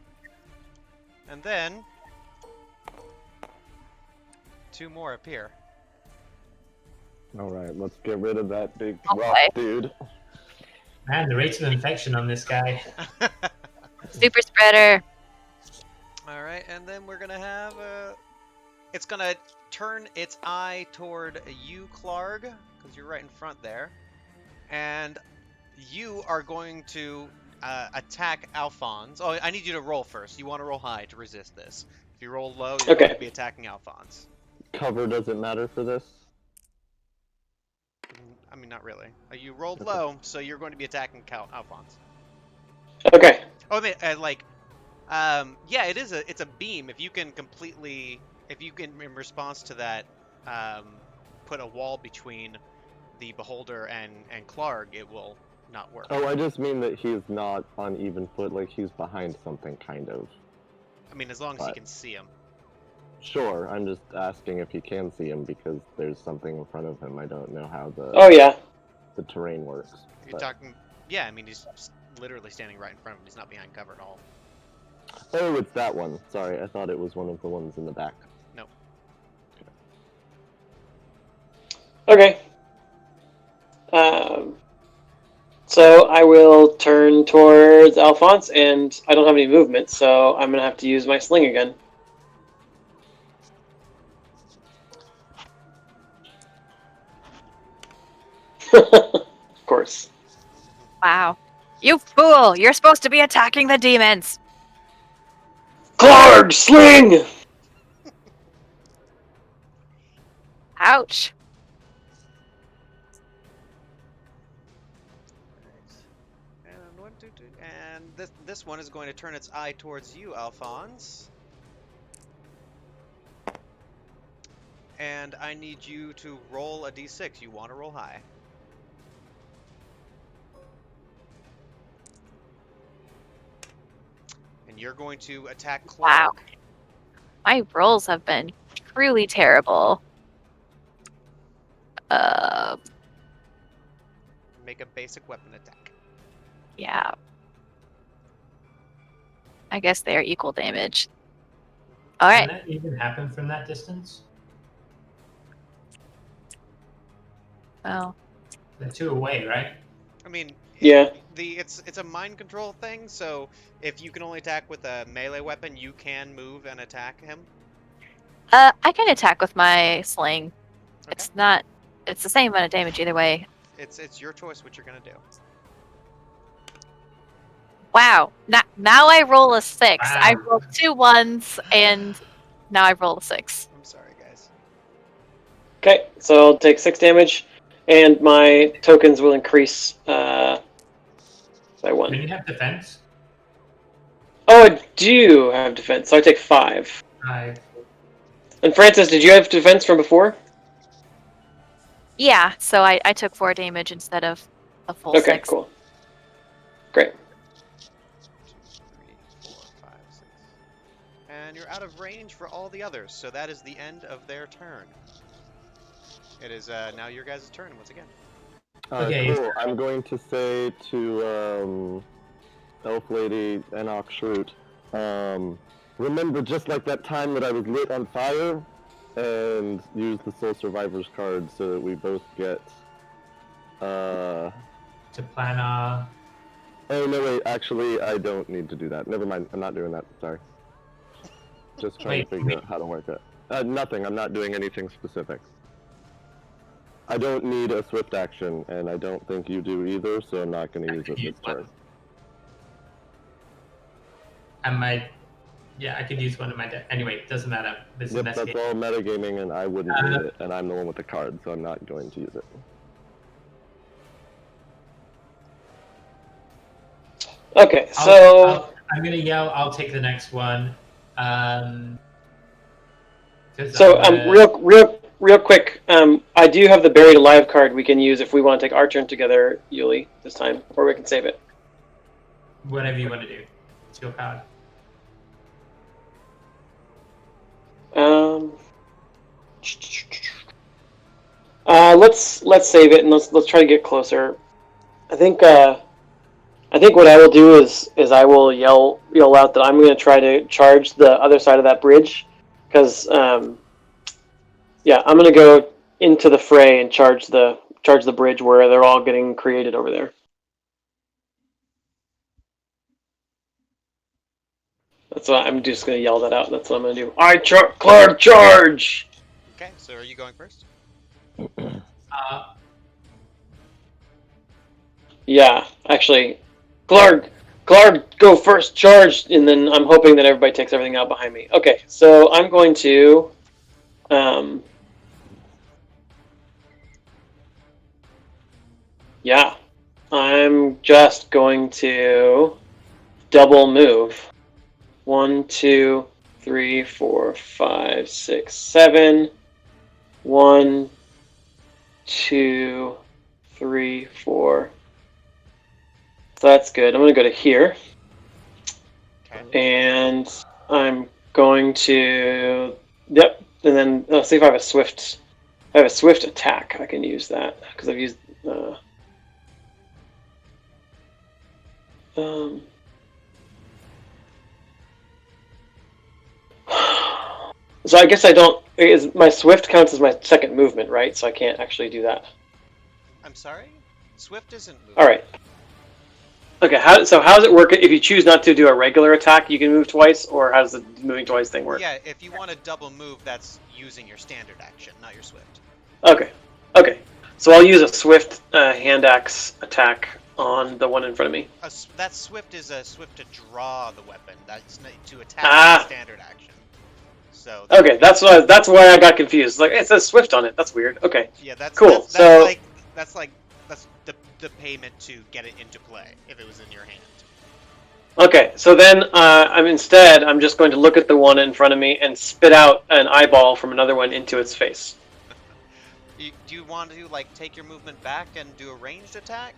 Speaker 2: and then 2 more appear.
Speaker 1: All right, let's get rid of that big
Speaker 5: Oh,
Speaker 1: rock
Speaker 5: boy.
Speaker 1: dude.
Speaker 3: Man, the rate of infection on this guy.
Speaker 5: Super spreader.
Speaker 2: All right, and then we're gonna have it's gonna turn its eye toward you, Clarg, because you're right in front there, and you are going to attack Alphonse. Oh, I need you to roll first. You want to roll high to resist this. If you roll low, you're going to be attacking Alphonse.
Speaker 1: Cover doesn't matter for this?
Speaker 2: I mean, not really. You rolled low, so you're going to be attacking Alphonse.
Speaker 4: Okay.
Speaker 2: Oh, yeah, it's a beam. If you can in response to that, put a wall between the beholder and Clarg, it will not work.
Speaker 1: Oh, I just mean that he's not on even foot, like he's behind something, kind of.
Speaker 2: I mean, as long as you can see him.
Speaker 1: Sure, I'm just asking if you can see him because there's something in front of him. I don't know how the terrain works.
Speaker 2: You're talking, yeah, I mean, he's literally standing right in front of him. He's not behind cover at all.
Speaker 1: Oh, it's that one. Sorry, I thought it was one of the ones in the back.
Speaker 2: No.
Speaker 4: Okay. So I will turn towards Alphonse, and I don't have any movement, so I'm going to have to use my sling again. Of course.
Speaker 5: Wow. You fool! You're supposed to be attacking the demons!
Speaker 4: Clarg, sling!
Speaker 5: Ouch.
Speaker 2: And this one is going to turn its eye towards you, Alphonse. And I need you to roll a d6. You want to roll high. you're going to attack Clark.
Speaker 5: Wow. My rolls have been truly terrible.
Speaker 2: Make a basic weapon attack.
Speaker 5: Yeah. I guess they are equal damage. All right.
Speaker 3: Can that even happen from that distance?
Speaker 5: Well,
Speaker 3: They're 2 away, right?
Speaker 2: I mean,
Speaker 4: Yeah.
Speaker 2: It's a mind control thing, so if you can only attack with a melee weapon, you can move and attack him.
Speaker 5: I can attack with my sling.
Speaker 2: Okay.
Speaker 5: It's the same amount of damage either way.
Speaker 2: It's your choice what you're gonna do.
Speaker 5: Wow. Now I roll a 6.
Speaker 3: Wow.
Speaker 5: I rolled 2 1s, and now I roll a 6.
Speaker 2: I'm sorry, guys.
Speaker 4: Okay, so I'll take 6 damage, and my tokens will increase by 1.
Speaker 3: Do you have defense?
Speaker 4: Oh, I do have defense, so I take 5.
Speaker 3: 5.
Speaker 4: And Francis, did you have defense from before?
Speaker 5: Yeah, so I took 4 damage instead of a full
Speaker 4: Okay,
Speaker 5: 6.
Speaker 4: cool. Great.
Speaker 2: 2, 3, 4, 5, 6. And you're out of range for all the others, so that is the end of their turn. It is now your guys' turn once again.
Speaker 3: Okay.
Speaker 1: Cool. I'm going to say to Elf Lady and Oxroot, remember just like that time that I was lit on fire, and use the Soul Survivors card so that we both get.
Speaker 3: To plan our.
Speaker 1: Oh no! Wait, actually, I don't need to do that. Never mind. I'm not doing that. Sorry. Just trying to figure out how to work it. Nothing. I'm not doing anything specific. I don't need a swift action, and I don't think you do either, so I'm not going to use it this turn.
Speaker 3: I could use one of my deck. Anyway, it doesn't matter. This is
Speaker 1: Yep, that's all metagaming, and I wouldn't use it, and I'm the one with the card, so I'm not going to use it.
Speaker 4: Okay, so
Speaker 3: I'm gonna yell. I'll take the next one.
Speaker 4: Real quick. I do have the buried alive card we can use if we want to take our turn together, Yuli, this time, or we can save it.
Speaker 3: Whatever you want to do. It's your card.
Speaker 4: Let's save it and let's try to get closer. I think what I will do is I will yell out that I'm going to try to charge the other side of that bridge, because I'm going to go into the fray and charge the bridge where they're all getting created over there. That's what I'm just going to yell that out. That's what I'm going to do. Clark, charge!
Speaker 2: Okay, so are you going first?
Speaker 4: Yeah, actually, Clark, go first, charge, and then I'm hoping that everybody takes everything out behind me. Okay, so I'm going to, I'm just going to double move. 1, 2, 3, 4, 5, 6, 7. 1, 2, 3, 4. So that's good. I'm going to go to here.
Speaker 2: Okay.
Speaker 4: And I'm going to... Yep. And then let's see if I have a swift... I have a swift attack. I can use that because I've used... So I guess I don't... My swift counts as my second movement, right? So I can't actually do that.
Speaker 2: I'm sorry? Swift isn't moving.
Speaker 4: All right. Okay, how does it work? If you choose not to do a regular attack, you can move twice, or how does the moving twice thing work?
Speaker 2: Yeah, if you want to double move, that's using your standard action, not your swift.
Speaker 4: Okay. So I'll use a swift hand axe attack on the one in front of me.
Speaker 2: That swift is a swift to draw the weapon. That's to attack the standard action. So
Speaker 4: okay, that's why I got confused. Like it says swift on it. That's weird. Okay.
Speaker 2: Yeah, that's
Speaker 4: cool.
Speaker 2: That's the payment to get it into play if it was in your hand.
Speaker 4: Okay, so then I'm just going to look at the one in front of me and spit out an eyeball from another one into its face.
Speaker 2: Do you want to take your movement back and do a ranged attack?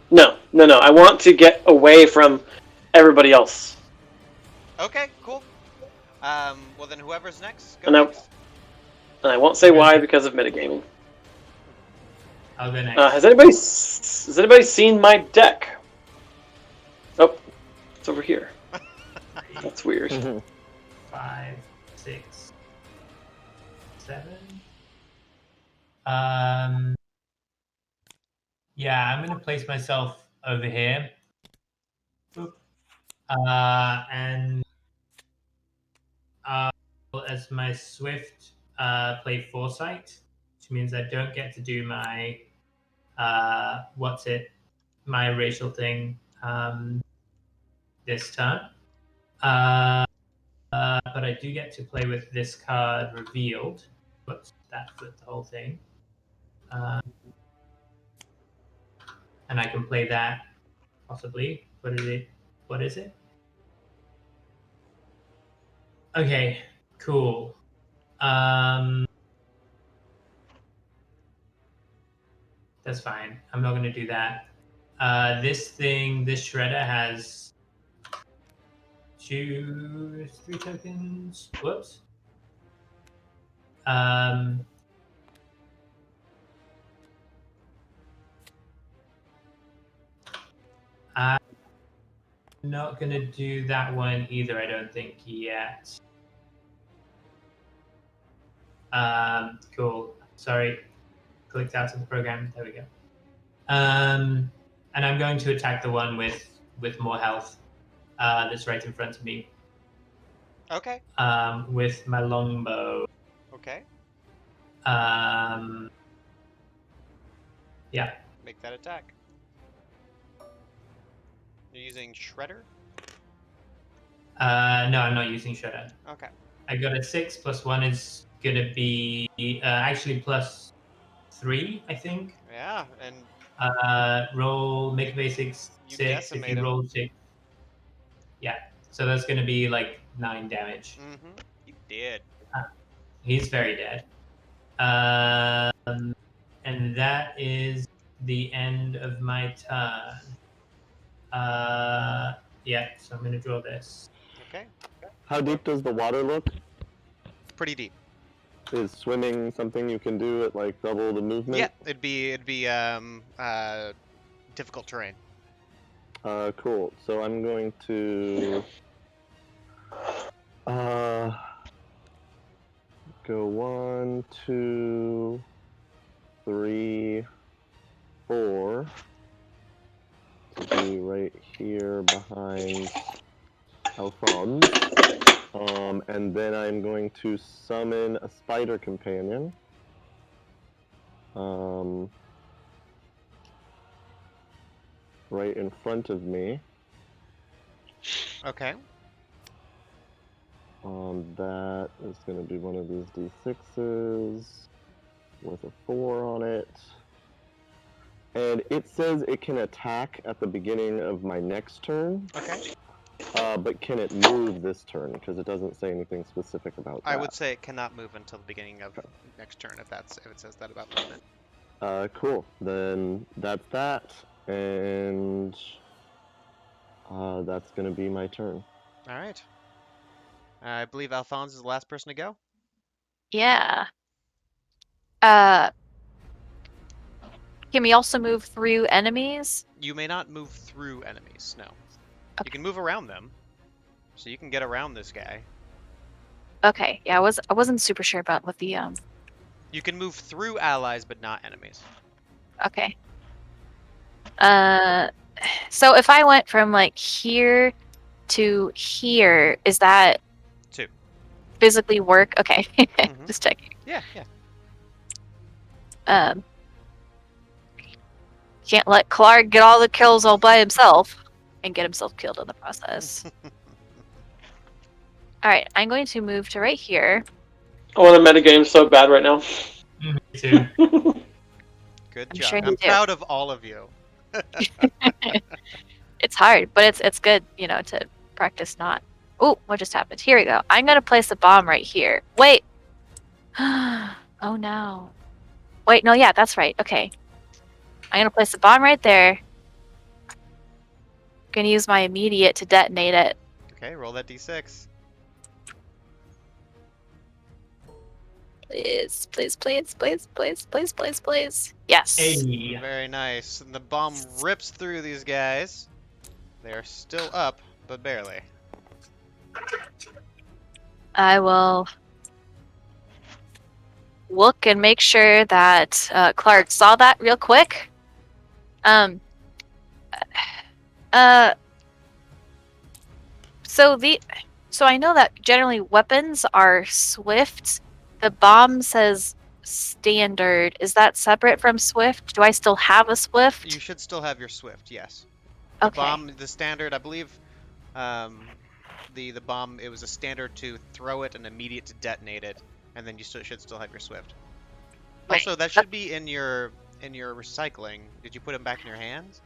Speaker 4: No. I want to get away from everybody else.
Speaker 2: Okay, cool. Well then, whoever's next, go
Speaker 4: And I-
Speaker 2: next.
Speaker 4: And I won't say why because of metagaming.
Speaker 3: I'll go next.
Speaker 4: Has anybody seen my deck? Oh, it's over here. That's weird.
Speaker 3: 5, 6, 7. Yeah, I'm gonna place myself over here. Boop. And as my swift, play Foresight, which means I don't get to do my my racial thing this turn. But I do get to play with this card revealed. Whoops, that flipped the whole thing. And I can play that possibly. What is it? Okay, cool. That's fine. I'm not going to do that. This shredder has 3 tokens. Whoops. I'm not going to do that one either, I don't think, yet. Cool. Sorry. Clicked out of the program. There we go. And I'm going to attack the one with more health that's right in front of me.
Speaker 2: Okay.
Speaker 3: With my longbow.
Speaker 2: Okay.
Speaker 3: Yeah.
Speaker 2: Make that attack. You're using Shredder?
Speaker 3: No, I'm not using Shredder.
Speaker 2: Okay.
Speaker 3: I got a 6 plus 1 is gonna be actually plus 3, I think.
Speaker 2: Yeah, and
Speaker 3: Roll, make a basic 6.
Speaker 2: decimate
Speaker 3: If you
Speaker 2: him.
Speaker 3: roll 6, yeah. So that's gonna be like 9 damage.
Speaker 2: Mm-hmm. You did.
Speaker 3: He's very dead. And that is the end of my turn. Yeah, so I'm gonna draw this.
Speaker 2: Okay.
Speaker 1: How deep does the water look?
Speaker 2: Pretty deep.
Speaker 1: Is swimming something you can do at like double the movement?
Speaker 2: Yeah, it'd be difficult terrain.
Speaker 1: Cool. So I'm going to go 1, 2, 3, 4 to be right here behind Alphonse. And then I'm going to summon a spider companion. Right in front of me.
Speaker 2: Okay.
Speaker 1: That is going to be one of these d6s with a 4 on it. And it says it can attack at the beginning of my next turn.
Speaker 2: Okay.
Speaker 1: But can it move this turn? Because it doesn't say anything specific about that.
Speaker 2: I would say it cannot move until the beginning of next turn if it says that about movement.
Speaker 1: Cool. Then that's that. And that's going to be my turn.
Speaker 2: All right. I believe Alphonse is the last person to go.
Speaker 5: Yeah. Can we also move through enemies?
Speaker 2: You may not move through enemies, no.
Speaker 5: Okay.
Speaker 2: You can move around them. So you can get around this guy.
Speaker 5: Okay. Yeah, I wasn't super sure about what the
Speaker 2: You can move through allies, but not enemies.
Speaker 5: Okay. So if I went from like here to here, is that
Speaker 2: 2.
Speaker 5: physically work? Okay.
Speaker 2: Mhm.
Speaker 5: Just checking.
Speaker 2: Yeah.
Speaker 5: Can't let Clark get all the kills all by himself and get himself killed in the process. Alright, I'm going to move to right here.
Speaker 4: I want to metagame so bad right now.
Speaker 3: Me too.
Speaker 2: Good
Speaker 5: I'm
Speaker 2: job.
Speaker 5: sure you
Speaker 2: I'm
Speaker 5: do.
Speaker 2: proud of all of you.
Speaker 5: It's hard, but it's good, to practice not. Oh, what just happened? Here we go. I'm gonna place a bomb right here. Wait. Oh no. Wait, no, yeah, that's right. Okay. I'm gonna place a bomb right there. gonna use my immediate to detonate it.
Speaker 2: Okay, roll that d6.
Speaker 5: Please, please, please, please, please, please, please, please. Yes.
Speaker 3: Hey.
Speaker 2: Very nice. And the bomb rips through these guys. They're still up, but barely.
Speaker 5: I will look and make sure that Clark saw that real quick. So I know that generally weapons are swift. The bomb says standard. Is that separate from swift? Do I still have a swift?
Speaker 2: You should still have your swift, yes. The
Speaker 5: Okay.
Speaker 2: bomb, the standard, I believe, the bomb, it was a standard to throw it and immediate to detonate it, and then you should still have your swift.
Speaker 5: Right.
Speaker 2: Also, that should be in your recycling. Did you put them back in your hands?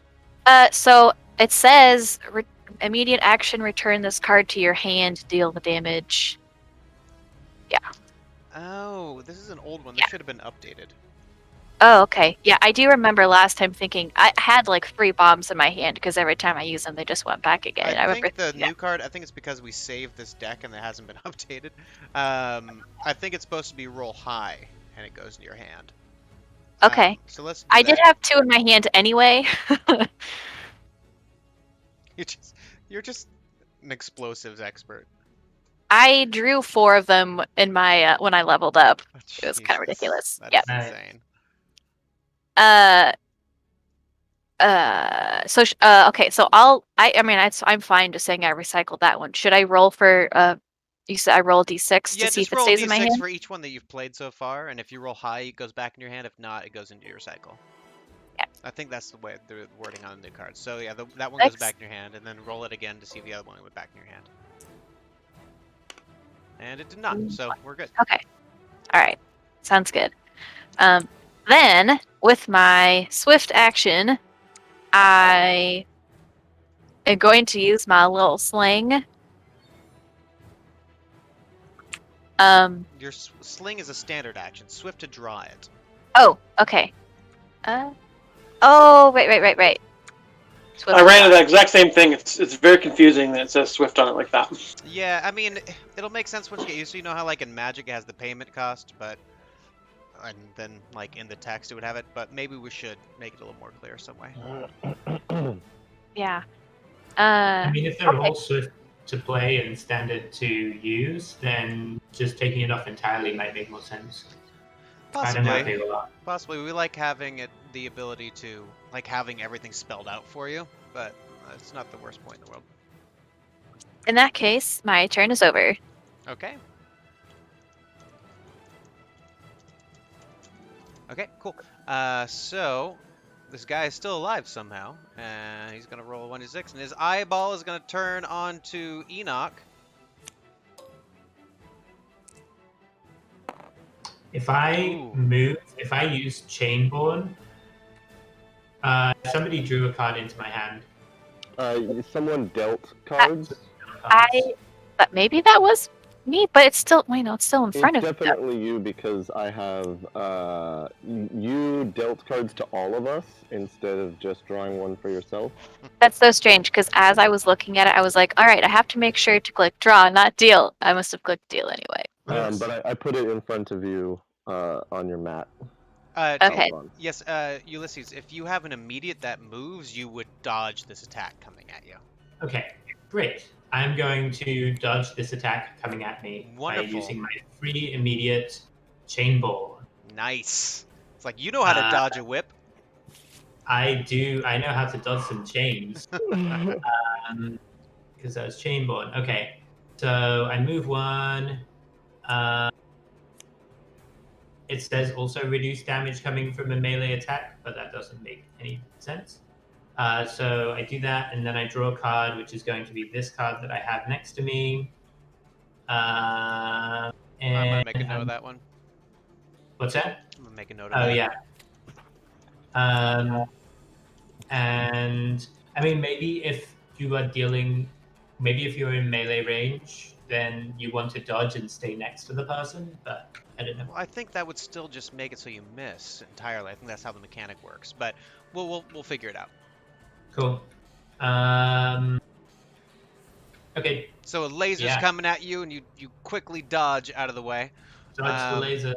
Speaker 5: So it says immediate action, return this card to your hand, deal the damage. Yeah.
Speaker 2: Oh, this is an old one.
Speaker 5: Yeah.
Speaker 2: This should have been updated.
Speaker 5: Oh, okay. Yeah, I do remember last time thinking I had like 3 bombs in my hand because every time I use them, they just went back again.
Speaker 2: I
Speaker 5: remember.
Speaker 2: think the new card, I think it's because we saved this deck and it hasn't been updated. I think it's supposed to be roll high and it goes in your hand.
Speaker 5: Okay.
Speaker 2: So let's do
Speaker 5: I did
Speaker 2: that.
Speaker 5: have 2 in my hand anyway.
Speaker 2: You're just an explosives expert.
Speaker 5: I drew 4 of them in my when I leveled up.
Speaker 2: Oh,
Speaker 5: It was kind of ridiculous.
Speaker 2: That's
Speaker 5: Yep.
Speaker 2: insane.
Speaker 5: Okay, so I'm fine just saying I recycled that one. Should I roll for you said I roll a d6
Speaker 2: Yeah,
Speaker 5: to see
Speaker 2: just
Speaker 5: if it
Speaker 2: roll
Speaker 5: stays in my
Speaker 2: d6
Speaker 5: hand?
Speaker 2: for each one that you've played so far, and if you roll high, it goes back in your hand. If not, it goes into your cycle.
Speaker 5: Yeah.
Speaker 2: I think that's the way the wording on the new card. So yeah, that one goes back in your hand, and then roll it again to see if the other one went back in your hand. And it did not, so we're good.
Speaker 5: Okay. All right. Sounds good. Then with my swift action, I am going to use my little sling.
Speaker 2: Your sling is a standard action. Swift to draw it.
Speaker 5: Oh, okay. Oh, right. Swift
Speaker 4: I ran into that exact same thing. It's very confusing that it says Swift on it like that.
Speaker 2: Yeah, I mean, it'll make sense once you get used to it. You know how, like, in Magic it has the payment cost, but... And then, like, in the text it would have it, but maybe we should make it a little more clear some way.
Speaker 5: Yeah.
Speaker 3: I mean, if they're
Speaker 5: okay.
Speaker 3: all swift to play and standard to use, then just taking it off entirely might make more sense. I don't know if they will.
Speaker 2: Possibly. We like having the ability to, like, having everything spelled out for you, but it's not the worst point in the world.
Speaker 5: In that case, my turn is over.
Speaker 2: Okay. Okay, cool. So this guy is still alive somehow, and he's gonna roll a 1d6, and his eyeball is gonna turn onto Enoch.
Speaker 3: If I if I use Chainborn, somebody drew a card into my hand.
Speaker 1: Someone dealt cards.
Speaker 5: But maybe that was me, but it's still, it's still in front
Speaker 1: It's
Speaker 5: of me.
Speaker 1: definitely you because I have you dealt cards to all of us instead of just drawing one for yourself.
Speaker 5: That's so strange because as I was looking at it, I was like, all right, I have to make sure to click draw, not deal. I must have clicked deal anyway.
Speaker 1: But I put it in front of you on your mat.
Speaker 5: Okay.
Speaker 2: Yes, Ulysses, if you have an immediate that moves, you would dodge this attack coming at you.
Speaker 3: Okay, great. I'm going to dodge this attack coming at me by
Speaker 2: Wonderful.
Speaker 3: using my free immediate Chainborn.
Speaker 2: Nice. It's like you know how to dodge a whip.
Speaker 3: I do. I know how to dodge some chains. Because that was Chainborn. Okay, so I move 1. It says also reduce damage coming from a melee attack, but that doesn't make any sense. So I do that, and then I draw a card, which is going to be this card that I have next to me.
Speaker 2: I'm gonna make a note of that one.
Speaker 3: What's that?
Speaker 2: I'm gonna make a note of that.
Speaker 3: Oh, yeah. And I mean, maybe if you are dealing, maybe if you're in melee range, then you want to dodge and stay next to the person, but I don't know.
Speaker 2: Well, I think that would still just make it so you miss entirely. I think that's how the mechanic works, but we'll figure it out.
Speaker 3: Cool. Okay,
Speaker 2: So a laser's
Speaker 3: Yeah.
Speaker 2: coming at you, and you quickly dodge out of the way.
Speaker 3: dodge the laser.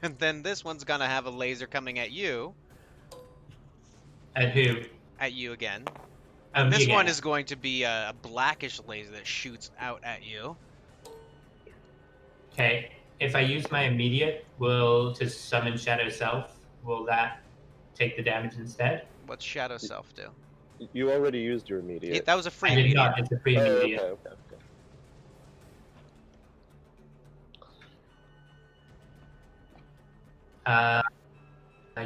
Speaker 2: And then this one's gonna have a laser coming at you.
Speaker 3: At who?
Speaker 2: At you again.
Speaker 3: Oh,
Speaker 2: And
Speaker 3: me
Speaker 2: this one
Speaker 3: again.
Speaker 2: is going to be a blackish laser that shoots out at you.
Speaker 3: Okay. If I use my immediate to summon Shadow Self, will that take the damage instead?
Speaker 2: What's Shadow Self do?
Speaker 1: You already used your immediate.
Speaker 2: That was a free
Speaker 3: I did
Speaker 2: immediate.
Speaker 3: not. It's a free
Speaker 1: Oh,
Speaker 3: immediate.
Speaker 1: okay.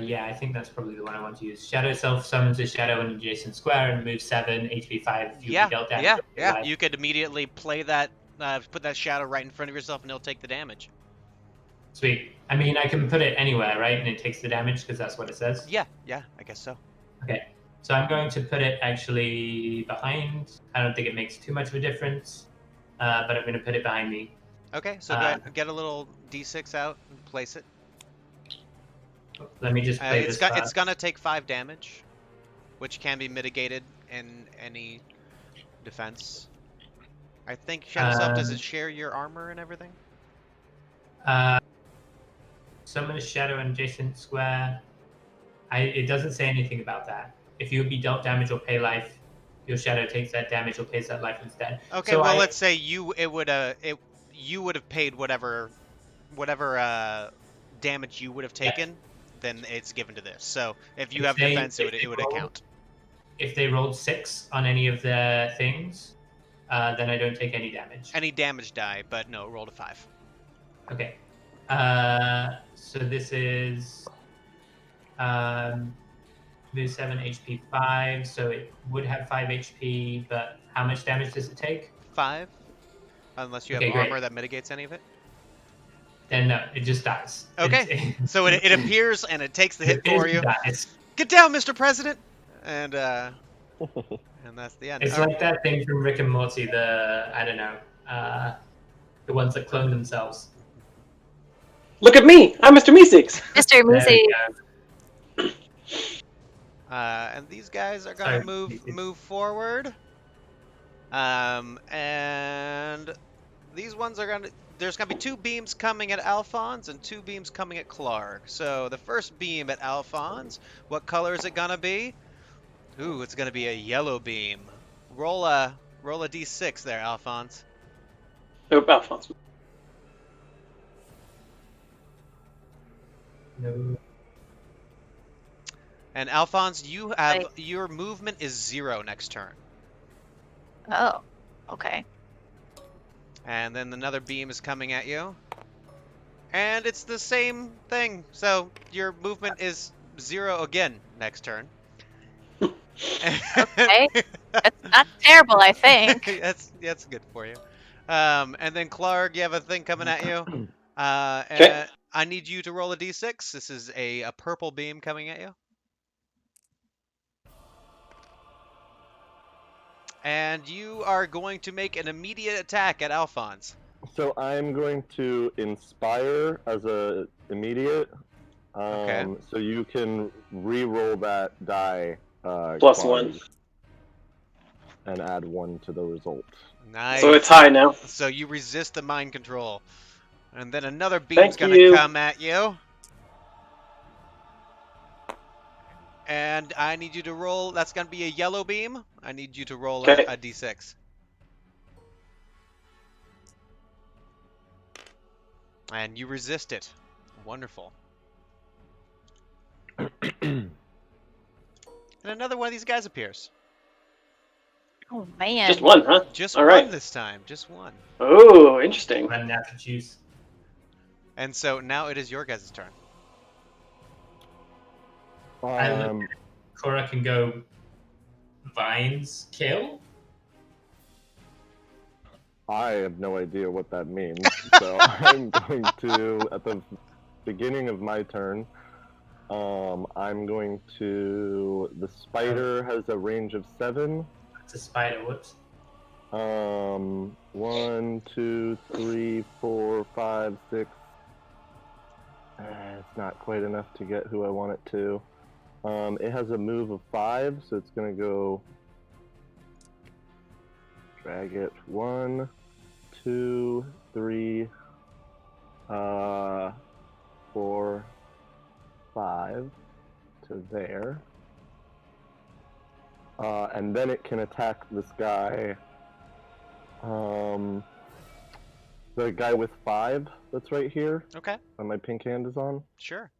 Speaker 3: Yeah, I think that's probably the one I want to use. Shadow Self summons a shadow in an adjacent square and moves 7, HP 5. If you be dealt damage.
Speaker 2: Yeah. You could immediately play that, put that shadow right in front of yourself, and it'll take the damage.
Speaker 3: Sweet. I mean, I can put it anywhere, right? And it takes the damage because that's what it says.
Speaker 2: Yeah, I guess so.
Speaker 3: Okay. So I'm going to put it actually behind. I don't think it makes too much of a difference, but I'm going to put it behind me.
Speaker 2: Okay, so get a little d6 out and place it.
Speaker 3: Let me just play this.
Speaker 2: It's gonna take 5 damage, which can be mitigated in any defense. I think Shadow Self, does it share your armor and everything?
Speaker 3: Summon a shadow in adjacent square. It doesn't say anything about that. If you would be dealt damage or pay life, your shadow takes that damage or pays that life instead.
Speaker 2: Okay, so well, let's say you would have paid whatever damage you would have taken. Yeah. Then it's given to this. So if you have defense, it would account. If
Speaker 3: they rolled 6 on any of their things, then I don't take any damage.
Speaker 2: Any damage die, but no, roll to 5.
Speaker 3: Okay. So this is move 7, HP 5, so it would have 5 HP, but how much damage does it take?
Speaker 2: 5. Unless you have armor that mitigates any of it.
Speaker 3: Then no, it just dies.
Speaker 2: Okay, so it appears and it takes the hit for you. Dies. Get down, Mr. President! And that's the end.
Speaker 3: It's like that thing from Rick and Morty, the ones that clone themselves.
Speaker 4: Look at me! I'm Mr. Meeseeks!
Speaker 5: Mr. Meeseeks!
Speaker 2: And these guys are gonna move forward. And these ones are gonna... There's going to be 2 beams coming at Alphonse and 2 beams coming at Clark. So the first beam at Alphonse, what color is it going to be? Ooh, it's going to be a yellow beam. Roll a d6 there, Alphonse.
Speaker 4: Nope, Alphonse.
Speaker 3: No.
Speaker 2: And Alphonse, you have your movement is 0 next turn.
Speaker 5: Oh, okay.
Speaker 2: And then another beam is coming at you. And it's the same thing. So your movement is 0 again next turn.
Speaker 5: Okay. That's not terrible, I think.
Speaker 2: that's good for you. And then Clark, you have a thing coming at you.
Speaker 4: Okay.
Speaker 2: I need you to roll a d6. This is a purple beam coming at you. And you are going to make an immediate attack at Alphonse.
Speaker 1: So I'm going to inspire as a immediate.
Speaker 2: Okay.
Speaker 1: So you can re-roll that die.
Speaker 4: +1.
Speaker 1: And add 1 to the result.
Speaker 2: Nice.
Speaker 4: So it's high now.
Speaker 2: So you resist the mind control. And then another beam's going to come at you. And I need you to roll. That's going to be a yellow beam. I need you to roll a d6. And you resist it. Wonderful. And another one of these guys appears.
Speaker 5: Oh, man.
Speaker 4: Just one, huh?
Speaker 2: Just
Speaker 4: All
Speaker 2: one
Speaker 4: right.
Speaker 2: this time. Just one.
Speaker 4: Oh, interesting.
Speaker 3: Run out to choose.
Speaker 2: And so now it is your guys' turn.
Speaker 3: Cora can go vines kill?
Speaker 1: I have no idea what that means, so I'm going to, at the beginning of my turn, I'm going to, the spider has a range of 7.
Speaker 3: It's a spider, whoops.
Speaker 1: 1, 2, 3, 4, 5, 6. It's not quite enough to get who I want it to. It has a move of 5, so it's gonna go. Drag it 1, 2, 3, 4, 5 to there. And then it can attack this guy. The guy with 5 that's right here.
Speaker 2: Okay.
Speaker 1: And my pink hand is on.
Speaker 2: Sure.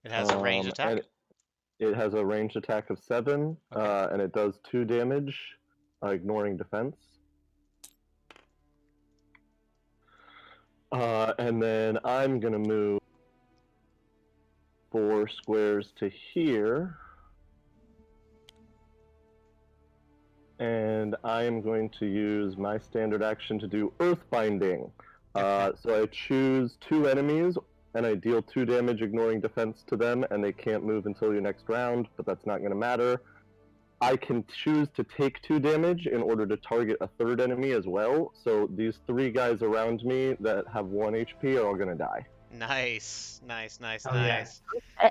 Speaker 2: It has a ranged attack.
Speaker 1: And it has a ranged attack of 7,
Speaker 2: Okay.
Speaker 1: and it does 2 damage, ignoring defense. And then I'm gonna move 4 squares to here. And I am going to use my standard action to do Earthbinding. So I choose 2 enemies, and I deal 2 damage, ignoring defense to them, and they can't move until your next round, but that's not going to matter. I can choose to take 2 damage in order to target a 3rd enemy as well, so these 3 guys around me that have 1 HP are all going to die.
Speaker 2: Nice, nice, nice,
Speaker 3: Oh, yeah.
Speaker 2: nice.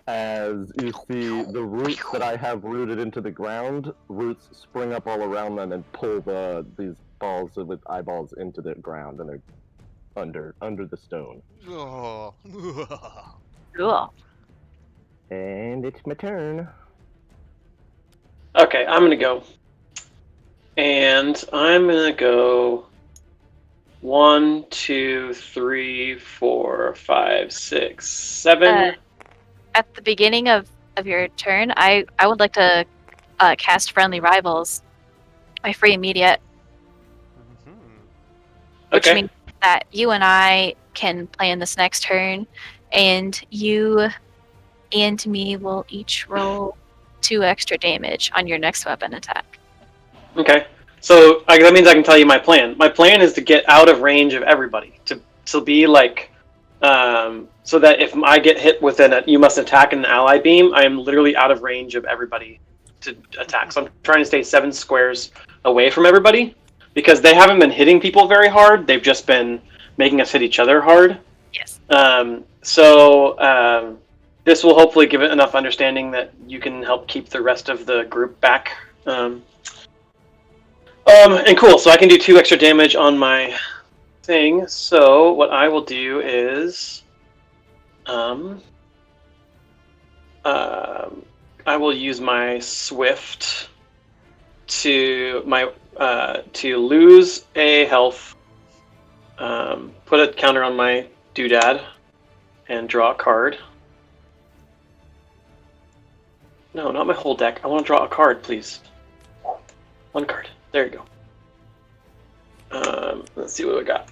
Speaker 1: As you see, the roots that I have rooted into the ground, roots spring up all around them and pull these balls with eyeballs into the ground, and they're under the stone.
Speaker 2: Oh.
Speaker 5: Cool.
Speaker 1: And it's my turn.
Speaker 4: Okay, I'm gonna go. And I'm gonna go 1, 2, 3, 4, 5, 6, 7.
Speaker 5: At the beginning of your turn, I would like to cast Friendly Rivals, my free immediate,
Speaker 2: Mhm.
Speaker 5: which
Speaker 4: Okay.
Speaker 5: means that you and I can plan this next turn, and you and me will each roll 2 extra damage on your next weapon attack.
Speaker 4: Okay. So that means I can tell you my plan. My plan is to get out of range of everybody. To be like, so that if I get hit with you must attack an ally beam, I am literally out of range of everybody to attack. So I'm trying to stay 7 squares away from everybody, because they haven't been hitting people very hard. They've just been making us hit each other hard.
Speaker 5: Yes.
Speaker 4: This will hopefully give it enough understanding that you can help keep the rest of the group back. And cool, so I can do 2 extra damage on my thing. So what I will do is, I will use my Swift to lose a health, put a counter on my doodad, and draw a card. No, not my whole deck. I want to draw a card, please. 1 card. There you go. Let's see what we got.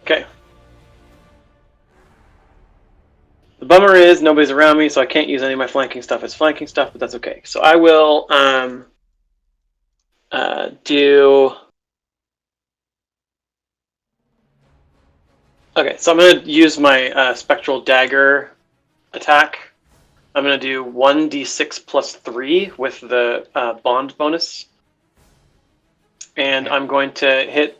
Speaker 4: Okay. The bummer is nobody's around me, so I can't use any of my flanking stuff as flanking stuff, but that's okay. So I will do... Okay, so I'm going to use my Spectral Dagger attack. I'm going to do 1d6 plus 3 with the bond bonus. And I'm going to hit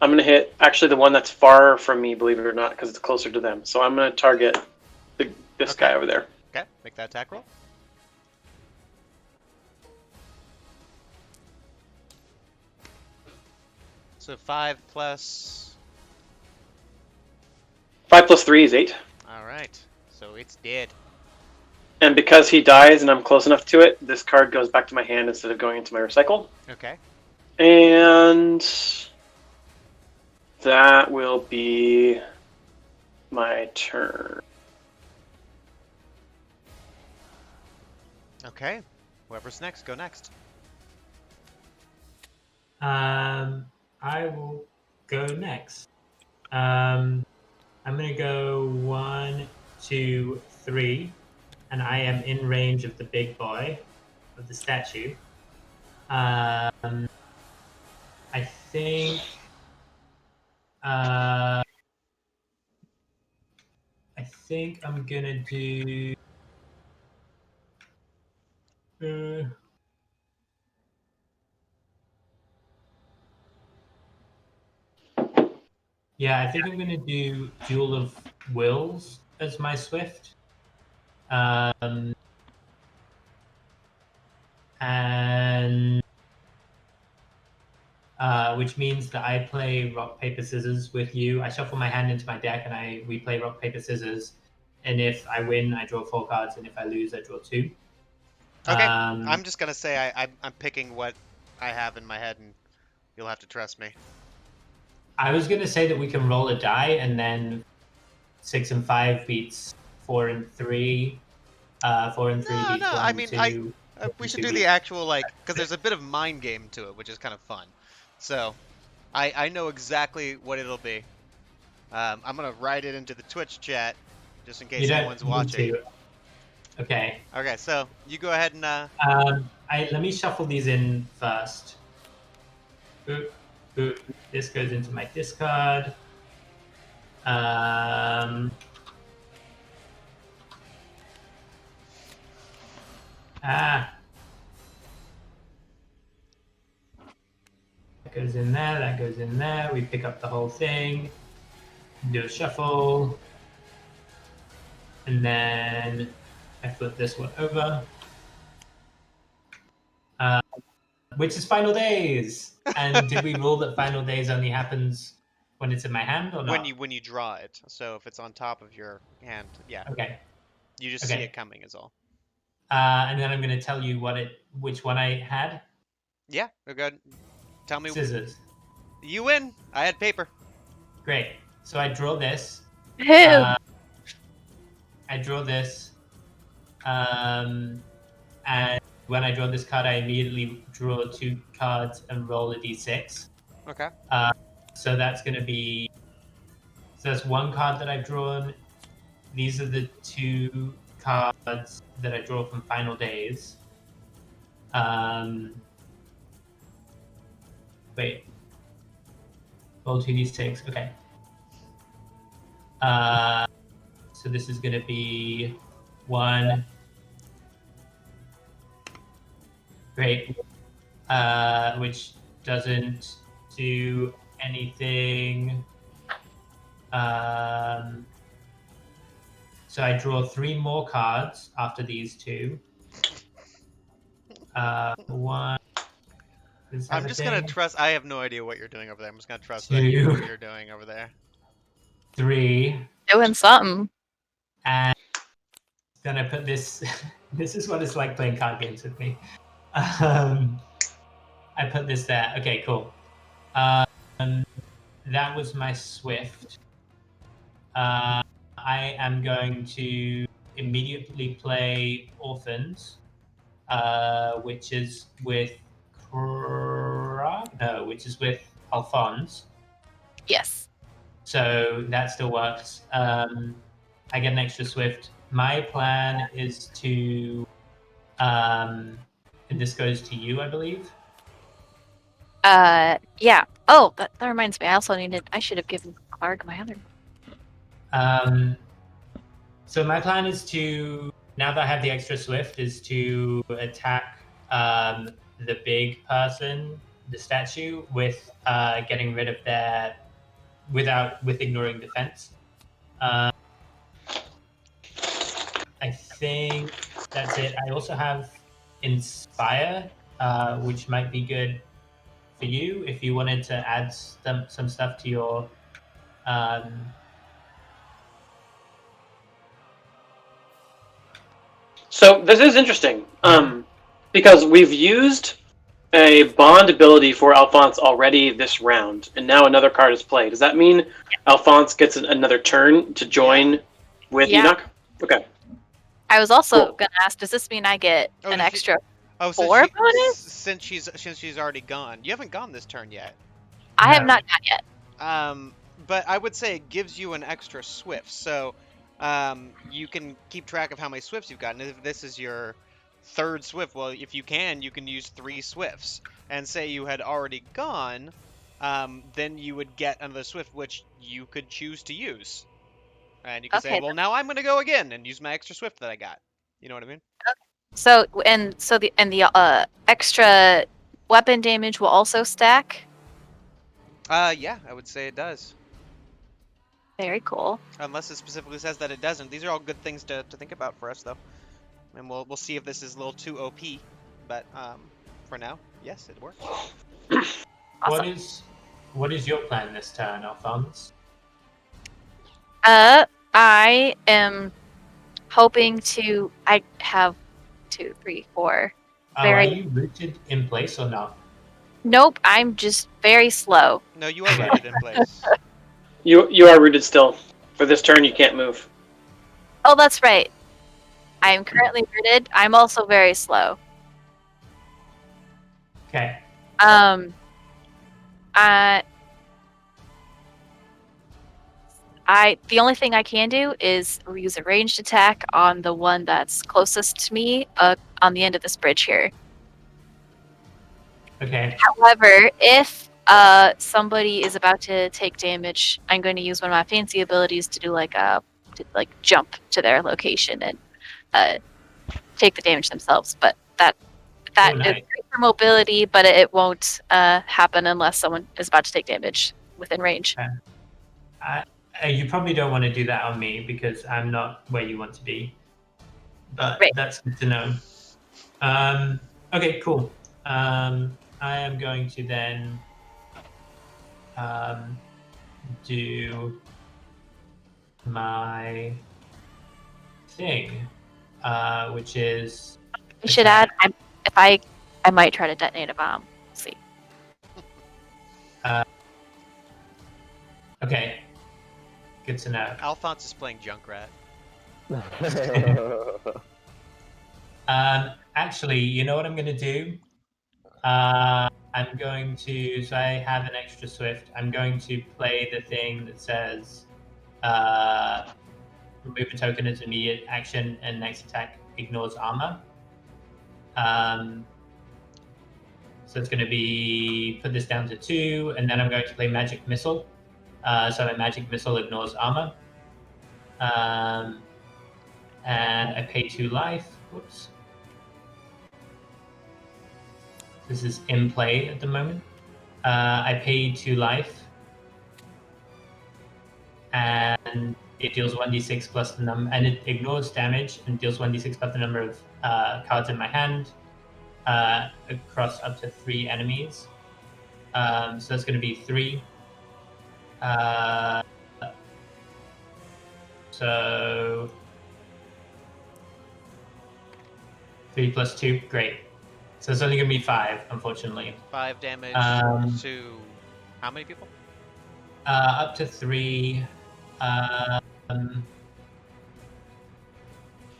Speaker 4: I'm going to hit actually the one that's far from me, believe it or not, because it's closer to them. So I'm going to target this guy over there.
Speaker 2: Okay, make that attack roll. So 5 plus...
Speaker 4: 5 plus 3 is 8.
Speaker 2: Alright, so it's dead.
Speaker 4: And because he dies and I'm close enough to it, this card goes back to my hand instead of going into my recycle.
Speaker 2: Okay.
Speaker 4: And that will be my turn.
Speaker 2: Okay, whoever's next, go next.
Speaker 3: I will go next. I'm gonna go 1, 2, 3, and I am in range of the big boy, of the statue. I think I'm gonna do. Yeah, I think I'm gonna do Duel of wills as my swift. And which means that I play rock, paper, scissors with you. I shuffle my hand into my deck and we play rock, paper, scissors. And if I win, I draw 4 cards, and if I lose, I draw 2.
Speaker 2: Okay, I'm just gonna say I'm picking what I have in my head, and you'll have to trust me.
Speaker 3: I was gonna say that we can roll a die, and then 6 and 5 beats 4 and 3. 4 and 3 beats 1
Speaker 2: I
Speaker 3: and
Speaker 2: mean,
Speaker 3: 2.
Speaker 2: we should do the actual, like, because there's a bit of mind game to it, which is kind of fun. So, I know exactly what it'll be. I'm gonna write it into the Twitch chat, just in case anyone's watching.
Speaker 3: Okay.
Speaker 2: Okay, so you go ahead and.
Speaker 3: Let me shuffle these in first. Boop, boop. This goes into my discard. That goes in there, that goes in there. We pick up the whole thing, do a shuffle, and then I flip this one over. Which is Final Days. And did we rule that Final Days only happens when it's in my hand or not?
Speaker 2: When you draw it. So if it's on top of your hand, yeah.
Speaker 3: Okay.
Speaker 2: You just see it coming is all.
Speaker 3: And then I'm going to tell you which one I had.
Speaker 2: Yeah, we're good. Tell me.
Speaker 3: Scissors.
Speaker 2: You win. I had paper.
Speaker 3: Great. So I draw this.
Speaker 5: Who?
Speaker 3: I draw this. And when I draw this card, I immediately draw 2 cards and roll a d6.
Speaker 2: Okay.
Speaker 3: So that's going to be... So that's 1 card that I've drawn. These are the 2 cards that I draw from Final Days. Wait. Roll 2d6. Okay. So this is going to be 1... Great. Which doesn't do anything. So I draw 3 more cards after these 2. 1.
Speaker 2: I'm just going to trust. I have no idea what you're doing over there. I'm just going to trust that
Speaker 3: 2.
Speaker 2: you know what you're doing over there.
Speaker 3: 3.
Speaker 5: Doing something.
Speaker 3: And then I put this. This is what it's like playing card games with me. I put this there. Okay, cool. That was my Swift. I am going to immediately play Orphans, which is with which is with Alphonse.
Speaker 5: Yes.
Speaker 3: So that still works. I get an extra Swift. My plan is to, and this goes to you, I believe.
Speaker 5: Yeah. Oh, that reminds me. I should have given Clark my other.
Speaker 3: So my plan is to, now that I have the extra Swift, is to attack the big person, the statue, with getting rid of their, with ignoring defense. I think that's it. I also have Inspire, which might be good for you if you wanted to add some stuff to your.
Speaker 4: So this is interesting, because we've used a bond ability for Alphonse already this round, and now another card is played. Does that mean Alphonse gets another turn to join with Enoch? Okay.
Speaker 5: I was also gonna ask, does this mean I get an extra 4 bonus?
Speaker 2: Since she's already gone. You haven't gone this turn yet.
Speaker 5: I have not gone yet.
Speaker 2: But I would say it gives you an extra Swift, so you can keep track of how many Swifts you've gotten. If this is your 3rd Swift, well, if you can use 3 Swifts. And say you had already gone, then you would get another Swift, which you could choose to use. And you can say, well, now I'm going to go again and use my extra Swift that I got. You know what I mean?
Speaker 5: Okay. So the extra weapon damage will also stack?
Speaker 2: Yeah, I would say it does.
Speaker 5: Very cool.
Speaker 2: Unless it specifically says that it doesn't. These are all good things to think about for us, though. And we'll see if this is a little too OP. But for now, yes, it works.
Speaker 5: Awesome.
Speaker 3: What is your plan this turn, Alphonse?
Speaker 5: I am hoping to. I have 2, 3, 4.
Speaker 3: Oh, are you rooted in place or not?
Speaker 5: Nope, I'm just very slow.
Speaker 2: No, you are rooted in place.
Speaker 4: You are rooted still. For this turn, you can't move.
Speaker 5: Oh, that's right. I am currently rooted. I'm also very slow.
Speaker 3: Okay.
Speaker 5: The only thing I can do is use a ranged attack on the one that's closest to me, on the end of this bridge here.
Speaker 3: Okay.
Speaker 5: However, if somebody is about to take damage, I'm going to use one of my fancy abilities to do jump to their location and take the damage themselves. But that
Speaker 3: Oh,
Speaker 5: is
Speaker 3: nice.
Speaker 5: great for mobility, but it won't happen unless someone is about to take damage within range.
Speaker 3: You probably don't want to do that on me because I'm not where you want to be. But
Speaker 5: Right.
Speaker 3: that's good to know. Okay, cool. I am going to then do my thing, which is...
Speaker 5: I should add, I might try to detonate a bomb. Let's see.
Speaker 3: Okay. Good to know.
Speaker 2: Alphonse is playing Junkrat.
Speaker 3: Actually, you know what I'm going to do? I'm going to, so I have an extra swift. I'm going to play the thing that says remove a token as immediate action and next attack ignores armor. So it's going to be, put this down to 2, and then I'm going to play Magic Missile. So my Magic Missile ignores armor. And I pay 2 life. Whoops. This is in play at the moment. I pay 2 life. And it deals 1d6 plus the number, and it ignores damage and deals 1d6 plus the number of cards in my hand across up to 3 enemies. So that's going to be 3. So 3 plus 2, great. So it's only going to be 5, unfortunately.
Speaker 2: 5 damage to how many people?
Speaker 3: Up to 3.
Speaker 4: Yeah,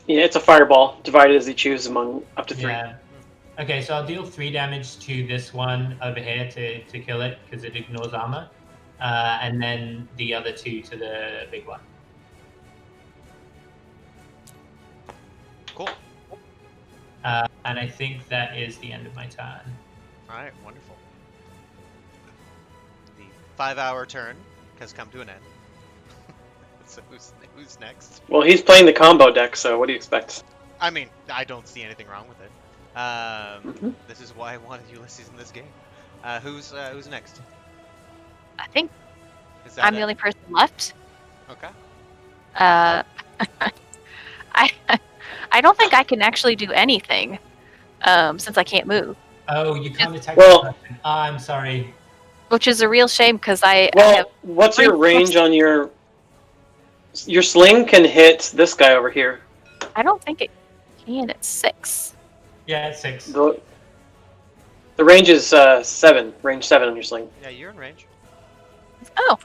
Speaker 4: it's a fireball, divided as you choose among up to 3.
Speaker 3: Yeah. Okay, so I'll deal 3 damage to this one over here to kill it, because it ignores armor. And then the other 2 to the big one.
Speaker 2: Cool.
Speaker 3: And I think that is the end of my turn.
Speaker 2: Alright, wonderful. The 5-hour turn has come to an end. So who's next?
Speaker 4: Well, he's playing the combo deck, so what do you expect?
Speaker 2: I mean, I don't see anything wrong with it. This is why I wanted Ulysses in this game. Who's next?
Speaker 5: I think
Speaker 2: Is that
Speaker 5: I'm the only person left.
Speaker 2: Okay.
Speaker 5: I don't think I can actually do anything, since I can't move.
Speaker 3: Oh, you can't attack
Speaker 4: Well-
Speaker 3: the person. I'm sorry.
Speaker 5: Which is a real shame because I
Speaker 4: Well,
Speaker 5: have.
Speaker 4: what's your range on your sling? Can hit this guy over here.
Speaker 5: I don't think it can. It's 6.
Speaker 3: Yeah, it's 6.
Speaker 4: The range is 7. Range 7 on your sling.
Speaker 2: Yeah, you're in range.
Speaker 5: Oh.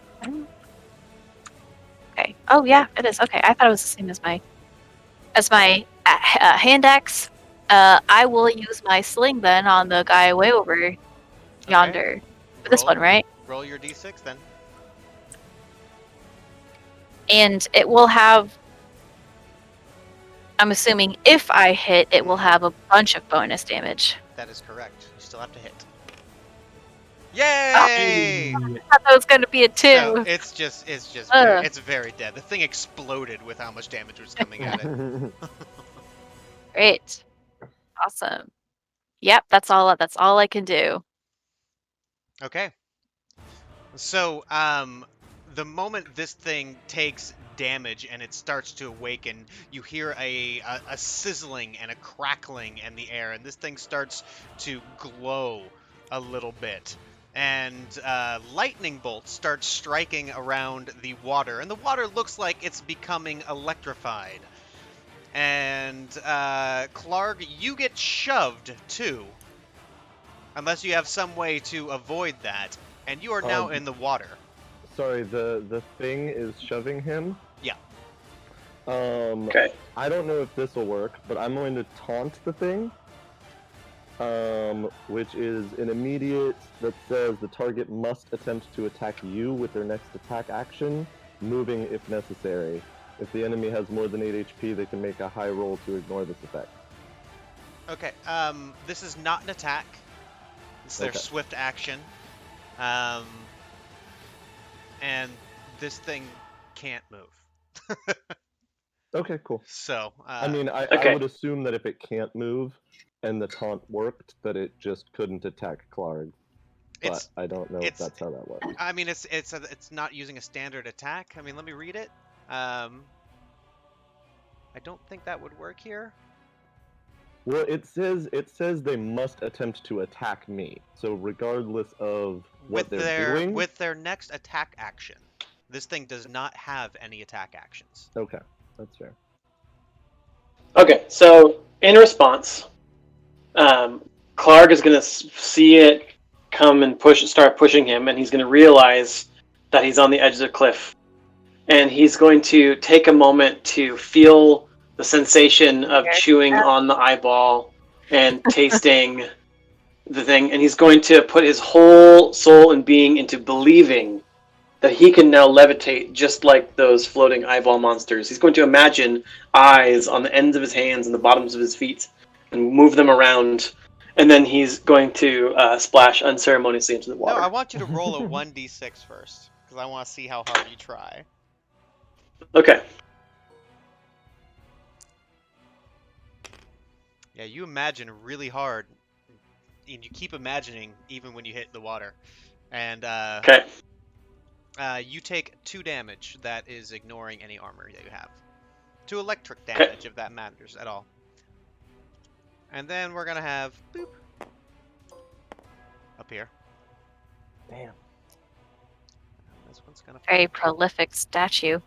Speaker 5: Okay. Oh yeah, it is. Okay, I thought it was the same as my hand axe. I will use my sling then on the guy way over yonder. For this one, right?
Speaker 2: Roll your d6 then.
Speaker 5: And it will have. I'm assuming if I hit, it will have a bunch of bonus damage.
Speaker 2: That is correct. You still have to hit. Yay!
Speaker 5: I thought that was going to be a 2.
Speaker 2: No, it's just it's very dead. The thing exploded with how much damage was coming at it.
Speaker 5: Great. Awesome. Yep, that's all I can do.
Speaker 2: Okay. So, the moment this thing takes damage and it starts to awaken, you hear a sizzling and a crackling in the air, and this thing starts to glow a little bit. And lightning bolts start striking around the water, and the water looks like it's becoming electrified. And Clark, you get shoved too, unless you have some way to avoid that, and you are now in the water.
Speaker 1: Sorry, the thing is shoving him?
Speaker 2: Yeah.
Speaker 4: Okay.
Speaker 1: I don't know if this will work, but I'm going to taunt the thing, which is an immediate that says the target must attempt to attack you with their next attack action, moving if necessary. If the enemy has more than 8 HP, they can make a high roll to ignore this effect.
Speaker 2: Okay, this is not an attack. This is their swift action. And this thing can't move.
Speaker 1: Okay, cool.
Speaker 2: So,
Speaker 1: I mean, I would assume that if it can't move and the taunt worked, that it just couldn't attack Clark. But I don't know if that's how that works.
Speaker 2: I mean, it's not using a standard attack. I mean, let me read it. I don't think that would work here.
Speaker 1: Well, it says they must attempt to attack me. So regardless of what they're doing,
Speaker 2: with their next attack action, this thing does not have any attack actions.
Speaker 1: Okay, that's fair.
Speaker 4: Okay, so in response, Clark is going to see it come and start pushing him, and he's going to realize that he's on the edge of the cliff. And he's going to take a moment to feel the sensation of chewing on the eyeball and tasting the thing. And he's going to put his whole soul and being into believing that he can now levitate just like those floating eyeball monsters. He's going to imagine eyes on the ends of his hands and the bottoms of his feet and move them around. And then he's going to splash unceremoniously into the water.
Speaker 2: No, I want you to roll a 1d6 first, because I want to see how hard you try.
Speaker 4: Okay.
Speaker 2: Yeah, you imagine really hard, and you keep imagining even when you hit the water. And you take 2 damage. That is ignoring any armor that you have. 2 electric damage, if that matters at all. And then we're gonna have boop up here.
Speaker 1: Damn.
Speaker 2: This one's gonna
Speaker 5: Very prolific statue.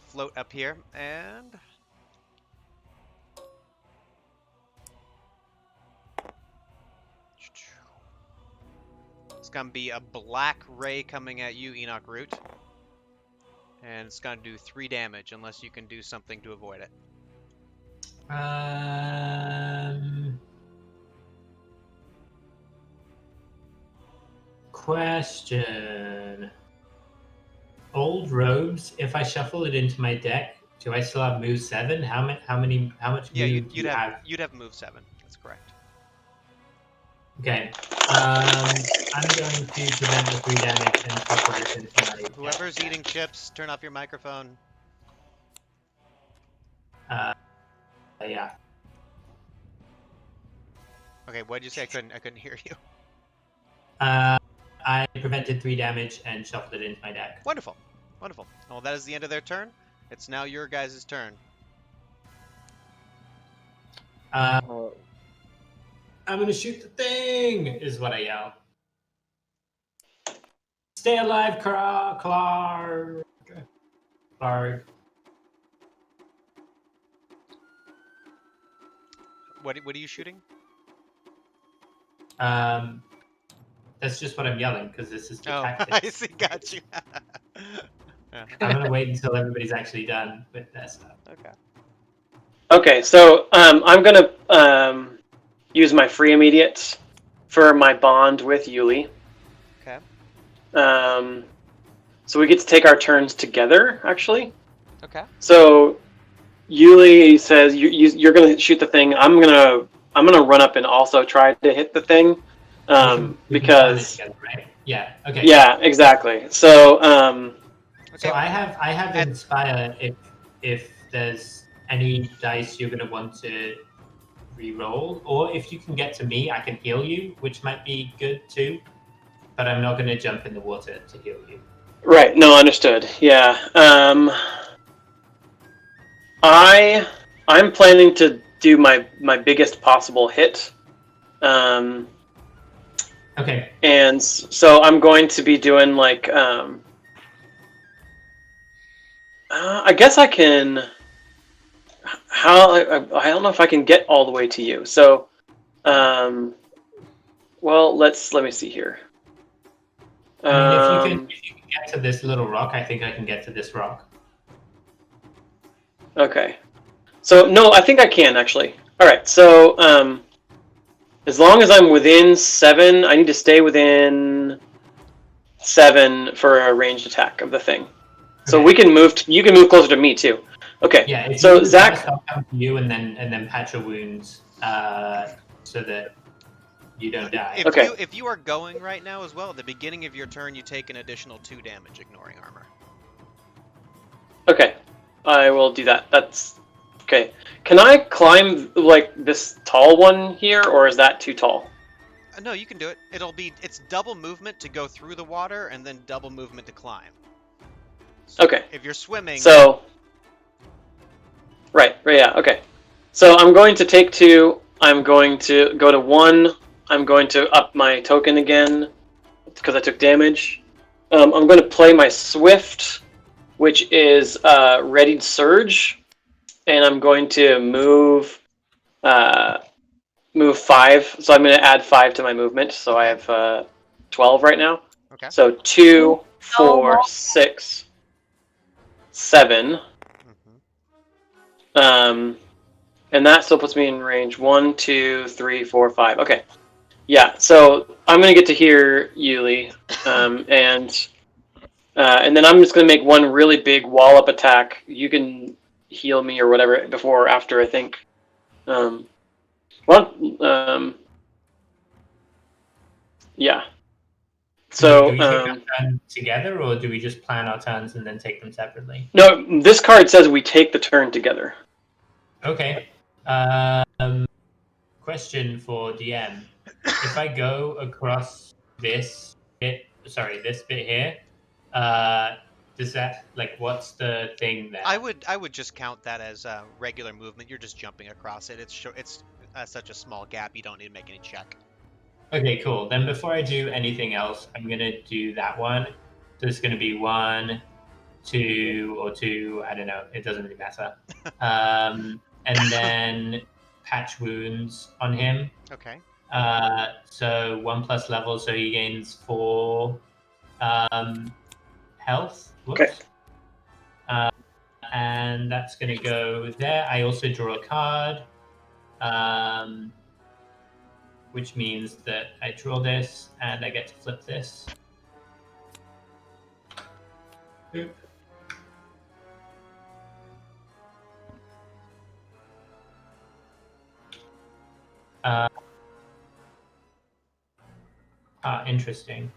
Speaker 2: float up here, and it's gonna be a black ray coming at you, Enoch Root, and it's gonna do 3 damage unless you can do something to avoid it.
Speaker 3: Question. Old robes. If I shuffle it into my deck, do I still have move 7? How much?
Speaker 2: Yeah,
Speaker 3: move
Speaker 2: you'd have move 7. That's correct.
Speaker 3: Okay. I'm going to prevent the 3 damage and shuffle this into my.
Speaker 2: Whoever's eating chips, turn off your microphone.
Speaker 3: Yeah.
Speaker 2: Okay, what'd you say? I couldn't hear you.
Speaker 3: I prevented 3 damage and shuffled it into my deck.
Speaker 2: Wonderful. Wonderful. Well, that is the end of their turn. It's now your guys' turn.
Speaker 3: I'm gonna shoot the thing, is what I yell. Stay alive, Clark. Clark.
Speaker 2: What are you shooting?
Speaker 3: That's just what I'm yelling, because this is the
Speaker 2: Oh,
Speaker 3: tactics.
Speaker 2: I see. Got you. Yeah.
Speaker 3: I'm gonna wait until everybody's actually done with their stuff.
Speaker 2: Okay.
Speaker 4: Okay, so I'm gonna use my free immediates for my bond with Yuli.
Speaker 2: Okay.
Speaker 4: So we get to take our turns together, actually.
Speaker 2: Okay.
Speaker 4: So Yuli says you're gonna shoot the thing. I'm gonna run up and also try to hit the thing. Because
Speaker 3: together, right? Yeah. Okay.
Speaker 4: Yeah, exactly. So
Speaker 3: So I have Inspire if there's any dice you're gonna want to re-roll, or if you can get to me, I can heal you, which might be good too. But I'm not gonna jump in the water to heal you.
Speaker 4: Right. No, understood. Yeah. I'm planning to do my biggest possible hit.
Speaker 3: Okay.
Speaker 4: And so I'm going to be doing like I guess I can. How I don't know if I can get all the way to you. So, well, let me see here.
Speaker 3: I mean, if you can get to this little rock, I think I can get to this rock.
Speaker 4: Okay. So no, I think I can actually. All right. So as long as I'm within 7, I need to stay within 7 for a ranged attack of the thing. So
Speaker 3: Okay.
Speaker 4: we can move. You can move closer to me too. Okay.
Speaker 3: Yeah. If
Speaker 4: So
Speaker 3: you
Speaker 4: Zack,
Speaker 3: I'll come to you and then patch your wounds, so that you don't die.
Speaker 4: Okay.
Speaker 2: If you are going right now as well, at the beginning of your turn, you take an additional 2 damage, ignoring armor.
Speaker 4: Okay, I will do that. That's okay. Can I climb like this tall one here, or is that too tall?
Speaker 2: No, you can do it. It's double movement to go through the water, and then double movement to climb. So
Speaker 4: Okay.
Speaker 2: if you're swimming,
Speaker 4: So, right, yeah, okay. So I'm going to take 2. I'm going to go to 1. I'm going to up my token again because I took damage. I'm going to play my Swift, which is Readied Surge, and I'm going to move 5. So I'm going to add 5 to my movement. So I have 12 right now.
Speaker 2: okay.
Speaker 4: So 2, 4,
Speaker 5: no.
Speaker 4: 6, 7.
Speaker 2: Mhm.
Speaker 4: And that still puts me in range 1, 2, 3, 4, 5. Okay. Yeah, so I'm going to get to hear Yuli. And then I'm just going to make one really big wall-up attack. You can heal me or whatever before or after, I think. Yeah. So,
Speaker 3: do we take our turn together, or do we just plan our turns and then take them separately?
Speaker 4: no, this card says we take the turn together.
Speaker 3: Okay. Question for DM: if I go across this bit here, does that what's the thing there?
Speaker 2: I would just count that as regular movement. You're just jumping across it. It's such a small gap. You don't need to make any check.
Speaker 3: Okay, cool. Then before I do anything else, I'm gonna do that one. So it's gonna be 1, 2, or 2. I don't know. It doesn't really matter. And then patch wounds on him.
Speaker 2: Okay.
Speaker 3: So 1 plus level, so he gains 4 health. Whoops.
Speaker 4: Okay.
Speaker 3: And that's gonna go there. I also draw a card. Which means that I draw this and I get to flip this. Oop. Interesting.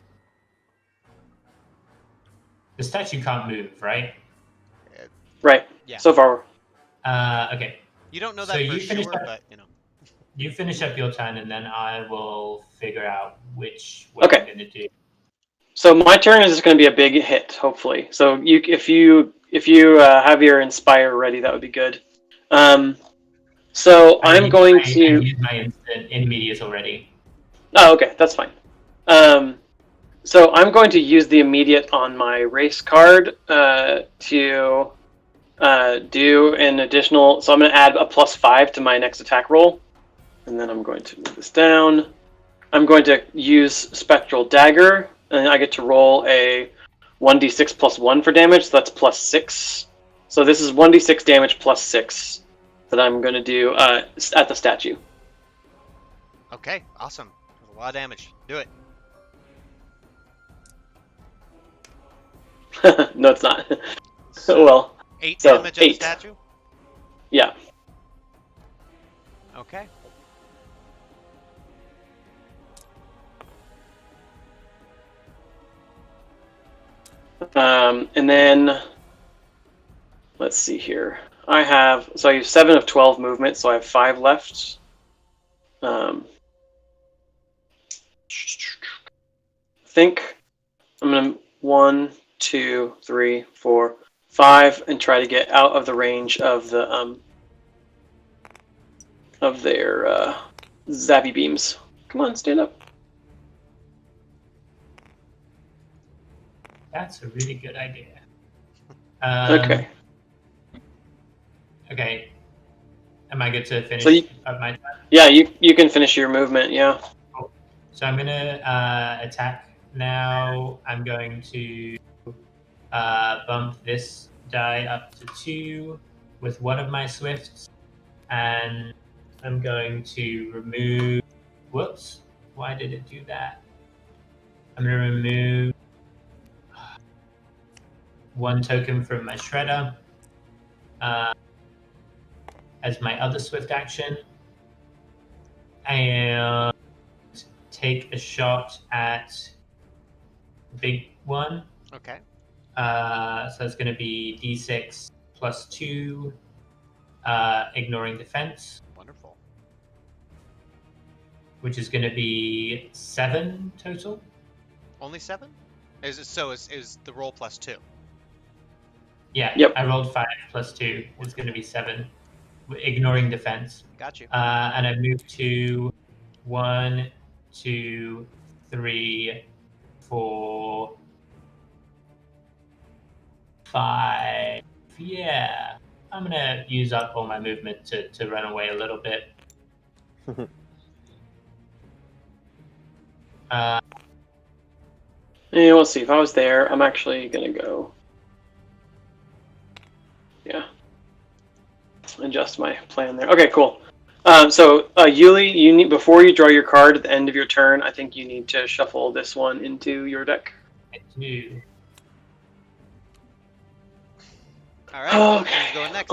Speaker 3: The statue can't move, right?
Speaker 4: Right.
Speaker 2: Yeah.
Speaker 4: So far.
Speaker 3: Okay.
Speaker 2: You don't know
Speaker 3: So
Speaker 2: that
Speaker 3: you
Speaker 2: for
Speaker 3: finish
Speaker 2: sure,
Speaker 3: up-
Speaker 2: but you know.
Speaker 3: You finish up your turn, and then I will figure out which way I'm going to do.
Speaker 4: So my turn is just going to be a big hit, hopefully. So if you have your Inspire ready, that would be good. So I'm going to.
Speaker 3: I used my instant immediate already.
Speaker 4: Oh, okay, that's fine. So I'm going to use the immediate on my race card to do an additional. So I'm going to add a +5 to my next attack roll, and then I'm going to move this down. I'm going to use Spectral Dagger, and I get to roll a 1d6 + 1 for damage, so that's +6. So this is 1d6 damage +6 that I'm going to do at the statue.
Speaker 2: Okay, awesome. That's a lot of damage. Do it.
Speaker 4: No, it's not.
Speaker 2: So,
Speaker 4: Well,
Speaker 2: 8
Speaker 4: so,
Speaker 2: damage at
Speaker 4: 8.
Speaker 2: the statue?
Speaker 4: Yeah.
Speaker 2: Okay.
Speaker 4: And then, let's see here. I have 7 of 12 movement, so I have 5 left. I think I'm gonna 1, 2, 3, 4, 5, and try to get out of the range of the of their zappy beams. Come on, stand up.
Speaker 3: That's a really good idea.
Speaker 4: Okay.
Speaker 3: Okay. Am I good to finish
Speaker 4: So
Speaker 3: up my turn?
Speaker 4: yeah, you can finish your movement. Yeah.
Speaker 3: So I'm gonna attack now. I'm going to bump this die up to 2 with one of my swifts, and I'm going to remove. Whoops! Why did it do that? I'm gonna remove 1 token from my shredder as my other swift action, and take a shot at the big one.
Speaker 2: Okay.
Speaker 3: So it's going to be d6 plus 2, ignoring defense,
Speaker 2: Wonderful.
Speaker 3: which is going to be 7 total.
Speaker 2: Only 7? Is the roll plus 2?
Speaker 3: Yeah,
Speaker 4: Yep.
Speaker 3: I rolled 5 plus 2. It's going to be 7, ignoring defense.
Speaker 2: Got you.
Speaker 3: And I move to 1, 2, 3, 4, 5. Yeah. I'm going to use up all my movement to run away a little bit.
Speaker 4: Yeah, we'll see. If I was there, I'm actually gonna go. Yeah. Adjust my plan there. Okay, cool. So Yuli, you need before you draw your card at the end of your turn, I think you need to shuffle this one into your deck.
Speaker 3: I do.
Speaker 2: All right.
Speaker 4: Okay.
Speaker 2: Who's going next?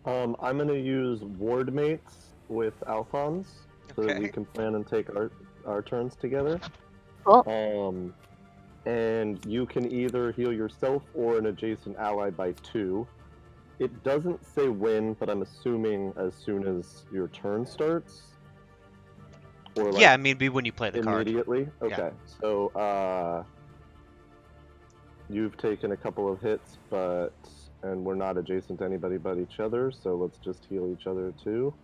Speaker 1: I'm gonna use ward mates with Alphonse so that we
Speaker 2: Okay.
Speaker 1: can plan and take our turns together.
Speaker 5: Cool.
Speaker 1: And you can either heal yourself or an adjacent ally by 2. It doesn't say when, but I'm assuming as soon as your turn starts. Or
Speaker 2: Yeah, I mean, be when you play the card.
Speaker 1: immediately.
Speaker 2: Yeah.
Speaker 1: Okay, so you've taken a couple of hits, and we're not adjacent to anybody but each other, so let's just heal each other too.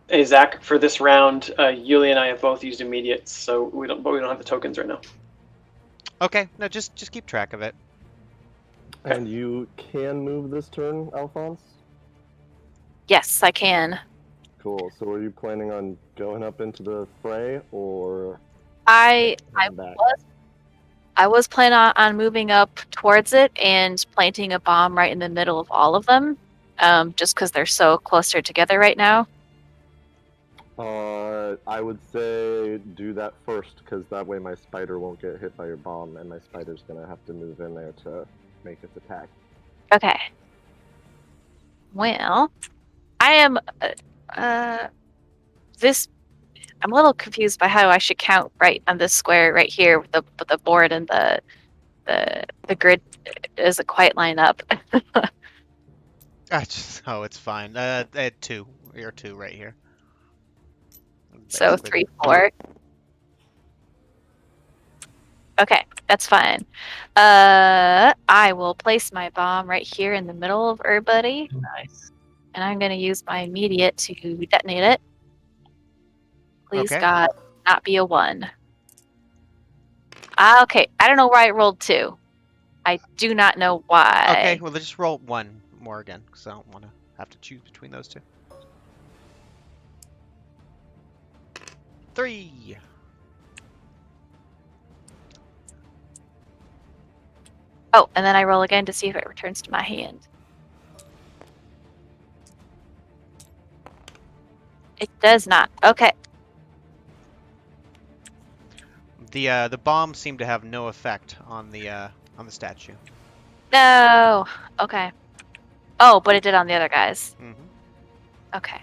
Speaker 4: Hey Zach, for this round, Yuli and I have both used immediates, so we don't have the tokens right now.
Speaker 2: Okay. No, just keep track of it.
Speaker 1: And you can move this turn, Alphonse?
Speaker 5: Yes, I can.
Speaker 1: Cool. So are you planning on going up into the fray, or
Speaker 5: I
Speaker 1: back?
Speaker 5: was planning on moving up towards it and planting a bomb right in the middle of all of them, just because they're so closer together right now.
Speaker 1: I would say do that first, because that way my spider won't get hit by your bomb, and my spider's gonna have to move in there to make its attack.
Speaker 5: Okay. Well, I am. This. I'm a little confused by how I should count right on this square right here with the board and the grid doesn't quite line up.
Speaker 2: Oh, it's fine. 2. You're 2 right here.
Speaker 5: So
Speaker 2: Basically.
Speaker 5: 3, 4. Okay, that's fine. I will place my bomb right here in the middle of everybody,
Speaker 3: Nice.
Speaker 5: and I'm going to use my immediate to detonate it. Please,
Speaker 2: Okay.
Speaker 5: God, not be a 1. Okay, I don't know why I rolled 2. I do not know why.
Speaker 2: Okay, well, let's just roll 1 more again, because I don't want to have to choose between those 2. 3.
Speaker 5: Oh, and then I roll again to see if it returns to my hand. It does not. Okay.
Speaker 2: The bomb seemed to have no effect on the statue.
Speaker 5: No. Okay. Oh, but it did on the other guys.
Speaker 2: Mm-hmm.
Speaker 5: Okay.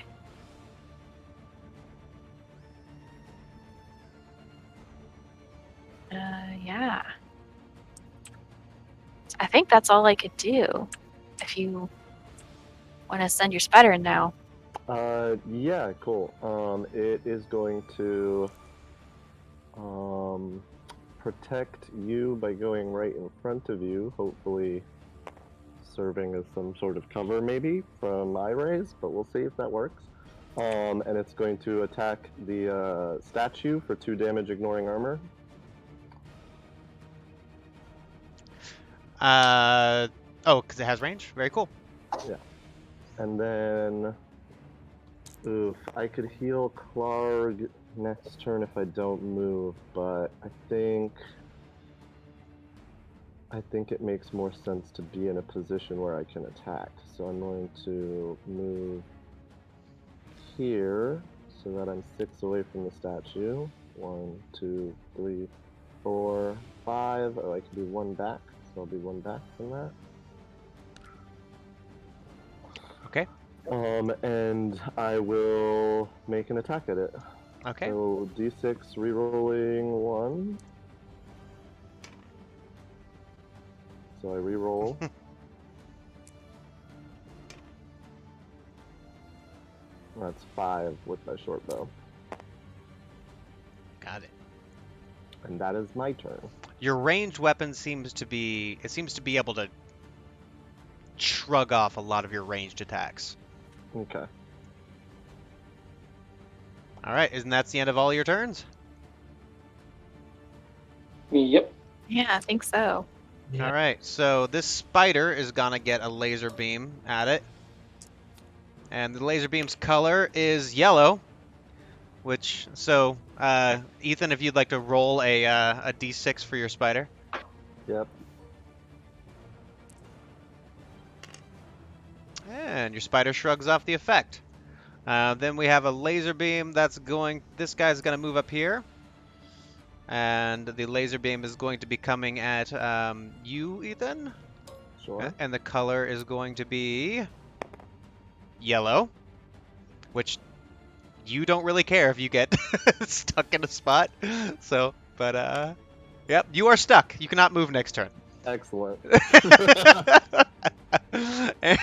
Speaker 5: Yeah. I think that's all I could do. If you want to send your spider in now.
Speaker 1: Yeah, cool. It is going to, protect you by going right in front of you, hopefully serving as some sort of cover maybe from my rays, but we'll see if that works. And it's going to attack the statue for 2 damage, ignoring armor.
Speaker 2: Oh, because it has range? Very cool.
Speaker 1: Yeah. And then, oof, I could heal Clarg next turn if I don't move, but I think it makes more sense to be in a position where I can attack. So I'm going to move here so that I'm 6 away from the statue. 1, 2, 3, 4, 5. Oh, I can do 1 back, so I'll do 1 back from that.
Speaker 2: Okay.
Speaker 1: And I will make an attack at it.
Speaker 2: Okay.
Speaker 1: So d6 rerolling 1. So I reroll. That's 5 with my short bow.
Speaker 2: Got it.
Speaker 1: And that is my turn.
Speaker 2: Your ranged weapon seems to be able to shrug off a lot of your ranged attacks.
Speaker 1: Okay.
Speaker 2: All right, isn't that the end of all your turns?
Speaker 4: Yep.
Speaker 5: Yeah, I think so.
Speaker 3: Yeah.
Speaker 2: All right, so this spider is gonna get a laser beam at it, and the laser beam's color is yellow. Which, so Ethan, if you'd like to roll a d6 for your spider.
Speaker 1: Yep.
Speaker 2: And your spider shrugs off the effect. Then we have a laser beam that's going... This guy's going to move up here. And the laser beam is going to be coming at you, Ethan.
Speaker 1: Sure.
Speaker 2: And the color is going to be yellow. Which you don't really care if you get stuck in a spot. So, but, yep, you are stuck. You cannot move next turn.
Speaker 1: Excellent.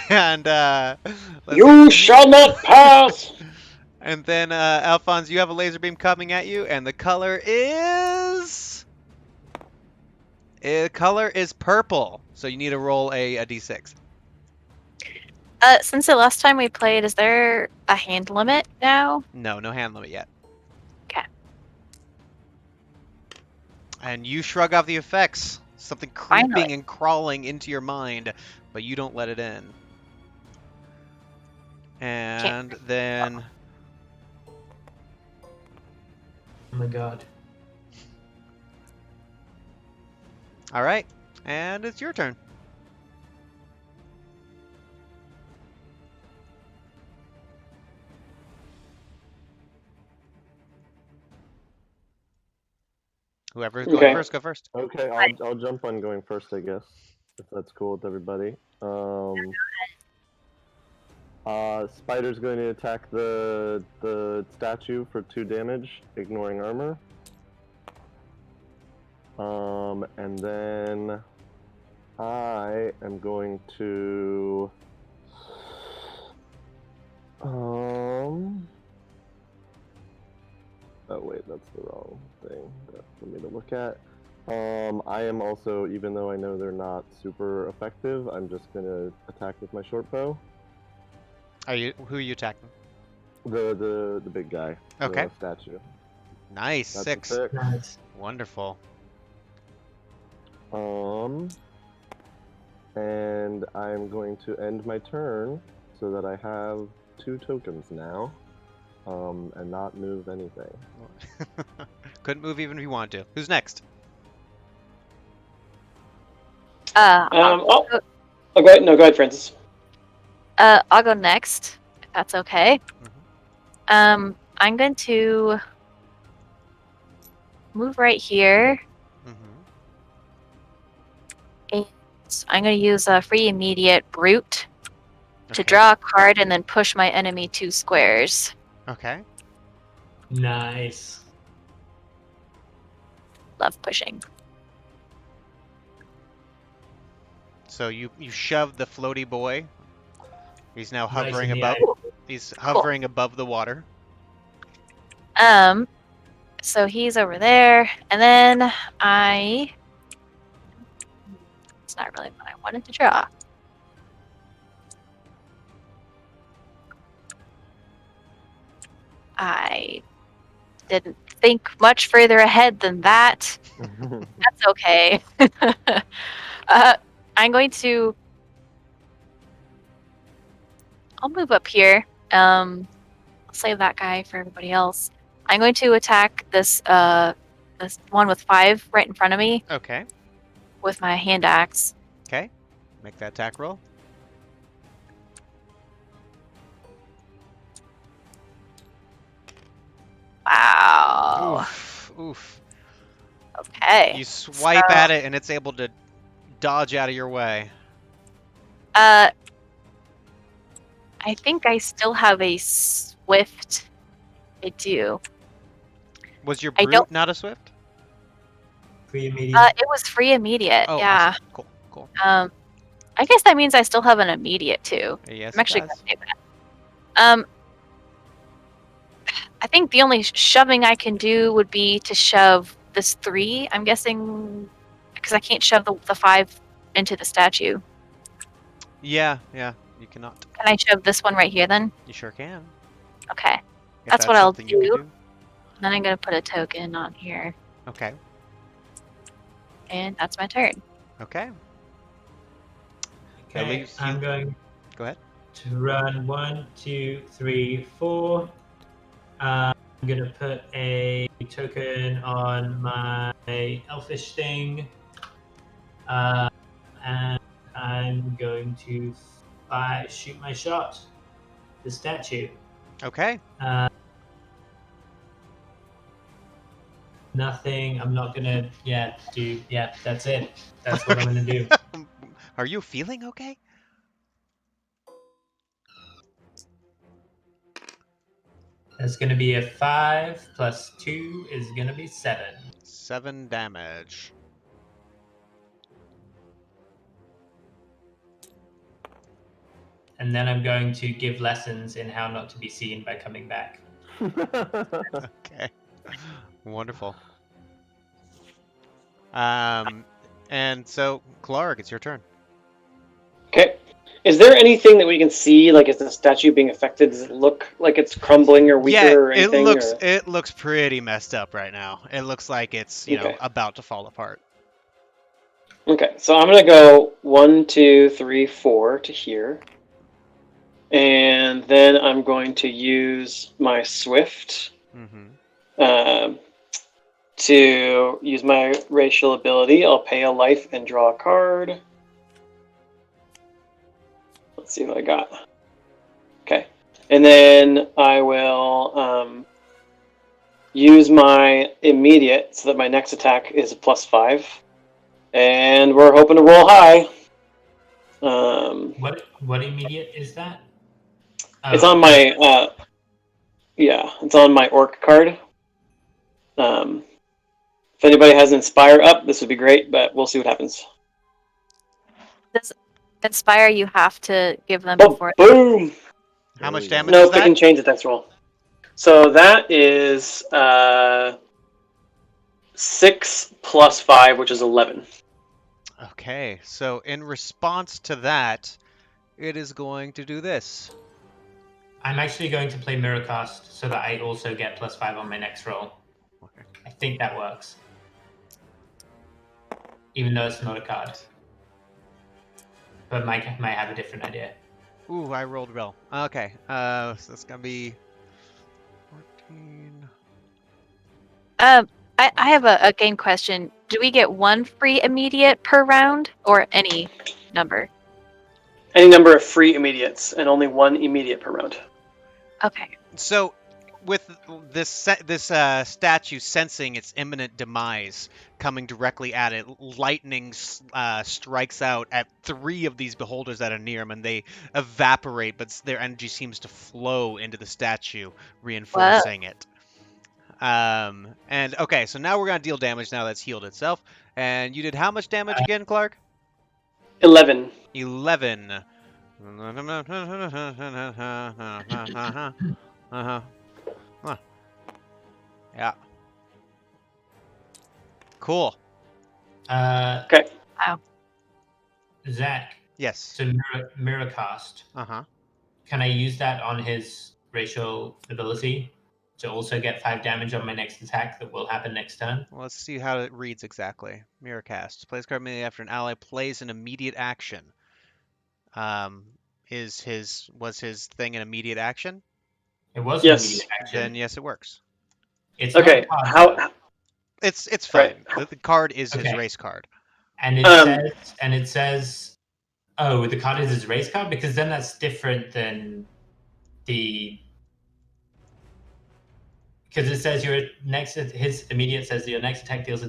Speaker 2: And
Speaker 4: You shall not pass!
Speaker 2: and then Alphonse, you have a laser beam coming at you, and the color is purple. So you need to roll a d6.
Speaker 5: Since the last time we played, is there a hand limit now?
Speaker 2: No hand limit yet.
Speaker 5: Okay.
Speaker 2: And you shrug off the effects. Something
Speaker 5: Finally.
Speaker 2: creeping and crawling into your mind, but you don't let it in. And then...
Speaker 3: Oh my god.
Speaker 2: All right, and it's your turn. Whoever's going
Speaker 4: Okay.
Speaker 2: first, go first.
Speaker 1: Okay, I'll jump on going first, I guess, if that's cool with everybody. Spider's going to attack the statue for 2 damage, ignoring armor. And then I am going to oh wait, that's the wrong thing for me to look at. I am also, even though I know they're not super effective, I'm just gonna attack with my short bow.
Speaker 2: Who are you attacking?
Speaker 1: The big guy.
Speaker 2: Okay.
Speaker 1: The statue.
Speaker 2: Nice.
Speaker 1: That's
Speaker 2: 6.
Speaker 1: a 6.
Speaker 3: Nice.
Speaker 2: Wonderful.
Speaker 1: And I'm going to end my turn so that I have 2 tokens now, and not move anything.
Speaker 2: Couldn't move even if you wanted to. Who's next?
Speaker 4: Go ahead. No, go ahead, Francis.
Speaker 5: I'll go next, if that's okay.
Speaker 2: Mhm.
Speaker 5: I'm going to move right here.
Speaker 2: Mhm.
Speaker 5: And I'm going to use a free immediate brute to
Speaker 2: Okay.
Speaker 5: draw a card and then push my enemy 2 squares.
Speaker 2: Okay.
Speaker 3: Nice.
Speaker 5: Love pushing.
Speaker 2: So you shove the floaty boy. He's now
Speaker 3: Nice
Speaker 2: hovering
Speaker 3: in the
Speaker 2: above.
Speaker 3: eye.
Speaker 2: He's hovering above the water.
Speaker 5: So he's over there, and then it's not really what I wanted to draw. I didn't think much further ahead than that. That's okay. I'm going to. I'll move up here. I'll save that guy for everybody else. I'm going to attack this this one with 5 right in front of me
Speaker 2: Okay.
Speaker 5: with my hand axe.
Speaker 2: Okay. Make that attack roll.
Speaker 5: Wow.
Speaker 2: Oof.
Speaker 5: Okay.
Speaker 2: You swipe
Speaker 5: so-
Speaker 2: at it and it's able to dodge out of your way.
Speaker 5: I think I still have a swift. I do.
Speaker 2: Was your
Speaker 5: I
Speaker 2: brute
Speaker 5: don't-
Speaker 2: not a swift?
Speaker 3: Free immediate.
Speaker 5: It was free immediate.
Speaker 2: Oh,
Speaker 5: yeah.
Speaker 2: awesome. Cool.
Speaker 5: I guess that means I still have an immediate too.
Speaker 2: Yes,
Speaker 5: I'm actually
Speaker 2: it
Speaker 5: gonna
Speaker 2: does.
Speaker 5: do that. I think the only shoving I can do would be to shove this 3. I'm guessing because I can't shove the 5 into the statue.
Speaker 2: Yeah, you cannot.
Speaker 5: Can I shove this one right here then?
Speaker 2: You sure can.
Speaker 5: Okay.
Speaker 2: If
Speaker 5: That's what I'll
Speaker 2: something you can
Speaker 5: do. Then I'm gonna put a token on here,
Speaker 2: Okay.
Speaker 5: and that's my turn.
Speaker 2: Okay. That
Speaker 3: Okay,
Speaker 2: leaves
Speaker 3: I'm
Speaker 2: you-
Speaker 3: going
Speaker 2: Go ahead.
Speaker 3: to run 1, 2, 3, 4. I'm going to put a token on my elfish thing. And I'm going to shoot my shot. The statue.
Speaker 2: Okay.
Speaker 3: Nothing. I'm not going to, do, that's it. That's what I'm going to do.
Speaker 2: Are you feeling okay?
Speaker 3: That's going to be a 5 plus 2 is going to be 7.
Speaker 2: 7 damage.
Speaker 3: And then I'm going to give lessons in how not to be seen by coming back.
Speaker 2: Okay. Wonderful. And so, Clark, it's your turn.
Speaker 4: Okay. Is there anything that we can see? Like, is the statue being affected? Does it look like it's crumbling or weaker or anything?
Speaker 2: It looks pretty messed up right now. It looks like it's you know
Speaker 4: Okay.
Speaker 2: about to fall apart.
Speaker 4: Okay, so I'm gonna go 1, 2, 3, 4 to here, and then I'm going to use my Swift
Speaker 2: Mm-hmm.
Speaker 4: to use my racial ability. I'll pay a life and draw a card. Let's see what I got. Okay, and then I will use my immediate so that my next attack is a +5. And we're hoping to roll high.
Speaker 3: What immediate is that?
Speaker 4: It's on my it's on my orc card. If anybody has Inspire up, this would be great, but we'll see what happens.
Speaker 5: Does Inspire you have to give them
Speaker 4: Oh,
Speaker 5: before?
Speaker 4: boom!
Speaker 2: How much
Speaker 1: There we go.
Speaker 2: damage
Speaker 4: No,
Speaker 2: is
Speaker 4: they can
Speaker 2: that?
Speaker 4: change the dice roll. So that is 6 plus 5, which is 11.
Speaker 2: Okay, so in response to that, it is going to do this.
Speaker 3: I'm actually going to play Mirrorcast so that I also get +5 on my next roll.
Speaker 2: Okay.
Speaker 3: I think that works. Even though it's not a card. But Mike might have a different idea.
Speaker 2: Ooh, I rolled well. Okay, so that's gonna be 14.
Speaker 5: I have a game question. Do we get 1 free immediate per round, or any number?
Speaker 4: Any number of free immediates, and only 1 immediate per round.
Speaker 5: Okay.
Speaker 2: So, with this statue sensing its imminent demise coming directly at it, lightning strikes out at 3 of these beholders that are near him, and they evaporate, but their energy seems to flow into the statue, reinforcing it. And okay, so now we're gonna deal damage now that's healed itself. And you did how much damage again, Clark?
Speaker 4: 11.
Speaker 2: 11. Yeah. Cool.
Speaker 4: Okay.
Speaker 5: Wow.
Speaker 3: Zack,
Speaker 2: Yes.
Speaker 3: so mirror cast.
Speaker 2: Uh-huh.
Speaker 3: Can I use that on his racial ability to also get 5 damage on my next attack that will happen next turn?
Speaker 2: Well, let's see how it reads exactly. Mirror cast. Plays card immediately after an ally plays an immediate action. Was his thing an immediate action?
Speaker 3: It was an
Speaker 4: Yes.
Speaker 3: immediate action.
Speaker 2: Then yes, it works.
Speaker 3: It's
Speaker 4: Okay.
Speaker 3: not a card, though.
Speaker 2: It's fine.
Speaker 4: Right.
Speaker 2: The card is his
Speaker 3: Okay.
Speaker 2: race card.
Speaker 3: And it says, oh, the card is his race card, because then that's different than because it says his immediate says your next attack deals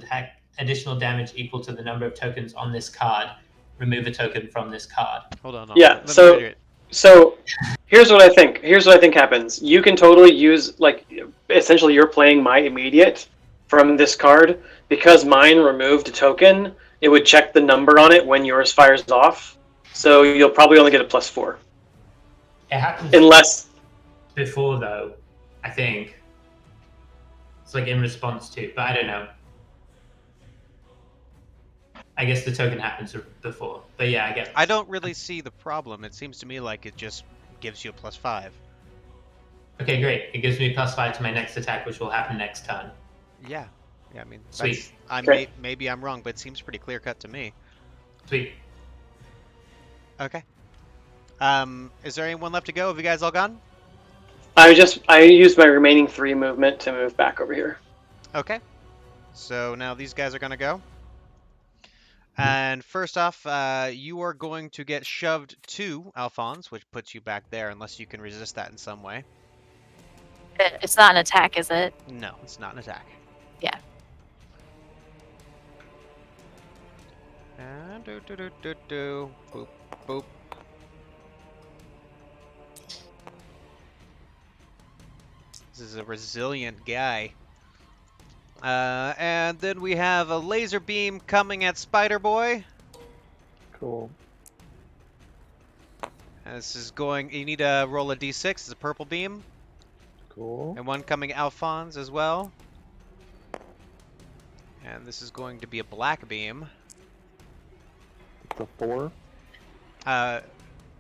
Speaker 3: additional damage equal to the number of tokens on this card. Remove a token from this card.
Speaker 2: Hold on.
Speaker 4: Yeah,
Speaker 2: Let me
Speaker 4: so-
Speaker 2: read it.
Speaker 4: So here's what I think. Here's what I think happens. You can totally use, like, essentially you're playing my immediate from this card. Because mine removed a token, it would check the number on it when yours fires off. So you'll probably only get a +4.
Speaker 3: It happens
Speaker 4: Unless...
Speaker 3: before, though, I think. It's like in response to, but I don't know. I guess the token happens before. But yeah, I get it.
Speaker 2: I don't really see the problem. It seems to me like it just gives you a +5.
Speaker 3: Okay, great. It gives me +5 to my next attack, which will happen next turn.
Speaker 2: Yeah. Yeah, I mean,
Speaker 3: Sweet.
Speaker 4: Great.
Speaker 2: maybe I'm wrong, but it seems pretty clear cut to me.
Speaker 3: Sweet.
Speaker 2: Okay. Is there anyone left to go? Have you guys all gone?
Speaker 4: I used my remaining 3 movement to move back over here.
Speaker 2: Okay. So now these guys are gonna go. And first off, you are going to get shoved to Alphonse, which puts you back there, unless you can resist that in some way.
Speaker 5: It's not an attack, is it?
Speaker 2: No, it's not an attack.
Speaker 5: Yeah.
Speaker 2: And boop, boop. This is a resilient guy. And then we have a laser beam coming at Spider Boy.
Speaker 1: Cool.
Speaker 2: And this is going. You need to roll a d6. It's a purple beam.
Speaker 1: Cool.
Speaker 2: And one coming at Alphonse as well. And this is going to be a black beam.
Speaker 1: It's a 4.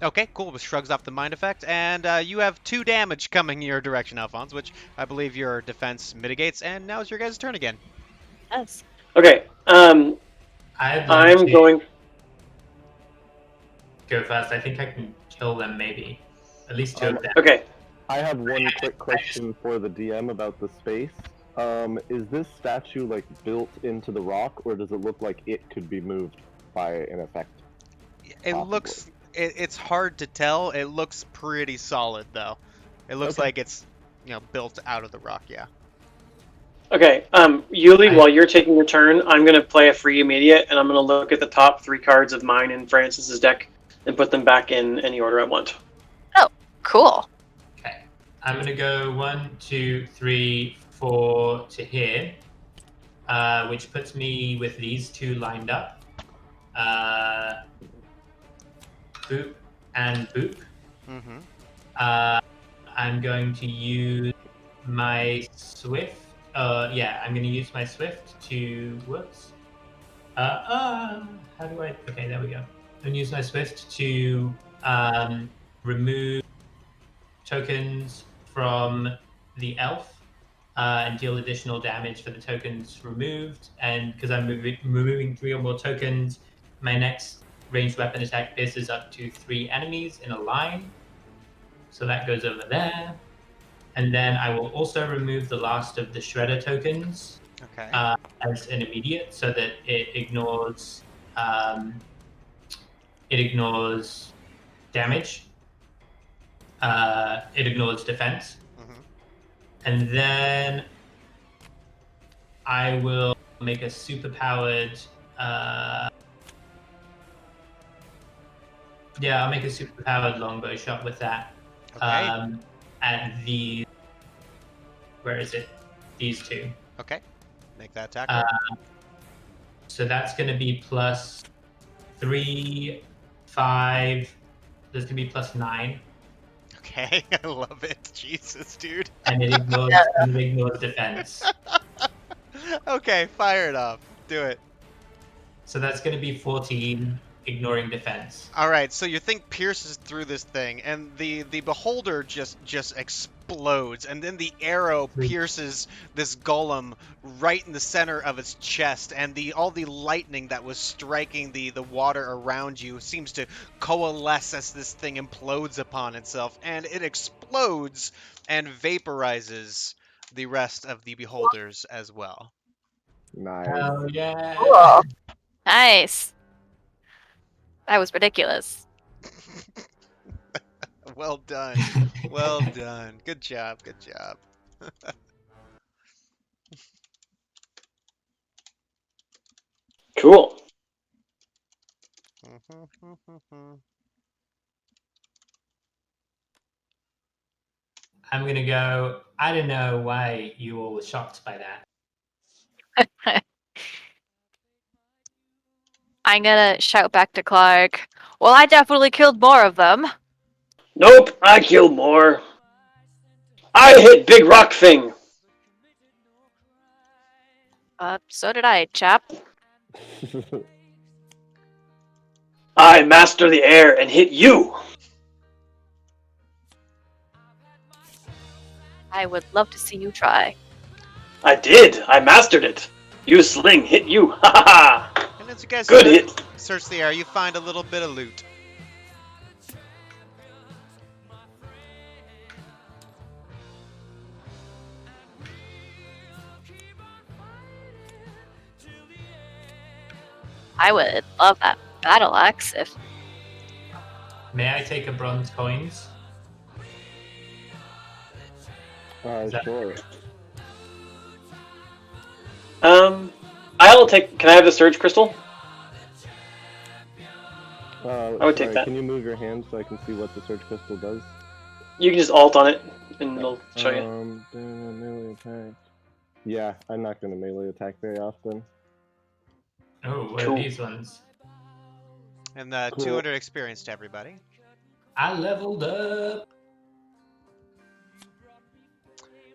Speaker 2: Okay, cool. It shrugs off the mind effect. And you have 2 damage coming your direction, Alphonse, which I believe your defense mitigates. And now it's your guys' turn again.
Speaker 5: Yes.
Speaker 4: Okay.
Speaker 3: I'm
Speaker 4: going...
Speaker 3: go first. I think I can kill them, maybe. At least 2 of them.
Speaker 4: Okay.
Speaker 1: I have one quick question for the DM about the space. Is this statue like built into the rock, or does it look like it could be moved by an effect?
Speaker 2: It
Speaker 1: Possibly.
Speaker 2: looks... It's hard to tell. It looks pretty solid, though. It looks
Speaker 1: Okay.
Speaker 2: like it's, built out of the rock, yeah.
Speaker 4: Okay, Yuli, while you're taking your turn, I'm going to play a free immediate, and I'm going to look at the top 3 cards of mine and Francis's deck and put them back in any order I want.
Speaker 5: Cool.
Speaker 3: Okay. I'm going to go 1, 2, 3, 4 to here, which puts me with these 2 lined up. Boop and boop.
Speaker 2: Mm-hmm.
Speaker 3: I'm going to use my Swift. I'm going to use my Swift to... Whoops. How do I... Okay, there we go. I'm going to use my Swift to remove tokens from the elf and deal additional damage for the tokens removed. And because I'm removing 3 or more tokens, my next ranged weapon attack pierces up to 3 enemies in a line. So that goes over there. And then I will also remove the last of the Shredder tokens
Speaker 2: Okay.
Speaker 3: as an immediate, so that it ignores damage. It ignores defense.
Speaker 2: Mm-hmm.
Speaker 3: And then I will make a super-powered... I'll make a super-powered longbow shot with that.
Speaker 2: Okay.
Speaker 3: At the... Where is it? These 2.
Speaker 2: Okay. Make that attack roll.
Speaker 3: So that's going to be plus 3, 5. There's going to be plus 9.
Speaker 2: Okay. I love it. Jesus, dude.
Speaker 3: And it ignores defense.
Speaker 2: Okay, fire it up. Do it.
Speaker 3: So that's going to be 14, ignoring defense.
Speaker 2: All right, so your thing pierces through this thing, and the beholder just explodes, and then the arrow pierces this golem right in the center of its chest, and all the lightning that was striking the water around you seems to coalesce as this thing implodes upon itself, and it explodes and vaporizes the rest of the beholders as well.
Speaker 1: Nice.
Speaker 3: Oh, yeah.
Speaker 5: Cool. Nice. That was ridiculous.
Speaker 2: Well done. Well done. Good job. Good job.
Speaker 4: Cool.
Speaker 3: I'm going to go, I don't know why you all were shocked by that.
Speaker 5: I'm gonna shout back to Clark. Well, I definitely killed more of them.
Speaker 4: Nope, I killed more. I hit Big Rock Thing.
Speaker 5: So did I, chap.
Speaker 4: I master the air and hit you.
Speaker 5: I would love to see you try.
Speaker 4: I did. I mastered it. You sling, hit you. Ha ha ha.
Speaker 2: And as you guys
Speaker 4: Good hit.
Speaker 2: search the air, you find a little bit of loot.
Speaker 5: I would love that battle axe if
Speaker 3: May I take a bronze coins?
Speaker 1: Sure.
Speaker 4: I'll take. Can I have the surge crystal?
Speaker 1: I
Speaker 4: would take that.
Speaker 1: Can you move your hand so I can see what the surge crystal does?
Speaker 4: You can just alt on it, and it'll show you.
Speaker 1: Melee attack. Yeah, I'm not going to melee attack very often.
Speaker 3: Oh, what
Speaker 4: Cool.
Speaker 3: are these ones?
Speaker 2: And
Speaker 1: Cool.
Speaker 2: 200 experience to everybody.
Speaker 3: I leveled up.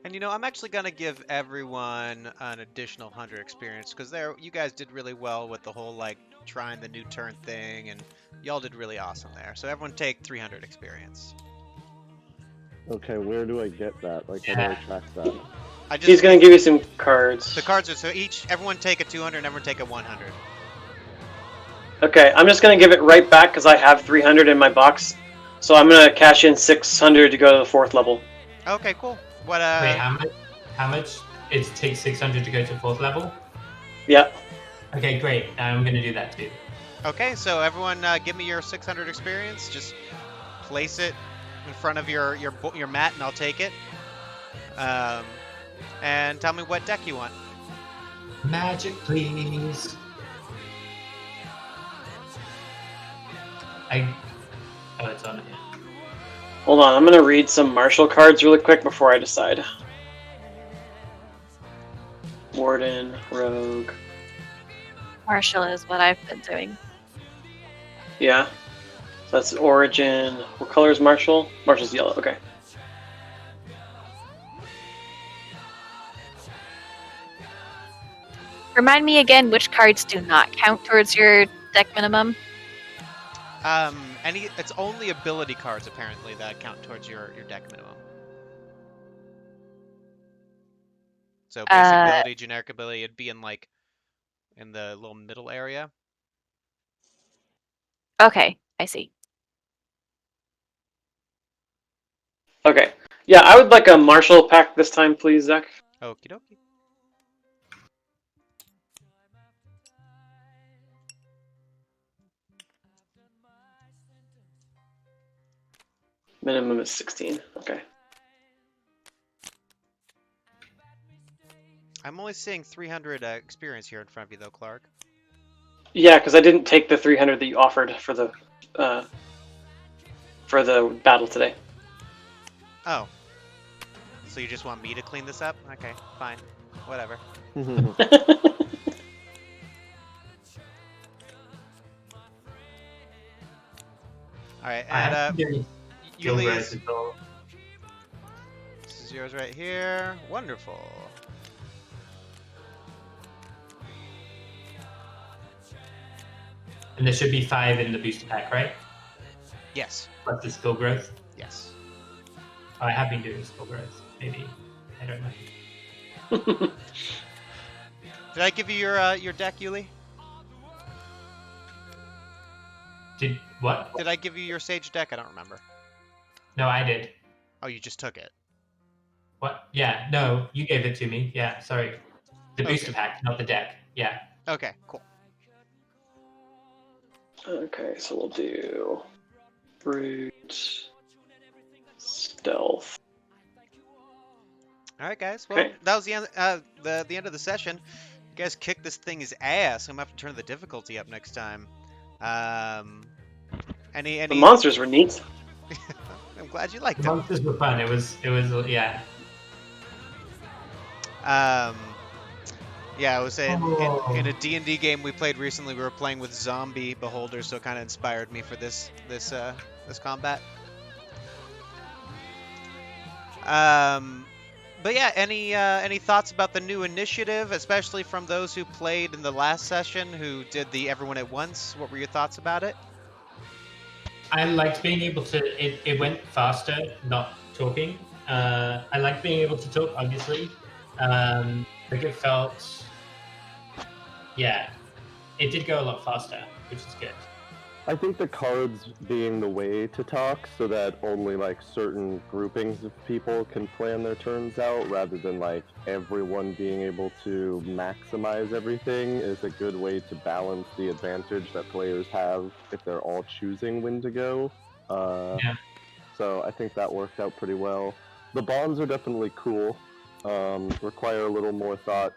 Speaker 2: And I'm actually gonna give everyone an additional 100 experience because you guys did really well with the whole trying the new turn thing, and y'all did really awesome there. So everyone take 300 experience.
Speaker 1: Okay, where do I get that? How do I track that?
Speaker 4: He's gonna give you some cards.
Speaker 2: The cards are everyone take a 200 and everyone take a 100.
Speaker 4: Okay, I'm just gonna give it right back because I have 300 in my box. So I'm gonna cash in 600 to go to the 4th level.
Speaker 2: Okay, cool. What
Speaker 3: Wait, how much? It takes 600 to go to 4th level?
Speaker 4: Yeah.
Speaker 3: Okay, great. I'm going to do that too.
Speaker 2: Okay, so everyone give me your 600 experience. Just place it in front of your mat and I'll take it. And tell me what deck you want.
Speaker 3: Magic, please. Oh, it's on here.
Speaker 4: Hold on, I'm gonna read some martial cards really quick before I decide. Warden, Rogue.
Speaker 5: Marshall is what I've been doing.
Speaker 4: Yeah. So that's Origin. What color is Marshall? Marshall's yellow, okay.
Speaker 5: Remind me again which cards do not count towards your deck minimum.
Speaker 2: It's only ability cards apparently that count towards your deck minimum. So basic ability, generic ability, it'd be in the little middle area.
Speaker 5: Okay, I see.
Speaker 4: Okay. Yeah, I would like a Marshall pack this time, please, Zach.
Speaker 2: Okie dokie.
Speaker 4: Minimum is 16. Okay.
Speaker 2: I'm only seeing 300 experience here in front of you, though, Clark.
Speaker 4: Yeah, because I didn't take the 300 that you offered for the battle today.
Speaker 2: Oh. So you just want me to clean this up? Okay, fine. Whatever. Alright, and Ulysses, this is yours right here. Wonderful.
Speaker 3: And there should be 5 in the booster pack, right?
Speaker 2: Yes.
Speaker 3: Plus the skill growth.
Speaker 2: Yes.
Speaker 3: Oh, I have been doing skill growth. Maybe. I don't know.
Speaker 2: Did I give you your deck, Yuli?
Speaker 3: Did what?
Speaker 2: Did I give you your Sage deck? I don't remember.
Speaker 3: No, I did.
Speaker 2: Oh, you just took it.
Speaker 3: What? Yeah, no, you gave it to me. Yeah, sorry. The booster
Speaker 2: Okay.
Speaker 3: pack, not the deck. Yeah.
Speaker 2: Okay, cool.
Speaker 4: Okay, so we'll do brute, stealth.
Speaker 2: All right, guys. Well,
Speaker 4: Okay.
Speaker 2: that was the end. The end of the session. You guys kicked this thing's ass. I'm gonna have to turn the difficulty up next time. Any?
Speaker 4: The monsters were neat.
Speaker 2: I'm glad you liked
Speaker 3: The
Speaker 2: them.
Speaker 3: monsters were fun. It was yeah.
Speaker 2: Yeah, it was in
Speaker 3: Oh.
Speaker 2: a D&D game we played recently. We were playing with zombie beholders, so it kind of inspired me for this combat. But yeah, any thoughts about the new initiative, especially from those who played in the last session, who did the everyone at once? What were your thoughts about it?
Speaker 3: I liked being able to. It went faster, not talking. I liked being able to talk, obviously. Like it felt. Yeah, it did go a lot faster, which is good.
Speaker 1: I think the cards being the way to talk so that only like certain groupings of people can plan their turns out rather than like everyone being able to maximize everything is a good way to balance the advantage that players have if they're all choosing when to go.
Speaker 3: Yeah.
Speaker 1: So I think that worked out pretty well. The bonds are definitely cool. Require a little more thought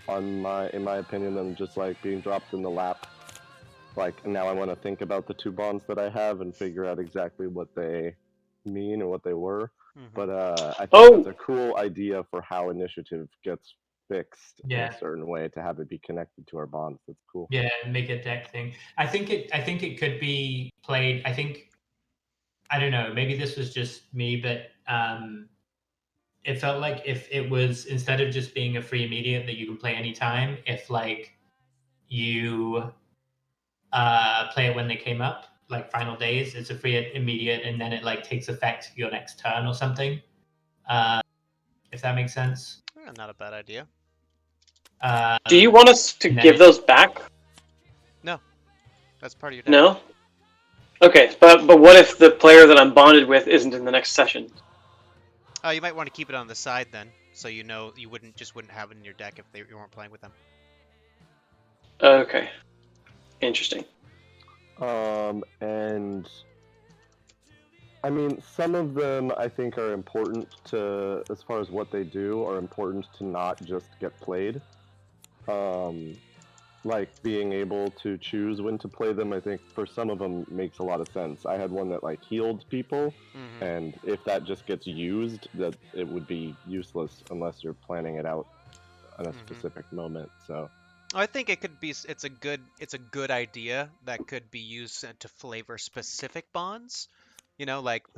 Speaker 1: in my opinion than just like being dropped in the lap. Like now I want to think about the 2 bonds that I have and figure out exactly what they mean and what they were. But I think that's a cool idea for how initiative gets fixed in a certain way to have it be connected to our bonds. That's cool.
Speaker 3: Yeah, make a deck thing. I think it could be played. I don't know. Maybe this was just me, but it felt like if it was instead of just being a free immediate that you can play anytime, if like you play it when they came up, like final days, it's a free immediate, and then it like takes effect your next turn or something. If that makes sense.
Speaker 2: Not a bad idea.
Speaker 4: Do you want us to give those back?
Speaker 2: No, that's part of your deck.
Speaker 4: No. Okay, but what if the player that I'm bonded with isn't in the next session?
Speaker 2: Oh, you might want to keep it on the side then, so you know you wouldn't have it in your deck if you weren't playing with them.
Speaker 4: Okay. Interesting.
Speaker 1: And I mean, some of them I think are important to, as far as what they do, are important to not just get played. Like being able to choose when to play them, I think for some of them makes a lot of sense. I had one that like healed people, and if that just gets used, that it would be useless unless you're planning it out at a specific moment. So
Speaker 2: I think it could be. It's a good idea that could be used to flavor specific bonds. You know, like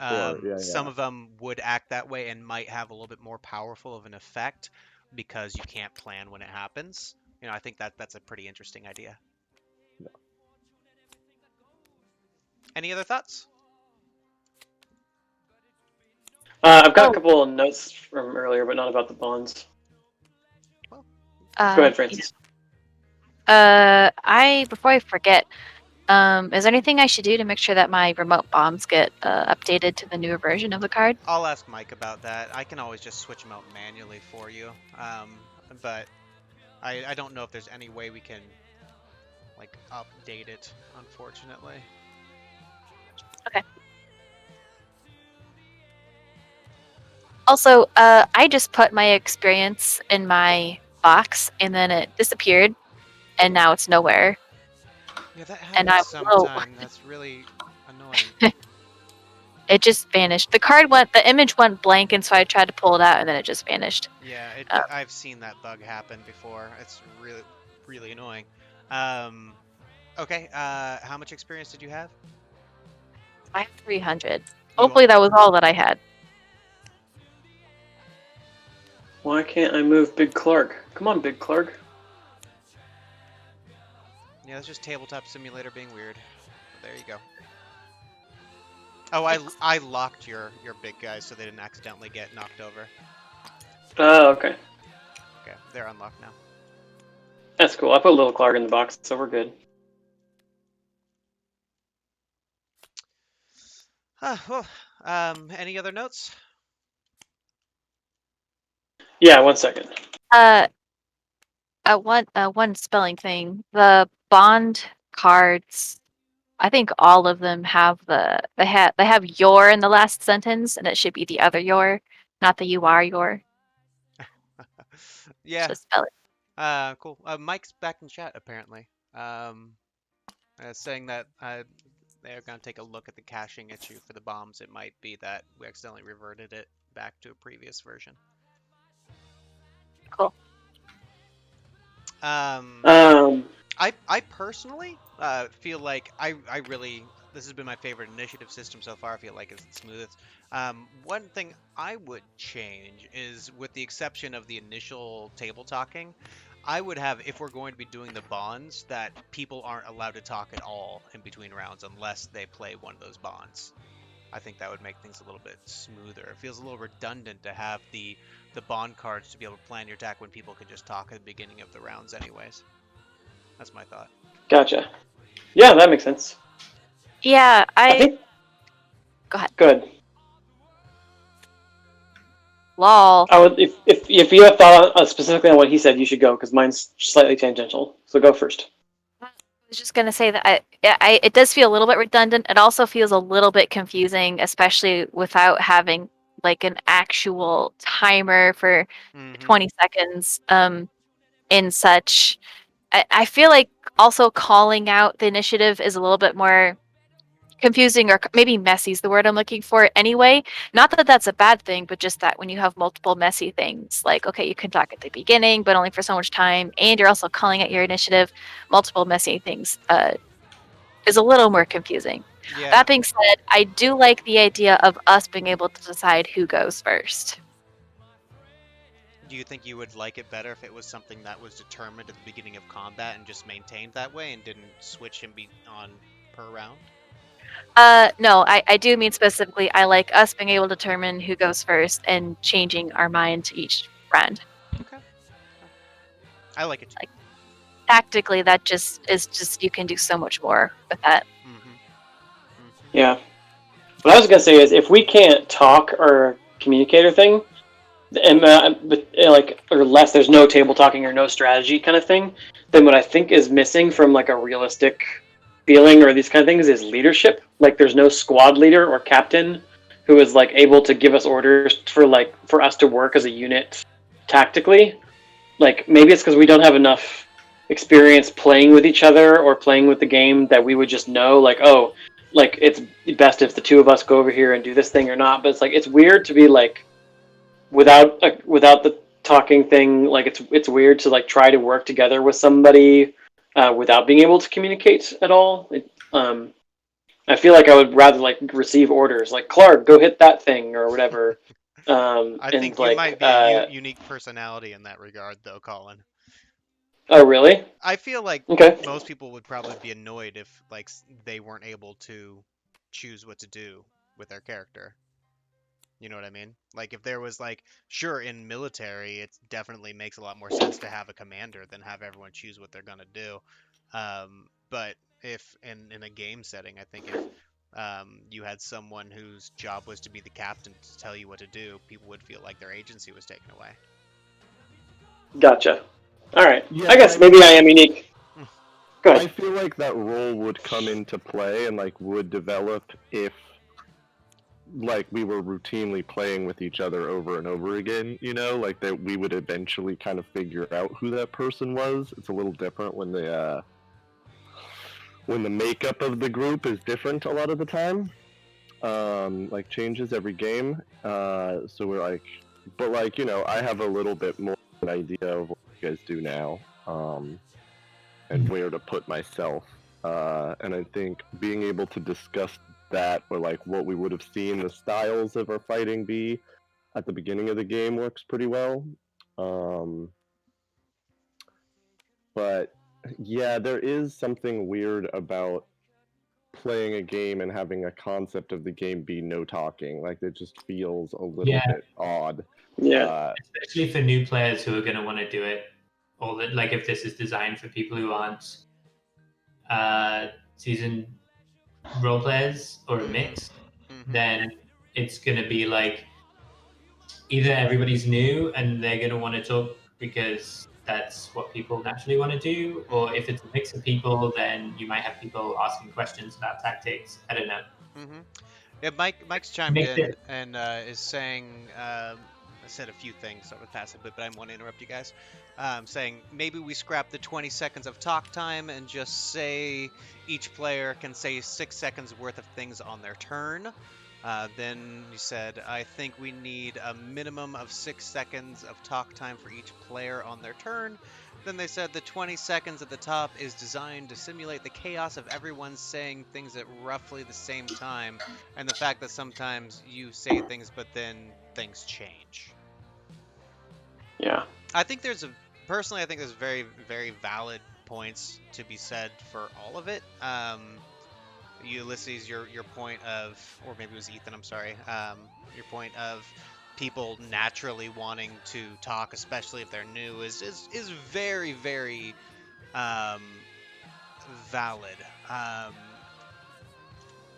Speaker 2: some of them would act that way and might have a little bit more powerful of an effect because you can't plan when it happens. You know, I think that's a pretty interesting idea.
Speaker 1: Yeah.
Speaker 2: Any other thoughts?
Speaker 4: I've got a couple of notes from earlier, but not about the bonds. Go ahead, Francis.
Speaker 5: Before I forget, is there anything I should do to make sure that my remote bombs get updated to the newer version of the card?
Speaker 2: I'll ask Mike about that. I can always just switch them out manually for you, but I don't know if there's any way we can like update it, unfortunately.
Speaker 5: Okay. Also, I just put my experience in my box and then it disappeared, and now it's nowhere.
Speaker 2: Yeah, that
Speaker 5: And
Speaker 2: happens sometimes. That's really annoying.
Speaker 5: It just vanished. The image went blank, and so I tried to pull it out, and then it just vanished.
Speaker 2: Yeah, I've seen that bug happen before. It's really, really annoying. Okay, how much experience did you have?
Speaker 5: I have 300. Hopefully that was all that I had.
Speaker 4: Why can't I move Big Clark? Come on, Big Clark.
Speaker 2: Yeah, that's just tabletop simulator being weird. But there you go. Oh, I locked your big guys so they didn't accidentally get knocked over.
Speaker 4: Oh, okay.
Speaker 2: Okay, they're unlocked now.
Speaker 4: That's cool. I put Little Clark in the box, so we're good.
Speaker 2: Well, any other notes?
Speaker 4: Yeah, 1 second.
Speaker 5: One spelling thing. The bond cards, I think all of them have they have your in the last sentence, and it should be the other your, not the you are your.
Speaker 2: Yeah.
Speaker 5: So spell it.
Speaker 2: Cool. Mike's back in chat apparently. Saying that they're gonna take a look at the caching issue for the bombs. It might be that we accidentally reverted it back to a previous version.
Speaker 5: Cool.
Speaker 2: I personally feel like I really, this has been my favorite initiative system so far. I feel like it's the smoothest. One thing I would change is, with the exception of the initial table talking, I would have, if we're going to be doing the bonds, that people aren't allowed to talk at all in between rounds unless they play one of those bonds. I think that would make things a little bit smoother. It feels a little redundant to have the bond cards to be able to plan your attack when people can just talk at the beginning of the rounds anyways. That's my thought.
Speaker 4: Gotcha. Yeah, that makes sense.
Speaker 5: Yeah,
Speaker 4: I think.
Speaker 5: Go ahead.
Speaker 4: Good.
Speaker 5: Lol.
Speaker 4: I would, if you have thought specifically on what he said, you should go, because mine's slightly tangential. So go first.
Speaker 5: I was just gonna say that it does feel a little bit redundant. It also feels a little bit confusing, especially without having like an actual timer for 20 seconds. In such, I feel like also calling out the initiative is a little bit more confusing, or maybe messy is the word I'm looking for anyway. Not that that's a bad thing, but just that when you have multiple messy things, like, okay, you can talk at the beginning, but only for so much time, and you're also calling out your initiative, multiple messy things is a little more confusing.
Speaker 2: Yeah.
Speaker 5: That being said, I do like the idea of us being able to decide who goes first.
Speaker 2: Do you think you would like it better if it was something that was determined at the beginning of combat and just maintained that way and didn't switch and be on per round?
Speaker 5: No, I do mean specifically, I like us being able to determine who goes first and changing our mind each round.
Speaker 2: Okay. I like it too.
Speaker 5: Like, tactically, that just you can do so much more with that.
Speaker 4: Yeah. What I was gonna say is, if we can't talk or communicate or thing, and like, or less, there's no table talking or no strategy kind of thing, then what I think is missing from like a realistic feeling or these kind of things is leadership. Like, there's no squad leader or captain who is like able to give us orders for us to work as a unit tactically. Like, maybe it's because we don't have enough experience playing with each other or playing with the game that we would just know, like, oh, like, it's best if the two of us go over here and do this thing or not. But it's like, it's weird to be like, without the talking thing, like, it's weird to like try to work together with somebody without being able to communicate at all. I feel like I would rather like receive orders, like, Clark, go hit that thing or whatever.
Speaker 2: I think you might be a unique personality in that regard, though, Colin.
Speaker 4: Oh, really?
Speaker 2: I feel like
Speaker 4: okay.
Speaker 2: Most people would probably be annoyed if like they weren't able to choose what to do with their character. You know what I mean? Like, if there was like, sure, in military, it definitely makes a lot more sense to have a commander than have everyone choose what they're gonna do. But if in a game setting, I think if you had someone whose job was to be the captain to tell you what to do, people would feel like their agency was taken away.
Speaker 4: Gotcha. All right.
Speaker 1: Yeah,
Speaker 4: I guess maybe I am unique. Go ahead.
Speaker 1: I feel like that role would come into play and like would develop if like we were routinely playing with each other over and over again, you know, like that we would eventually kind of figure out who that person was. It's a little different when the makeup of the group is different a lot of the time. Like, changes every game. So we're like, but like, you know, I have a little bit more of an idea of what you guys do now, and where to put myself. And I think being able to discuss that, or like what we would have seen the styles of our fighting be at the beginning of the game, works pretty well. But Yeah, there is something weird about playing a game and having a concept of the game be no talking. Like, it just feels a little bit odd.
Speaker 4: Yeah.
Speaker 3: Especially for new players who are going to want to do it, or that, like, if this is designed for people who aren't seasoned role players or a mix, then it's going to be like either everybody's new and they're going to want to talk because that's what people naturally want to do, or if it's a mix of people, then you might have people asking questions about tactics. I don't know.
Speaker 2: Yeah, Mike's chimed in and is saying, I said a few things over the past bit, but I want to interrupt you guys. Saying maybe we scrap the 20 seconds of talk time and just say each player can say 6 seconds worth of things on their turn. Then you said, I think we need a minimum of 6 seconds of talk time for each player on their turn. Then they said the 20 seconds at the top is designed to simulate the chaos of everyone saying things at roughly the same time, and the fact that sometimes you say things but then things change.
Speaker 4: Yeah.
Speaker 2: I think there's very, very valid points to be said for all of it. Ulysses, your point of, or maybe it was Ethan, I'm sorry, your point of people naturally wanting to talk, especially if they're new, is very, very valid.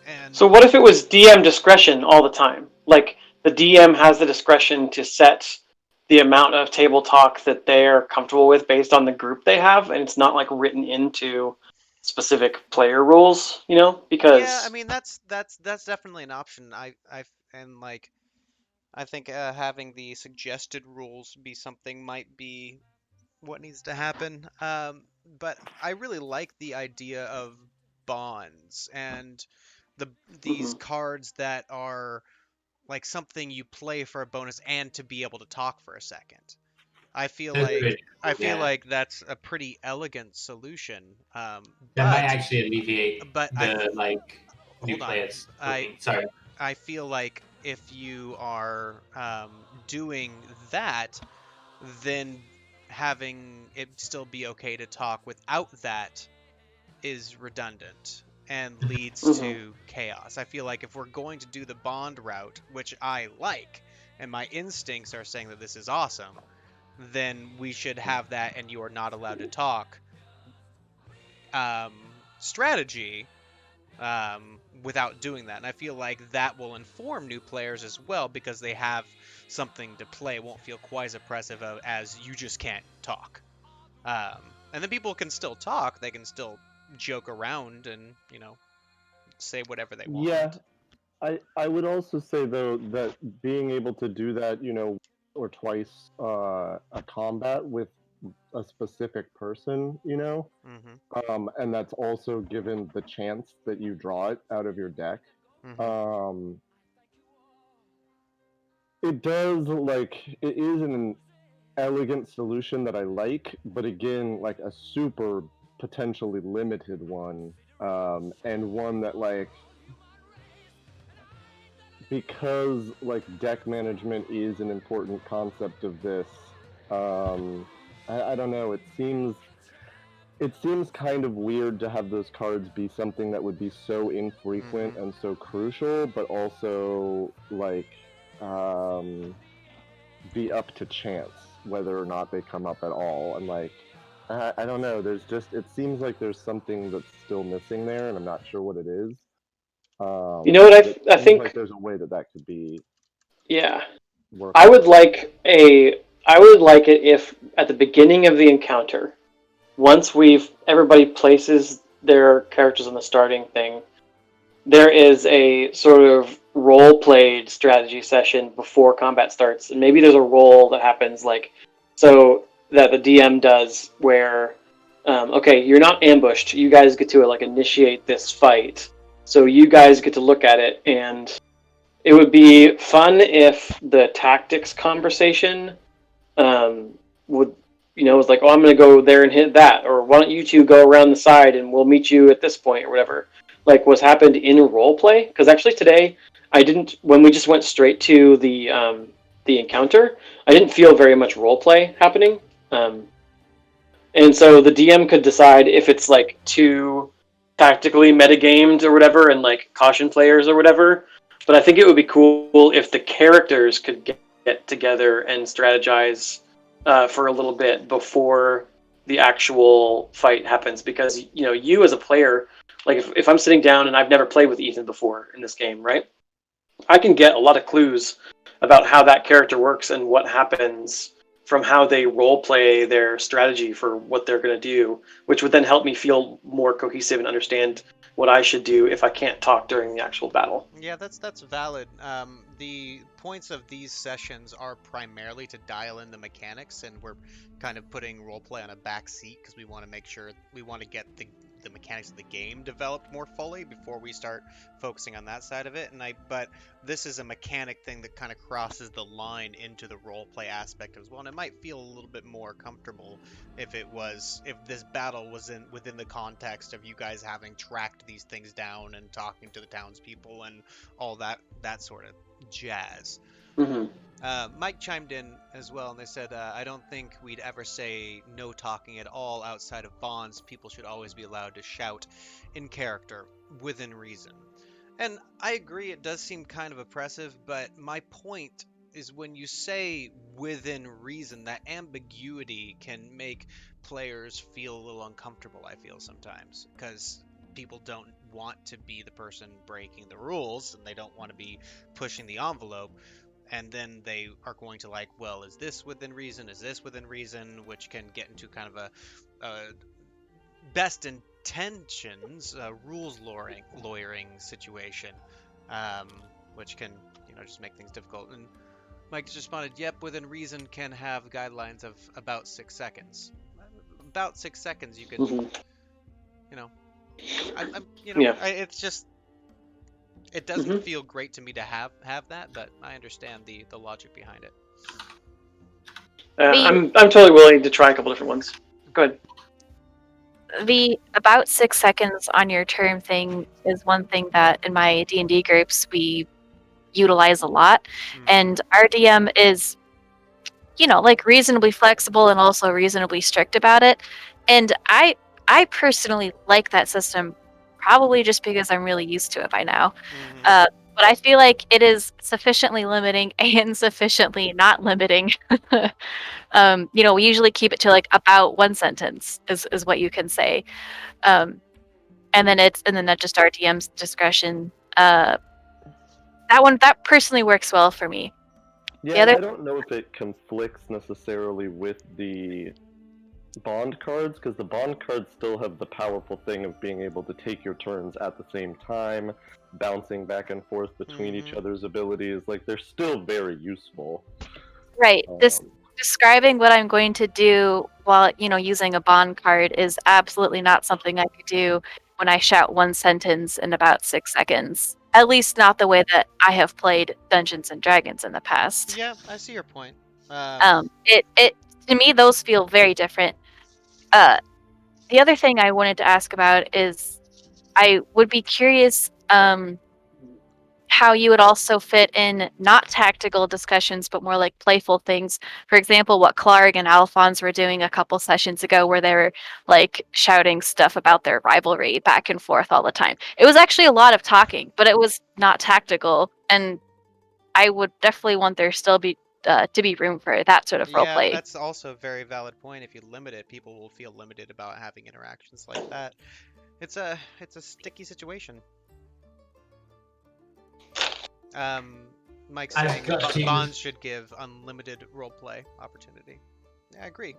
Speaker 2: And
Speaker 4: so what if it was DM discretion all the time? Like, the DM has the discretion to set the amount of table talk that they're comfortable with based on the group they have, and it's not like written into specific player rules, you know? Because
Speaker 2: yeah, I mean that's definitely an option. I think having the suggested rules be something might be what needs to happen. But I really like the idea of bonds and these cards that are like something you play for a bonus and to be able to talk for a second. I feel like that's a pretty elegant solution.
Speaker 3: That might actually alleviate new
Speaker 2: hold on.
Speaker 3: players. Sorry.
Speaker 2: I feel like if you are doing that, then having it still be okay to talk without that is redundant and leads to chaos. I feel like if we're going to do the bond route, which I like, and my instincts are saying that this is awesome, then we should have that and you are not allowed to talk strategy without doing that. And I feel like that will inform new players as well because they have something to play. It won't feel quite as oppressive as you just can't talk. And then people can still talk. They can still joke around and, say whatever they want.
Speaker 1: Yeah. I would also say, though, that being able to do that, or twice a combat with a specific person, and that's also given the chance that you draw it out of your deck. It does, it is an elegant solution that I like, but again, like a super potentially limited one, and one that, because deck management is an important concept of this, I don't know, it seems kind of weird to have those cards be something that would be so infrequent and so crucial, but also be up to chance whether or not they come up at all. And I don't know, it seems like there's something that's still missing there, and I'm not sure what it is.
Speaker 4: You know what I think?
Speaker 1: Like there's a way that could be.
Speaker 4: Yeah, I would like it if at the beginning of the encounter, once everybody places their characters on the starting thing, there is a sort of role-played strategy session before combat starts, and maybe there's a roll that happens so that the DM does where, okay, you're not ambushed. You guys get to initiate this fight. So you guys get to look at it, and it would be fun if the tactics conversation was like, oh, I'm going to go there and hit that, or why don't you two go around the side and we'll meet you at this point, or whatever, was happened in role play. Because actually today, when we just went straight to the encounter, I didn't feel very much role play happening. And And so the DM could decide if it's like too tactically metagamed or whatever, and like caution players or whatever. But I think it would be cool if the characters could get together and strategize for a little bit before the actual fight happens. Because you as a player, like if I'm sitting down and I've never played with Ethan before in this game, right? I can get a lot of clues about how that character works and what happens from how they role play their strategy for what they're going to do, which would then help me feel more cohesive and understand what I should do if I can't talk during the actual battle.
Speaker 2: Yeah, that's valid. The points of these sessions are primarily to dial in the mechanics, and we're kind of putting roleplay on a back seat because we want to make sure we want to get the mechanics of the game developed more fully before we start focusing on that side of it. But this is a mechanic thing that kind of crosses the line into the roleplay aspect as well, and it might feel a little bit more comfortable if this battle was within the context of you guys having tracked these things down and talking to the townspeople and all that sort of jazz.
Speaker 4: Mm-hmm.
Speaker 2: Mike chimed in as well, and they said, I don't think we'd ever say no talking at all outside of bonds. People should always be allowed to shout in character, within reason. And I agree, it does seem kind of oppressive, but my point is when you say within reason, that ambiguity can make players feel a little uncomfortable, I feel sometimes, because people don't want to be the person breaking the rules, and they don't want to be pushing the envelope. And then they are going to like, well, is this within reason? Is this within reason? Which can get into kind of a best intentions, rules lawyering situation, which can, just make things difficult. And Mike just responded, yep, within reason can have guidelines of about 6 seconds. About 6 seconds, you could, it's just, it doesn't feel great to me to have that, but I understand the logic behind it.
Speaker 4: I'm totally willing to try a couple different ones. Go ahead.
Speaker 5: The about 6 seconds on your term thing is one thing that in my D&D groups we utilize a lot, and our DM is, reasonably flexible and also reasonably strict about it. And I personally like that system, probably just because I'm really used to it by now. But I feel like it is sufficiently limiting and sufficiently not limiting. We usually keep it to like about 1 sentence is what you can say. And then that's just our DM's discretion. That personally works well for me.
Speaker 1: Yeah, I don't know if it conflicts necessarily with the bond cards, because the bond cards still have the powerful thing of being able to take your turns at the same time, bouncing back and forth between each other's abilities. Like, they're still very useful.
Speaker 5: Right. Describing what I'm going to do while, using a bond card is absolutely not something I could do when I shout 1 sentence in about 6 seconds. At least not the way that I have played Dungeons and Dragons in the past.
Speaker 2: Yeah, I see your point.
Speaker 5: To me, those feel very different. The other thing I wanted to ask about is I would be curious how you would also fit in not tactical discussions, but more like playful things. For example, what Clark and Alphonse were doing a couple sessions ago, where they were like shouting stuff about their rivalry back and forth all the time. It was actually a lot of talking, but it was not tactical, and I would definitely want there still be to be room for that sort of roleplay.
Speaker 2: Yeah, that's also a very valid point. If you limit it, people will feel limited about having interactions like that. It's a sticky situation. Mike's saying bonds should give unlimited roleplay opportunity. Yeah, I agree.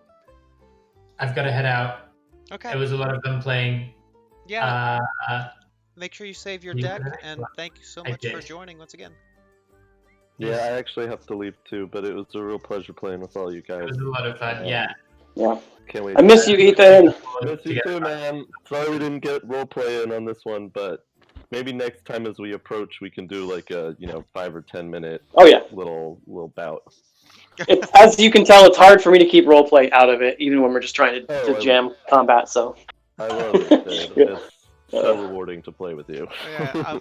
Speaker 3: I've got to head out.
Speaker 2: Okay.
Speaker 3: There was a lot of them playing.
Speaker 2: Yeah. Make sure you save your deck, and thank you so much for joining once again.
Speaker 1: Yeah, I actually have to leave too, but it was a real pleasure playing with all you guys.
Speaker 3: It was a lot of fun, yeah.
Speaker 1: Can't wait.
Speaker 4: I miss you, Ethan.
Speaker 1: Miss you too, man. Sorry we didn't get roleplay in on this one, but maybe next time as we approach, we can do like a 5 or 10 minute little bout.
Speaker 4: As you can tell, it's hard for me to keep roleplay out of it, even when we're just trying to jam combat. So
Speaker 1: I love it. It's so rewarding to play with you.
Speaker 2: Yeah,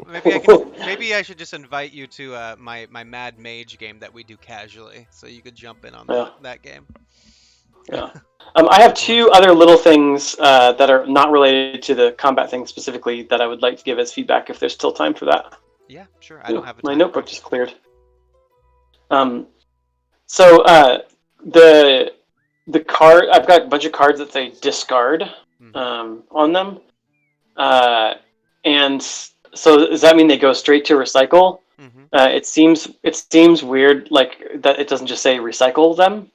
Speaker 2: maybe I should just invite you to my Mad Mage game that we do casually, so you could jump in on that game.
Speaker 4: Yeah. I have two other little things that are not related to the combat thing specifically that I would like to give as feedback if there's still time for that.
Speaker 2: Yeah, sure. I don't have a
Speaker 4: My
Speaker 2: time.
Speaker 4: notebook just cleared. So the card, I've got a bunch of cards that say discard on them, and so does that mean they go straight to recycle? It seems weird, like that it doesn't just say recycle them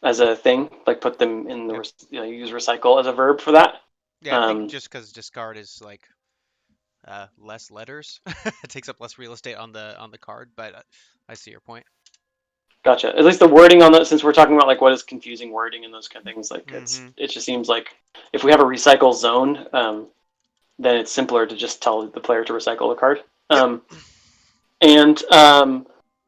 Speaker 4: as a thing, like put them in the use recycle as a verb for that.
Speaker 2: Yeah, I think just because discard is like less letters, it takes up less real estate on the card. But I see your point. Gotcha.
Speaker 4: At least the wording on that, since we're talking about like what is confusing wording and those kind of things, like it just seems like if we have a recycle zone, then it's simpler to just tell the player to recycle the card. And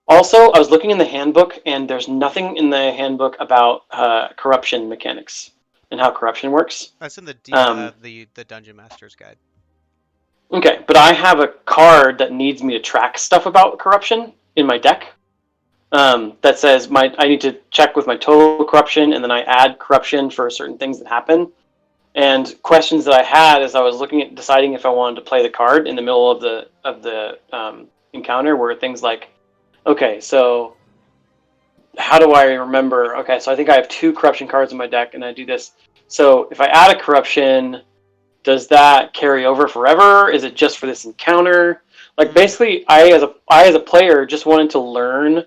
Speaker 4: also, I was looking in the handbook, and there's nothing in the handbook about corruption mechanics and how corruption works.
Speaker 2: That's in the Dungeon Master's Guide.
Speaker 4: Okay, but I have a card that needs me to track stuff about corruption in my deck. That says I need to check with my total corruption, and then I add corruption for certain things that happen. And questions that I had as I was looking at deciding if I wanted to play the card in the middle of the encounter were things like, okay, so how do I remember? Okay, so I think I have 2 corruption cards in my deck, and I do this. So if I add a corruption, does that carry over forever? Is it just for this encounter? Like basically, I as a player just wanted to learn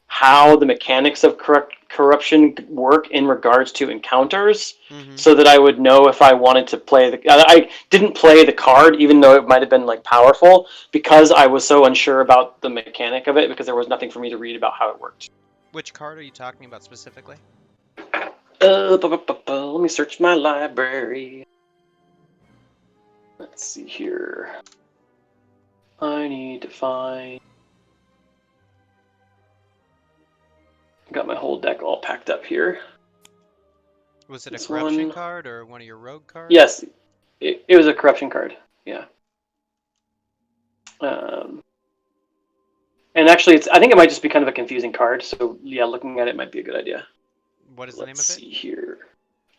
Speaker 4: how the mechanics of corruption work in regards to encounters, so that I would know if I wanted to play I didn't play the card, even though it might have been like powerful, because I was so unsure about the mechanic of it, because there was nothing for me to read about how it worked.
Speaker 2: Which card are you talking about specifically?
Speaker 4: Let me search my library. Let's see here. I need to find... Got my whole deck all packed up here.
Speaker 2: Was it a corruption card or one of your rogue cards?
Speaker 4: Yes, it was a corruption card. Yeah. And actually, I think it might just be kind of a confusing card. So yeah, looking at it might be a good idea.
Speaker 2: What is the name of it?
Speaker 4: Let's see here.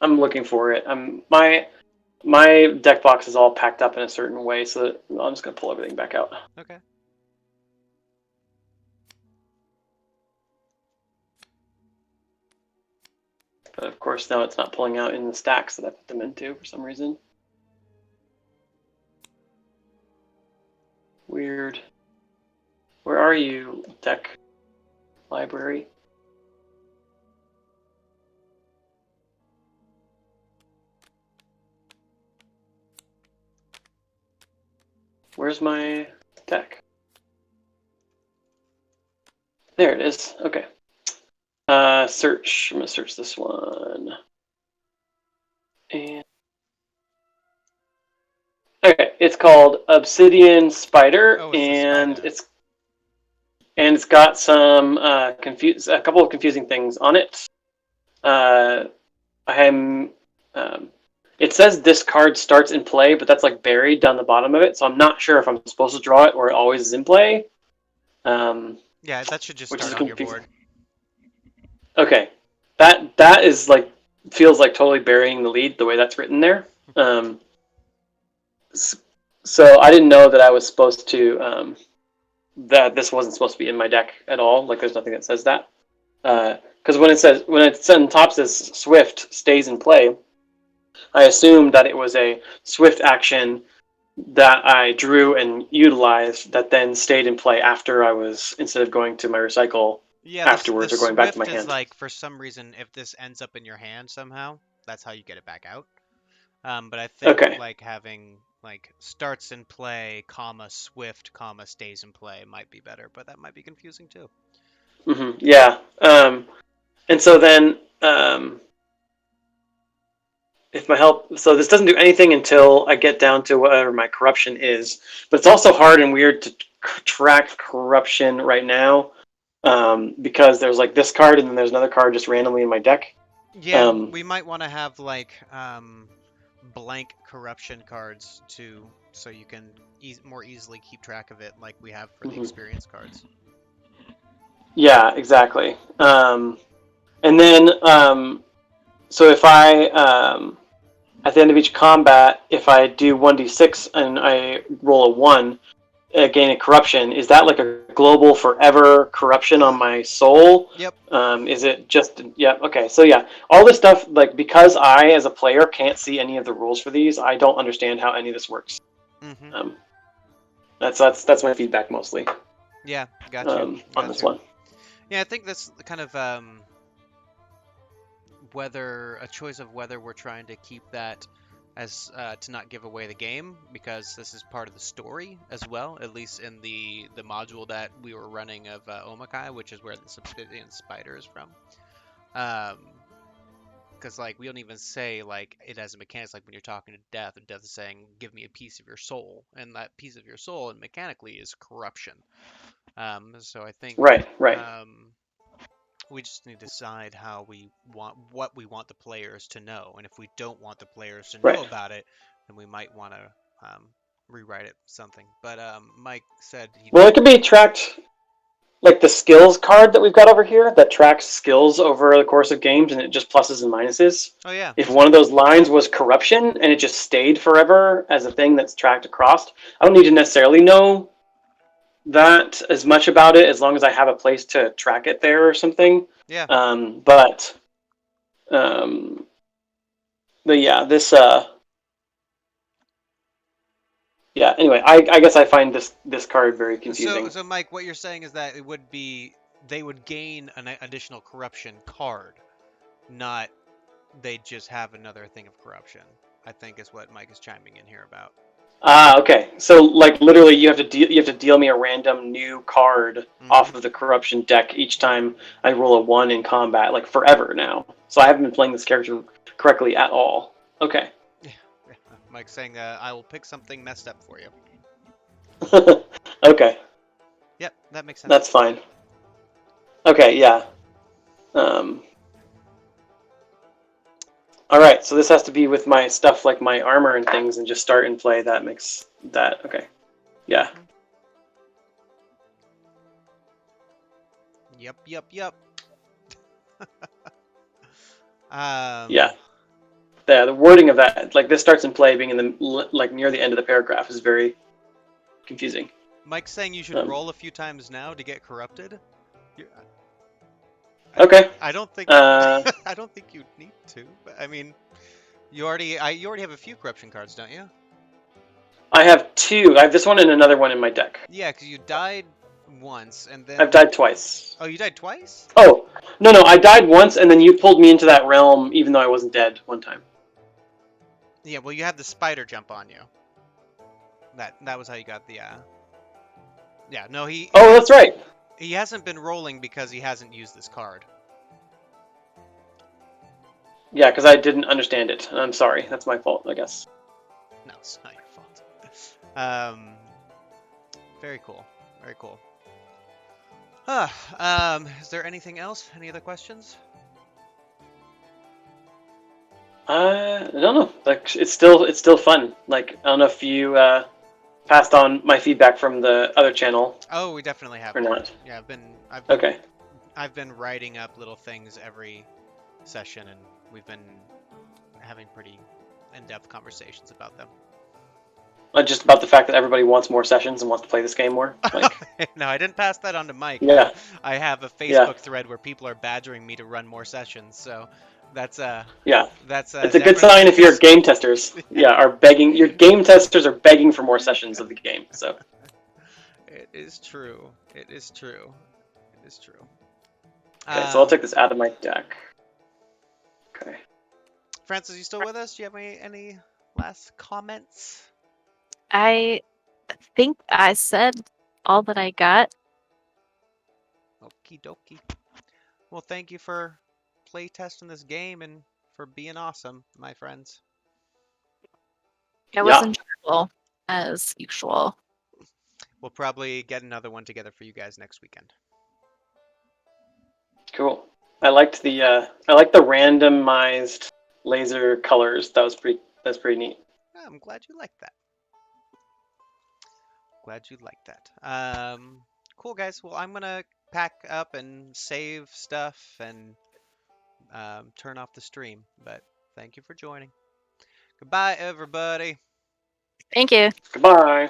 Speaker 4: I'm looking for it. My deck box is all packed up in a certain way, so that I'm just gonna pull everything back out.
Speaker 2: Okay.
Speaker 4: But of course, now it's not pulling out in the stacks that I put them into for some reason. Weird. Where are you, deck library? Where's my deck? There it is. Okay. Search. I'm gonna search this one. And okay, it's called Obsidian Spider, and it's got some a couple of confusing things on it. It says this card starts in play, but that's like buried down the bottom of it, so I'm not sure if I'm supposed to draw it or it always is in play.
Speaker 2: Yeah, that should just start on your board.
Speaker 4: Okay, that is like feels like totally burying the lead the way that's written there. So I didn't know that I was supposed to that this wasn't supposed to be in my deck at all. Like there's nothing that says that. Because when it's on top says Swift stays in play, I assumed that it was a Swift action that I drew and utilized that then stayed in play after I was, instead of going to my recycle.
Speaker 2: Yeah,
Speaker 4: afterwards or going back to my hand.
Speaker 2: Is like, for some reason, if this ends up in your hand somehow, that's how you get it back out. But I think like having like starts in play, comma Swift, comma stays in play might be better, but that might be confusing too.
Speaker 4: Yeah. And so then if my help, so this doesn't do anything until I get down to whatever my corruption is, but it's also hard and weird to track corruption right now. Because there's like this card and then there's another card just randomly in my deck.
Speaker 2: Yeah, we might want to have like blank corruption cards too, so you can more easily keep track of it, like we have for the experience cards.
Speaker 4: Yeah, exactly. And then, so if I, at the end of each combat, if I do 1d6 and I roll a 1, gain a corruption, is that like a global forever corruption on my soul?
Speaker 2: Yep.
Speaker 4: Is it just, yeah, okay. So yeah, all this stuff, like, because I, as a player, can't see any of the rules for these, I don't understand how any of this works.
Speaker 2: Mm-hmm.
Speaker 4: That's my feedback mostly.
Speaker 2: Yeah, gotcha.
Speaker 4: On this one.
Speaker 2: Yeah, I think that's kind of whether we're trying to keep that as to not give away the game, because this is part of the story as well, at least in the module that we were running of Omakai, which is where the Subsidian Spider is from. Because like we don't even say like it as a mechanics, like when you're talking to Death, and Death is saying, "Give me a piece of your soul," and that piece of your soul, and mechanically, is corruption. So I think
Speaker 4: Right.
Speaker 2: we just need to decide what we want the players to know, and if we don't want the players to know
Speaker 4: Right.
Speaker 2: about it, then we might want to rewrite it something. But Mike said
Speaker 4: Well, it could be tracked, like the skills card that we've got over here that tracks skills over the course of games, and it just pluses and minuses.
Speaker 2: Oh yeah.
Speaker 4: If one of those lines was corruption and it just stayed forever as a thing that's tracked across, I don't need to necessarily know that as much about it, as long as I have a place to track it there or something.
Speaker 2: Yeah.
Speaker 4: But yeah, this yeah. Anyway, I guess I find this card very confusing.
Speaker 2: So Mike, what you're saying is that they would gain an additional corruption card, not they just have another thing of corruption, I think is what Mike is chiming in here about.
Speaker 4: Okay. So like literally, you have to deal me a random new card off of the corruption deck each time I roll a 1 in combat, like forever now. So I haven't been playing this character correctly at all. Okay.
Speaker 2: Yeah. Mike's saying I will pick something messed up for you.
Speaker 4: Okay.
Speaker 2: Yep, that makes sense.
Speaker 4: That's fine. Okay. Yeah. All right, so this has to be with my stuff like my armor and things, and just start and play. That makes that okay. Yeah.
Speaker 2: Yep.
Speaker 4: Yeah. The wording of that, like this starts in play, being in the like near the end of the paragraph, is very confusing.
Speaker 2: Mike's saying you should roll a few times now to get corrupted.
Speaker 4: Okay.
Speaker 2: I don't think I don't think you need to. But I mean, you already have a few corruption cards, don't you?
Speaker 4: I have 2. I have this one and another one in my deck.
Speaker 2: Yeah, because you died once and then
Speaker 4: I've died twice.
Speaker 2: Oh, you died twice?
Speaker 4: Oh no, I died once, and then you pulled me into that realm, even though I wasn't dead one time.
Speaker 2: Yeah, well, you had the spider jump on you. That was how you got the Yeah, no, he.
Speaker 4: Oh, that's right.
Speaker 2: He hasn't been rolling because he hasn't used this card.
Speaker 4: Yeah, because I didn't understand it. I'm sorry. That's my fault, I guess.
Speaker 2: No, it's not your fault. Very cool. Very cool. Is there anything else? Any other questions?
Speaker 4: I don't know. Like, it's still fun. Like, I don't know if you passed on my feedback from the other channel.
Speaker 2: Oh, we definitely have.
Speaker 4: Or not.
Speaker 2: Yeah, I've been writing up little things every session, and we've been having pretty in-depth conversations about them.
Speaker 4: Just about the fact that everybody wants more sessions and wants to play this game more. Like,
Speaker 2: no, I didn't pass that on to Mike.
Speaker 4: Yeah.
Speaker 2: I have a Facebook thread where people are badgering me to run more sessions, so that's
Speaker 4: it's a good sign if your game testers are begging. Your game testers are begging for more sessions of the game. So
Speaker 2: it is true. It is true. It is true.
Speaker 4: Okay, so I'll take this out of my deck. Okay.
Speaker 2: Francis, you still with us? Do you have any last comments?
Speaker 5: I think I said all that I got.
Speaker 2: Okie dokie. Well, thank you for playtesting this game and for being awesome, my friends.
Speaker 5: It was enjoyable, as usual.
Speaker 2: We'll probably get another one together for you guys next weekend.
Speaker 4: Cool. I liked the randomized laser colors. That's pretty neat.
Speaker 2: I'm glad you liked that. Cool, guys. Well, I'm gonna pack up and save stuff and turn off the stream. But thank you for joining. Goodbye, everybody.
Speaker 5: Thank you.
Speaker 4: Goodbye.